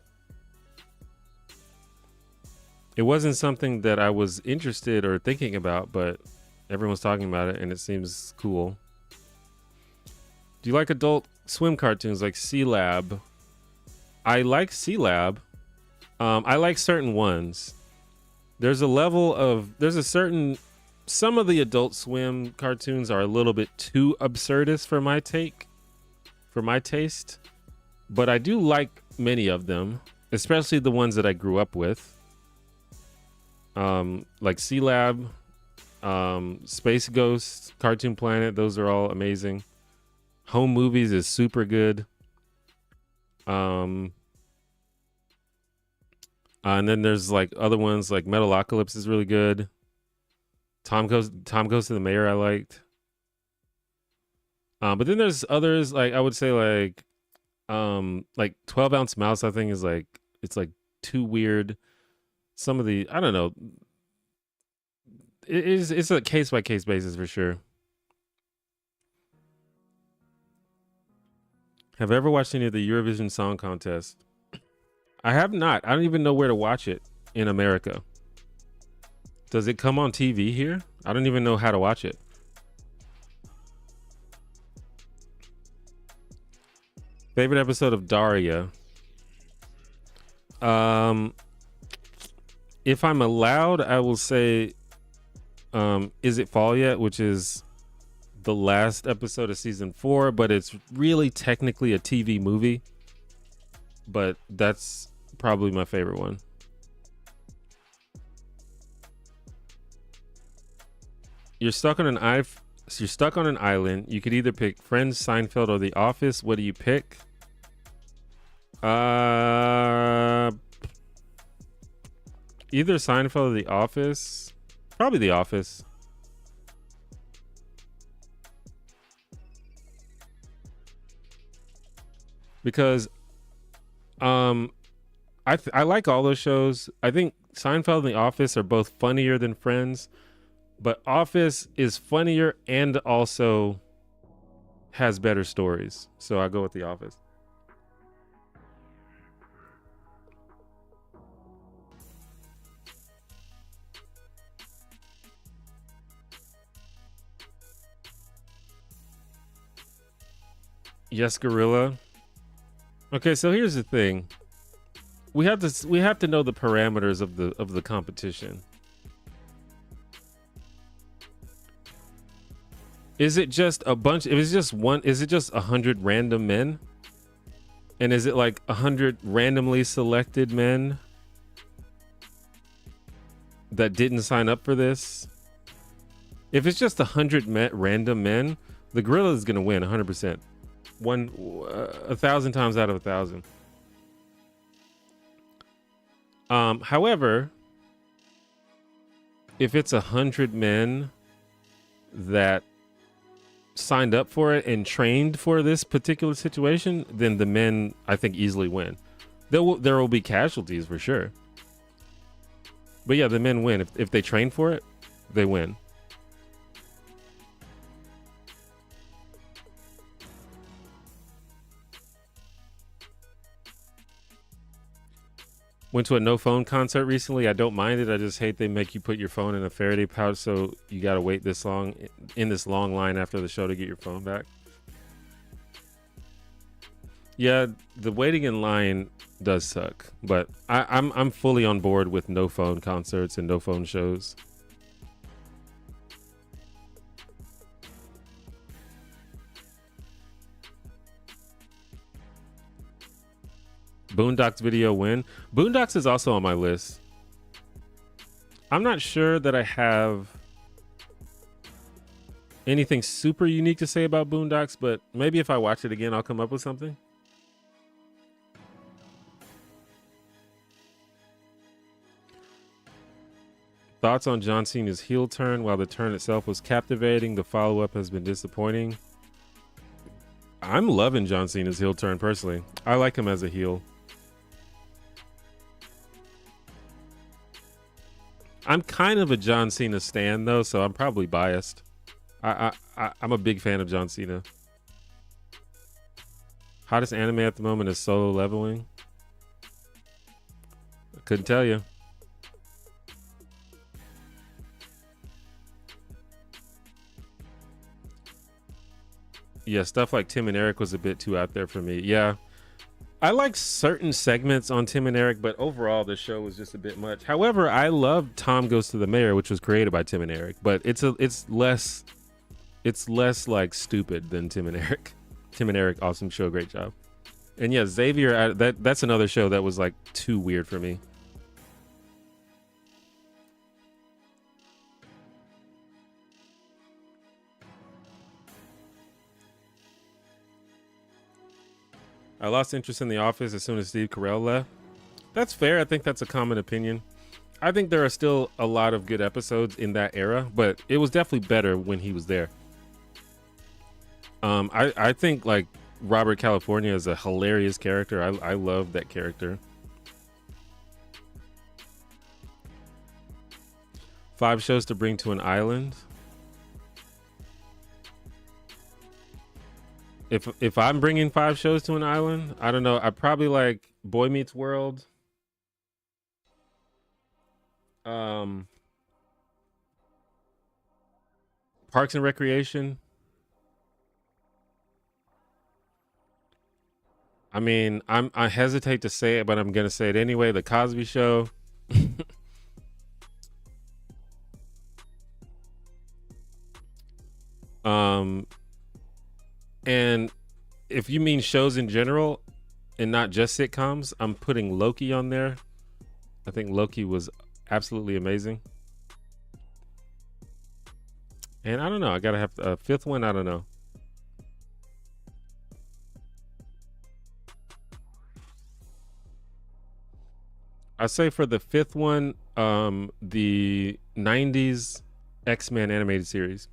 It wasn't something that I was interested or thinking about, but everyone's talking about it and it seems cool. Do you like adult swim cartoons like C-Lab? I like C-Lab. I like certain ones. There's a certain, some of the adult swim cartoons are a little bit too absurdist for my taste, but I do like many of them, especially the ones that I grew up with. Like C-Lab, Space Ghost, Cartoon Planet, those are all amazing. Home Movies is super good. And then there's like other ones like Metalocalypse is really good. Tom Goes to the Mayor I liked. But then there's others like I would say like 12 Ounce Mouse I think is like it's like too weird. Some of the I don't know. it's a case by case basis for sure. Have I ever watched any of the Eurovision Song Contest? I have not. I don't even know where to watch it in America. Does it come on TV here? I don't even know how to watch it. Favorite episode of Daria? If I'm allowed, I will say, Is It Fall Yet? Which is the last episode of season 4, but it's really technically a TV movie. But that's probably my favorite one. You're stuck on an island. You could either pick Friends, Seinfeld, or The Office. What do you pick? Either Seinfeld or The Office. Probably The Office. Because I like all those shows. I think Seinfeld and The Office are both funnier than Friends, but Office is funnier and also has better stories. So I go with The Office. Yes, Gorilla. Okay, so here's the thing. We have to know the parameters of the competition. Is it just a bunch? If it's just one, is it just 100 random men? And is it like 100 randomly selected men that didn't sign up for this? If it's just 100 random men, the gorilla is gonna win 100%. 1,000 times out of 1,000. However, if it's 100 men that signed up for it and trained for this particular situation, then the men, I think, easily win. There will be casualties for sure, but yeah, the men win. If they train for it, they win. Went to a no phone concert recently. I don't mind it. I just hate they make you put your phone in a Faraday pouch, so you got to wait this long in this long line after the show to get your phone back. Yeah, the waiting in line does suck, but I'm fully on board with no phone concerts and no phone shows. Boondocks video win. Boondocks is also on my list. I'm not sure that I have anything super unique to say about Boondocks, but maybe if I watch it again, I'll come up with something. Thoughts on John Cena's heel turn? While the turn itself was captivating, the follow-up has been disappointing. I'm loving John Cena's heel turn personally. I like him as a heel. I'm kind of a John Cena stan though, so I'm probably biased. I'm a big fan of John Cena. Hottest anime at the moment is Solo Leveling. I couldn't tell you. Yeah, stuff like Tim and Eric was a bit too out there for me. Yeah. I like certain segments on Tim and Eric, but overall the show was just a bit much. However, I loved Tom Goes to the Mayor, which was created by Tim and Eric, but it's less like stupid than Tim and Eric. Tim and Eric, awesome show, great job. And yeah, Xavier, that's another show that was like too weird for me. I lost interest in The Office as soon as Steve Carell left. That's fair. I think that's a common opinion. I think there are still a lot of good episodes in that era, but it was definitely better when he was there. I think like Robert California is a hilarious character. I love that character. 5 shows to bring to an island. If I'm bringing 5 shows to an island, I don't know. I probably like Boy Meets World. Parks and Recreation. I mean, I hesitate to say it, but I'm gonna say it anyway. The Cosby Show. And if you mean shows in general and not just sitcoms, I'm putting Loki on there. I think Loki was absolutely amazing. And I don't know. I gotta have a 5th one. I don't know. I say for the 5th one, the 90s X-Men animated series.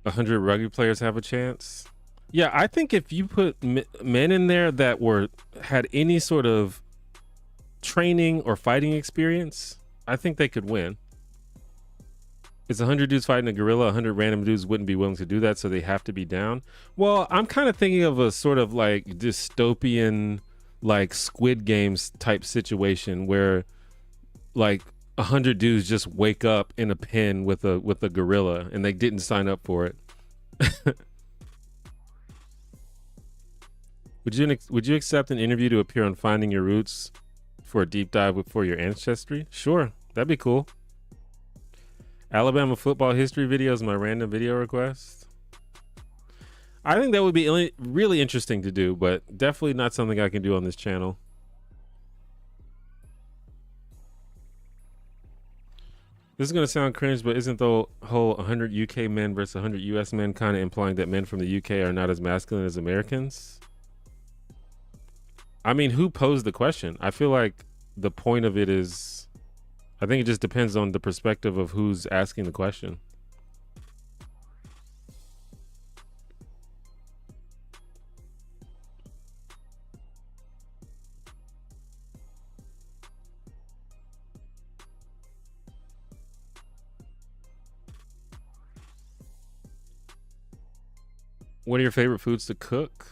"100 rugby players have a chance." Yeah, I think if you put men in there that had any sort of training or fighting experience, I think they could win. It's 100 dudes fighting a gorilla. 100 random dudes wouldn't be willing to do that, so they have to be down. Well, I'm kind of thinking of a sort of like dystopian, like Squid Games type situation where like 100 dudes just wake up in a pen with a gorilla and they didn't sign up for it. Would you accept an interview to appear on Finding Your Roots for a deep dive for your ancestry? Sure, that'd be cool. Alabama football history video is my random video request. I think that would be really interesting to do, but definitely not something I can do on this channel. This is going to sound cringe, but isn't the whole 100 UK men versus 100 US men kind of implying that men from the UK are not as masculine as Americans? I mean, who posed the question? I feel like the point of it is, I think it just depends on the perspective of who's asking the question. What are your favorite foods to cook?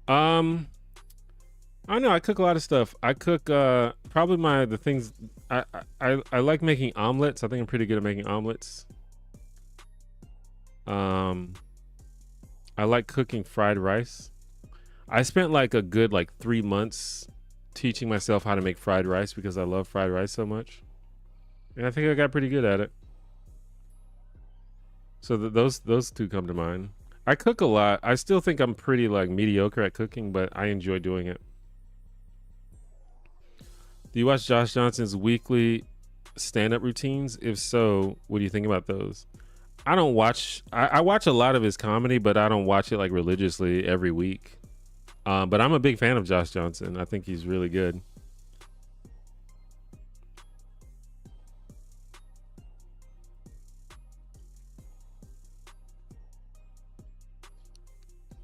I don't know. I cook a lot of stuff. I cook probably the things I like making omelets. I think I'm pretty good at making omelets. I like cooking fried rice. I spent like a good 3 months teaching myself how to make fried rice because I love fried rice so much. And I think I got pretty good at it. So those two come to mind. I cook a lot. I still think I'm pretty mediocre at cooking, but I enjoy doing it. Do you watch Josh Johnson's weekly stand-up routines? If so, what do you think about those? I don't watch. I watch a lot of his comedy, but I don't watch it religiously every week. But I'm a big fan of Josh Johnson. I think he's really good.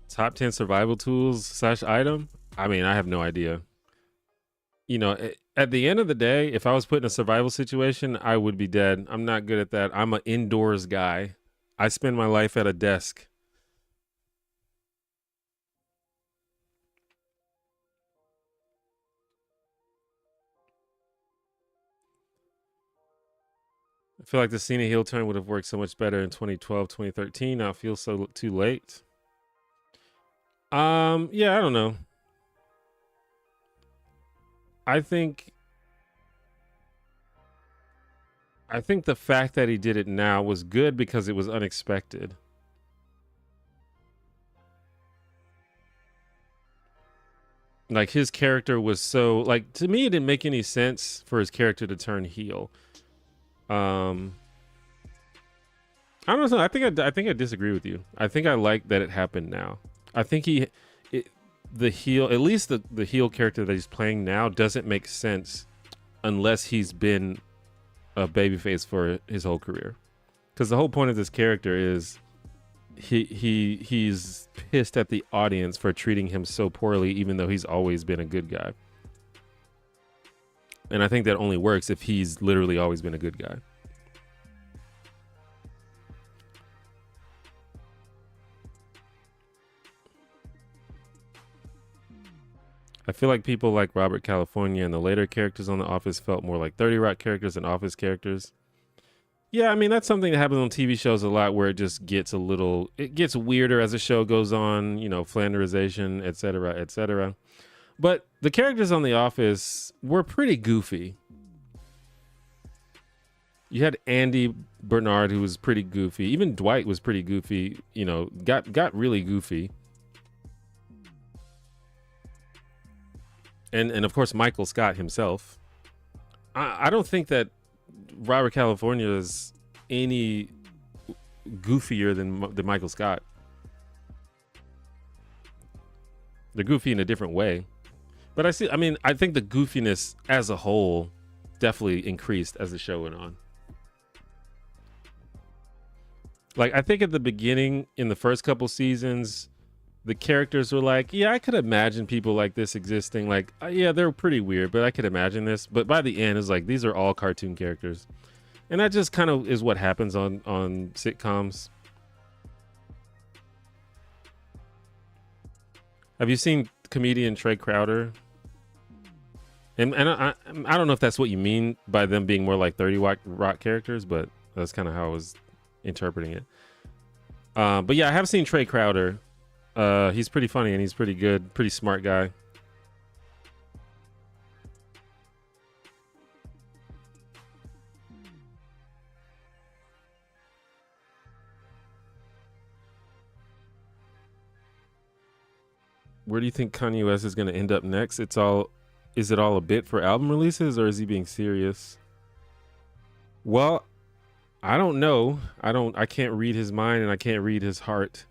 Top 10 survival tools / item? I mean, I have no idea. You know, at the end of the day, if I was put in a survival situation, I would be dead. I'm not good at that. I'm an indoors guy. I spend my life at a desk. I feel like the Cena heel turn would have worked so much better in 2012, 2013. Now it feels so too late. Yeah, I don't know. I think the fact that he did it now was good because it was unexpected. Like his character was so to me it didn't make any sense for his character to turn heel. I don't know. I think I disagree with you. I think I like that it happened now. I think the heel, at least the heel character that he's playing now, doesn't make sense unless he's been a babyface for his whole career. Because the whole point of this character is he's pissed at the audience for treating him so poorly, even though he's always been a good guy. And I think that only works if he's literally always been a good guy. I feel like people like Robert California and the later characters on The Office felt more like 30 Rock characters than Office characters. Yeah, I mean, that's something that happens on TV shows a lot, where it just gets it gets weirder as the show goes on, you know, Flanderization, etc., etc. But the characters on The Office were pretty goofy. You had Andy Bernard, who was pretty goofy. Even Dwight was pretty goofy, you know, got really goofy. And of course, Michael Scott himself. I don't think that Robert California is any goofier than Michael Scott. They're goofy in a different way. But I think the goofiness as a whole definitely increased as the show went on. Like, I think at the beginning, in the first couple seasons, the characters were like, yeah, I could imagine people like this existing. Like, yeah, they're pretty weird, but I could imagine this. But by the end, it's like, these are all cartoon characters. And that just kind of is what happens on sitcoms. Have you seen comedian Trey Crowder? And I don't know if that's what you mean by them being more like 30 Rock characters, but that's kind of how I was interpreting it. But yeah, I have seen Trey Crowder. He's pretty funny and he's pretty good, pretty smart guy. Where do you think Kanye West is going to end up next? Is it all a bit for album releases, or is he being serious? Well, I don't know. I can't read his mind and I can't read his heart.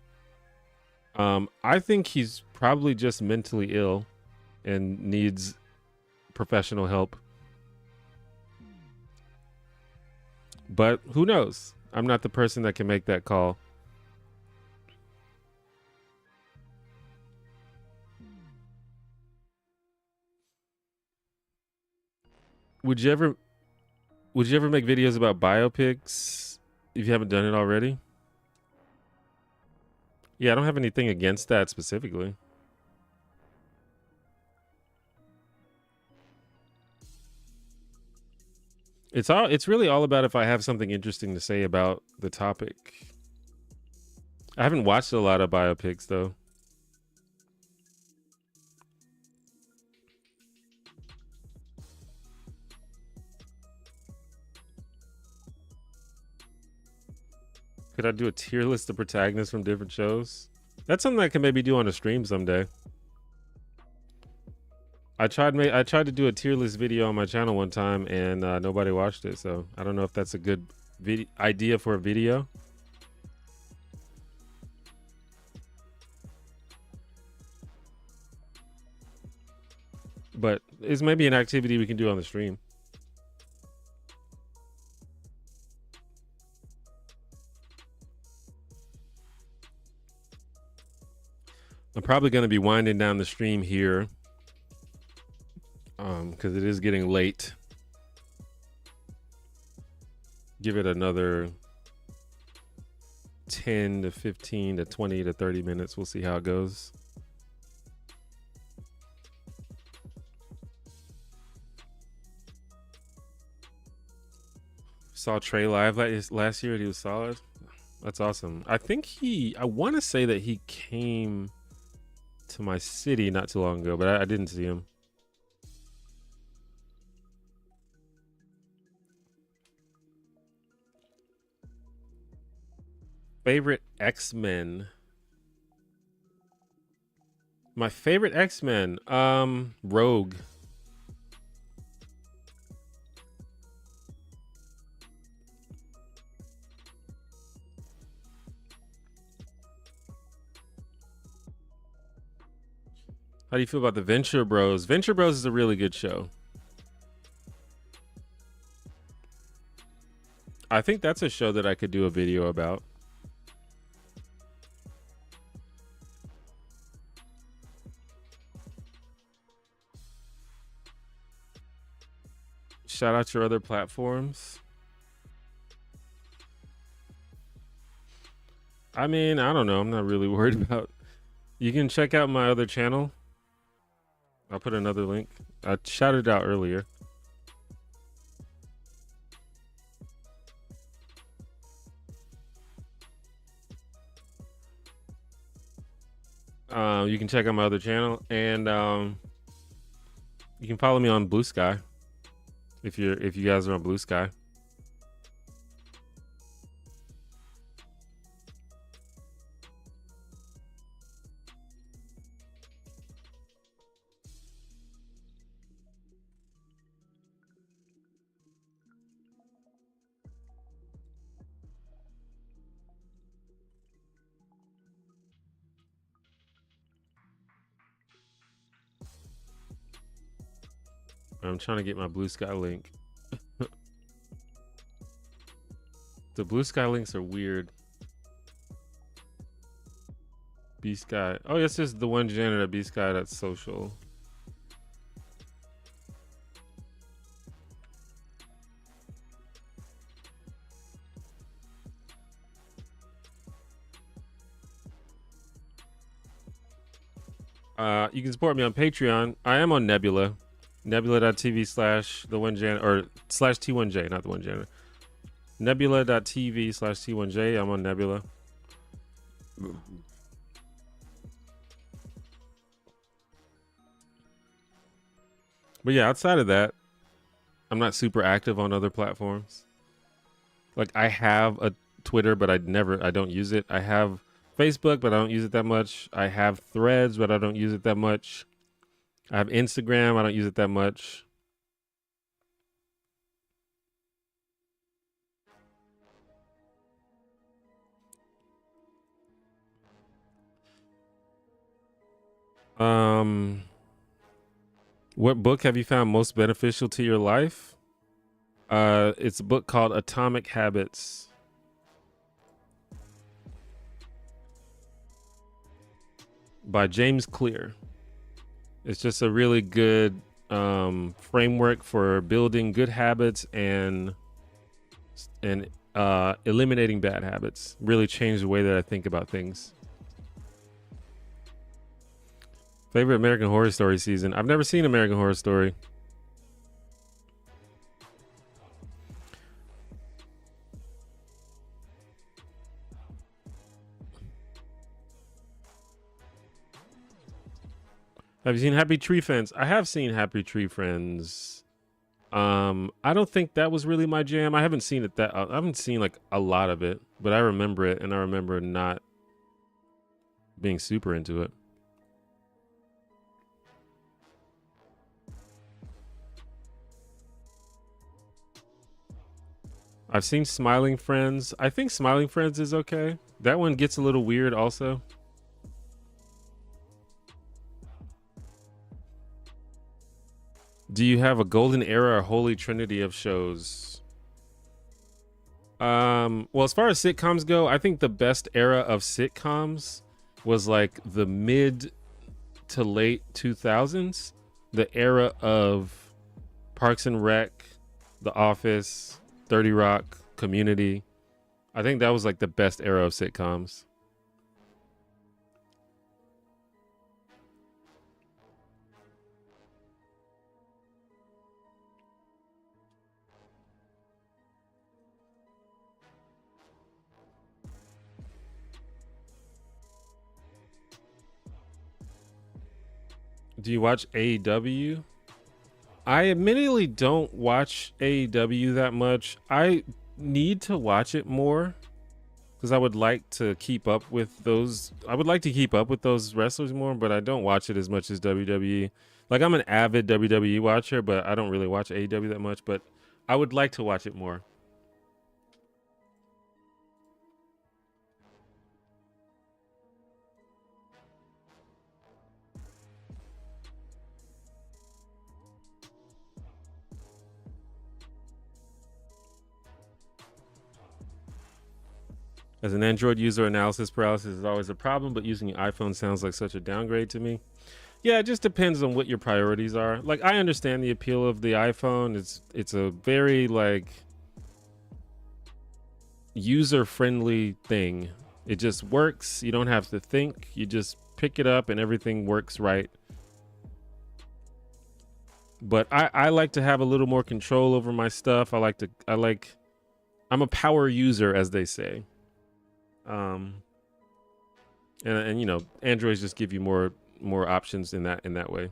I think he's probably just mentally ill and needs professional help. But who knows? I'm not the person that can make that call. Would you ever make videos about biopics if you haven't done it already? Yeah, I don't have anything against that specifically. It's really all about if I have something interesting to say about the topic. I haven't watched a lot of biopics though. Could I do a tier list of protagonists from different shows? That's something I can maybe do on a stream someday. I tried to do a tier list video on my channel one time and nobody watched it, so I don't know if that's a good idea for a video. But it's maybe an activity we can do on the stream. I'm probably going to be winding down the stream here because it is getting late. Give it another 10 to 15 to 20 to 30 minutes. We'll see how it goes. Saw Trey live last year and he was solid. That's awesome. I want to say that he came to my city not too long ago, but I didn't see him. Favorite X-Men. My favorite X-Men, Rogue. How do you feel about the Venture Bros? Venture Bros is a really good show. I think that's a show that I could do a video about. Shout out your other platforms. I mean, I don't know. I'm not really worried about. You can check out my other channel. I'll put another link. I shouted it out earlier. You can check out my other channel, and you can follow me on Blue Sky if you guys are on Blue Sky. I'm trying to get my Blue Sky link. The Blue Sky links are weird. B Sky. Oh, yes, this is the one janitor at B Sky. That's social. You can support me on Patreon. I am on Nebula. Nebula.tv/the1jan or /T1J, not the one janitor. Nebula.tv/T1J. I'm on Nebula. But yeah, outside of that, I'm not super active on other platforms. Like, I have a Twitter, but I don't use it. I have Facebook, but I don't use it that much. I have Threads, but I don't use it that much. I have Instagram. I don't use it that much. What book have you found most beneficial to your life? It's a book called Atomic Habits. By James Clear. It's just a really good framework for building good habits and eliminating bad habits. Really changed the way that I think about things. Favorite American Horror Story season? I've never seen American Horror Story. Have you seen Happy Tree Friends? I have seen Happy Tree Friends. I don't think that was really my jam. I haven't seen it I haven't seen like a lot of it, but I remember it, and I remember not being super into it. I've seen Smiling Friends. I think Smiling Friends is okay. That one gets a little weird also. Do you have a golden era or holy trinity of shows? Well, as far as sitcoms go, I think the best era of sitcoms was like the mid to late 2000s. The era of Parks and Rec, The Office, 30 Rock, Community. I think that was like the best era of sitcoms. Do you watch AEW? I admittedly don't watch AEW that much. I need to watch it more because I would like to keep up with those. I would like to keep up with those wrestlers more, but I don't watch it as much as WWE. Like, I'm an avid WWE watcher, but I don't really watch AEW that much, but I would like to watch it more. As an Android user, analysis paralysis is always a problem, but using your iPhone sounds like such a downgrade to me. Yeah, it just depends on what your priorities are. Like, I understand the appeal of the iPhone. It's a very like user-friendly thing. It just works. You don't have to think. You just pick it up and everything works right. But I like to have a little more control over my stuff. I'm a power user, as they say. And you know, Androids just give you more options in that way.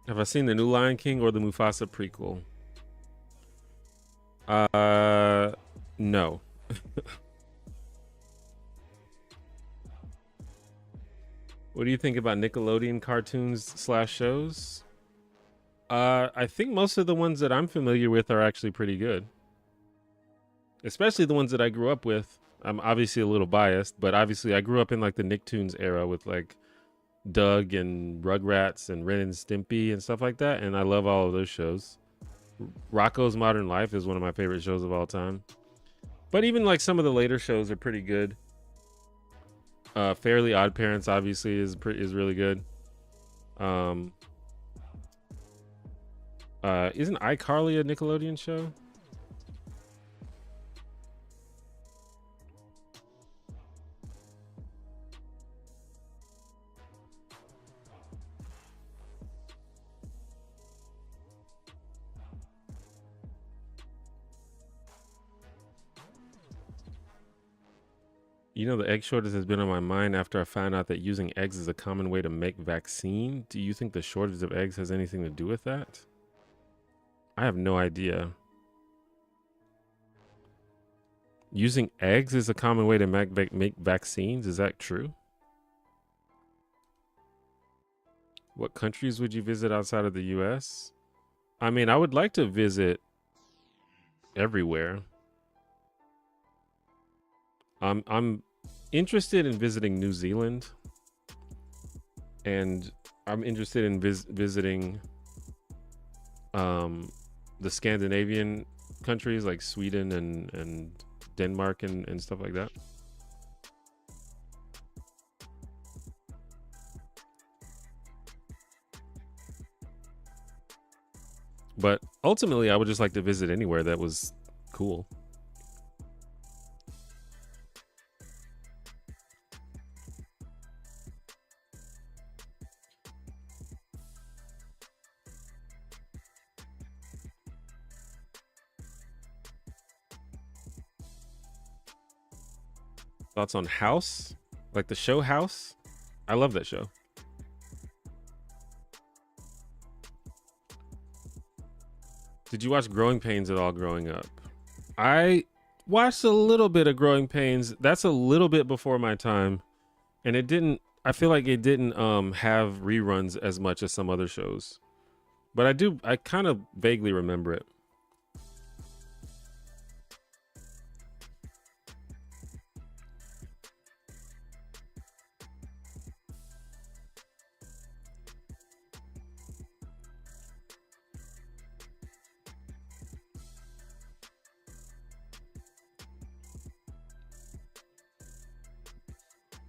Have I seen the new Lion King or the Mufasa prequel? No. What do you think about Nickelodeon cartoons / shows? I think most of the ones that I'm familiar with are actually pretty good. Especially the ones that I grew up with. I'm obviously a little biased, but obviously I grew up in like the Nicktoons era with like Doug and Rugrats and Ren and Stimpy and stuff like that, and I love all of those shows. Rocko's Modern Life is one of my favorite shows of all time. But even like some of the later shows are pretty good. Fairly Odd Parents obviously is really good. Isn't iCarly a Nickelodeon show? You know, the egg shortage has been on my mind after I found out that using eggs is a common way to make vaccine. Do you think the shortage of eggs has anything to do with that? I have no idea. Using eggs is a common way to make vaccines. Is that true? What countries would you visit outside of the US? I mean, I would like to visit everywhere. I'm interested in visiting New Zealand, and I'm interested in visiting the Scandinavian countries like Sweden and Denmark and stuff like that. But ultimately, I would just like to visit anywhere that was cool. Thoughts on House? Like the show House? I love that show. Did you watch Growing Pains at all growing up? I watched a little bit of Growing Pains. That's a little bit before my time. And it didn't, I feel like it didn't have reruns as much as some other shows. But I kind of vaguely remember it.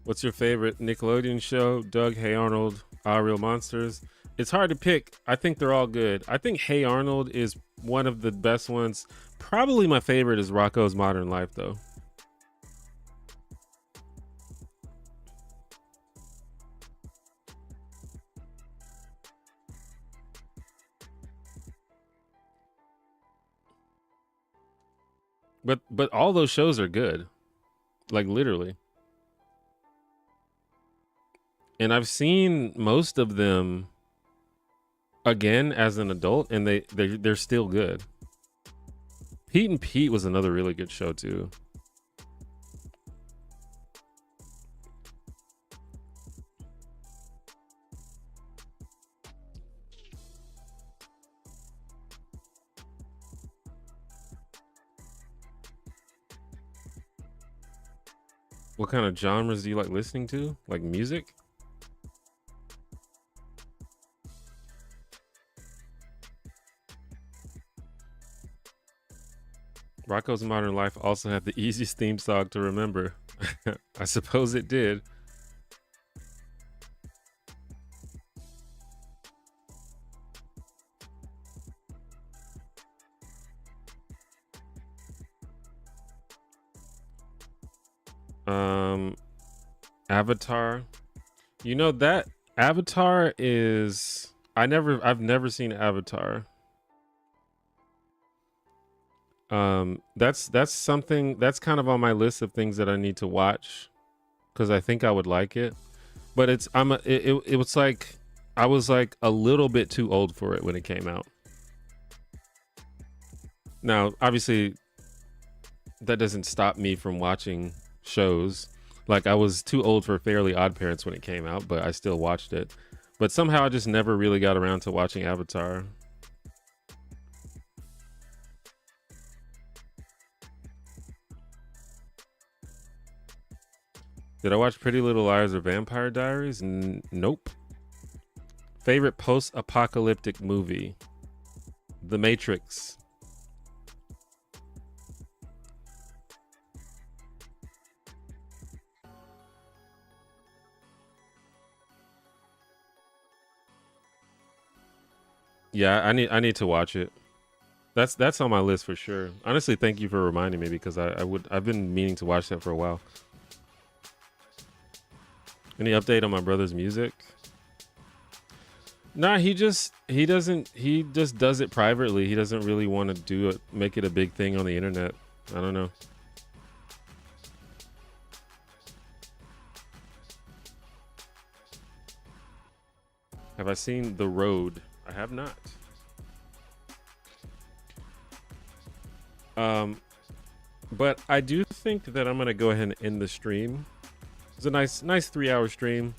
What's your favorite Nickelodeon show? Doug, Hey Arnold, Our Real Monsters. It's hard to pick. I think they're all good. I think Hey Arnold is one of the best ones. Probably my favorite is Rocko's Modern Life, though. But all those shows are good. Like literally. And I've seen most of them again as an adult, and they're still good. Pete and Pete was another really good show too. What kind of genres do you like listening to? Like music? Rocco's Modern Life also had the easiest theme song to remember. I suppose it did. Avatar. You know that Avatar is I've never seen Avatar. That's something that's kind of on my list of things that I need to watch because I think I would like it. But it's it was like I was like a little bit too old for it when it came out. Now, obviously, that doesn't stop me from watching shows. Like I was too old for Fairly Odd Parents when it came out, but I still watched it. But somehow I just never really got around to watching Avatar. Did I watch Pretty Little Liars or Vampire Diaries? Nope. Favorite post-apocalyptic movie? The Matrix. Yeah, I need to watch it. That's on my list for sure. Honestly, thank you for reminding me because I've been meaning to watch that for a while. Any update on my brother's music? Nah, he just does it privately. He doesn't really want to do it, make it a big thing on the internet. I don't know. Have I seen The Road? I have not. But I do think that I'm gonna go ahead and end the stream. It's a nice 3-hour stream.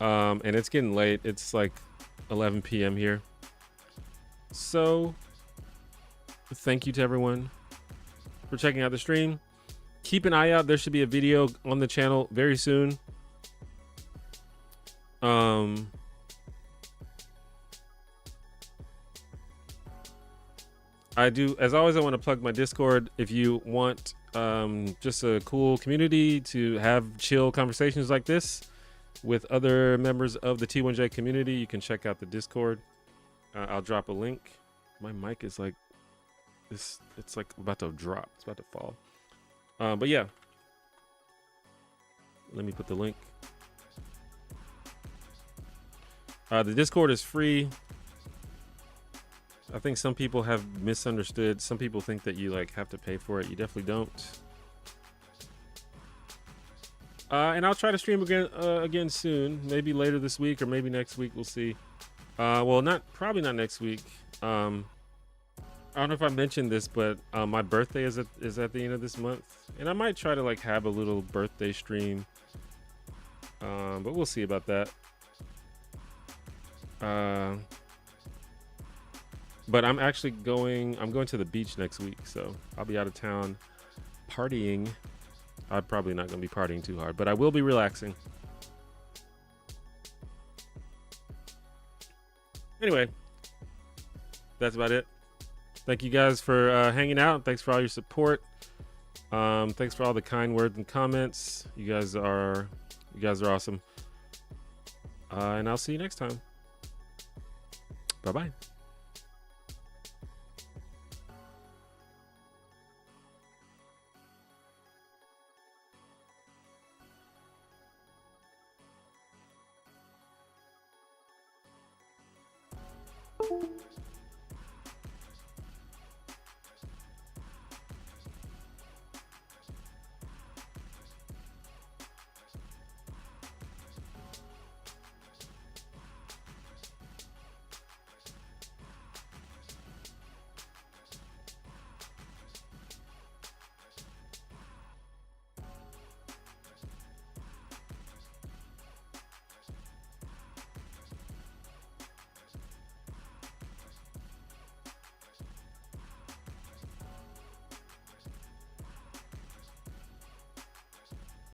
And it's getting late. It's like 11 p.m. here. So thank you to everyone for checking out the stream. Keep an eye out. There should be a video on the channel very soon. I do, as always, I want to plug my Discord. If you want just a cool community to have chill conversations like this with other members of the T1J community, you can check out the Discord. I'll drop a link. My mic is like this, it's like about to drop. It's about to fall. But yeah, let me put the link. The Discord is free. I think some people have misunderstood. Some people think that you like have to pay for it. You definitely don't. And I'll try to stream again soon. Maybe later this week or maybe next week. We'll see. Well, probably not next week. I don't know if I mentioned this, but my birthday is at the end of this month, and I might try to like have a little birthday stream. But we'll see about that. But I'm actually going to the beach next week, so I'll be out of town partying. I'm probably not going to be partying too hard, but I will be relaxing. Anyway, that's about it. Thank you guys for hanging out. Thanks for all your support. Thanks for all the kind words and comments. You guys are awesome. And I'll see you next time. Bye-bye. you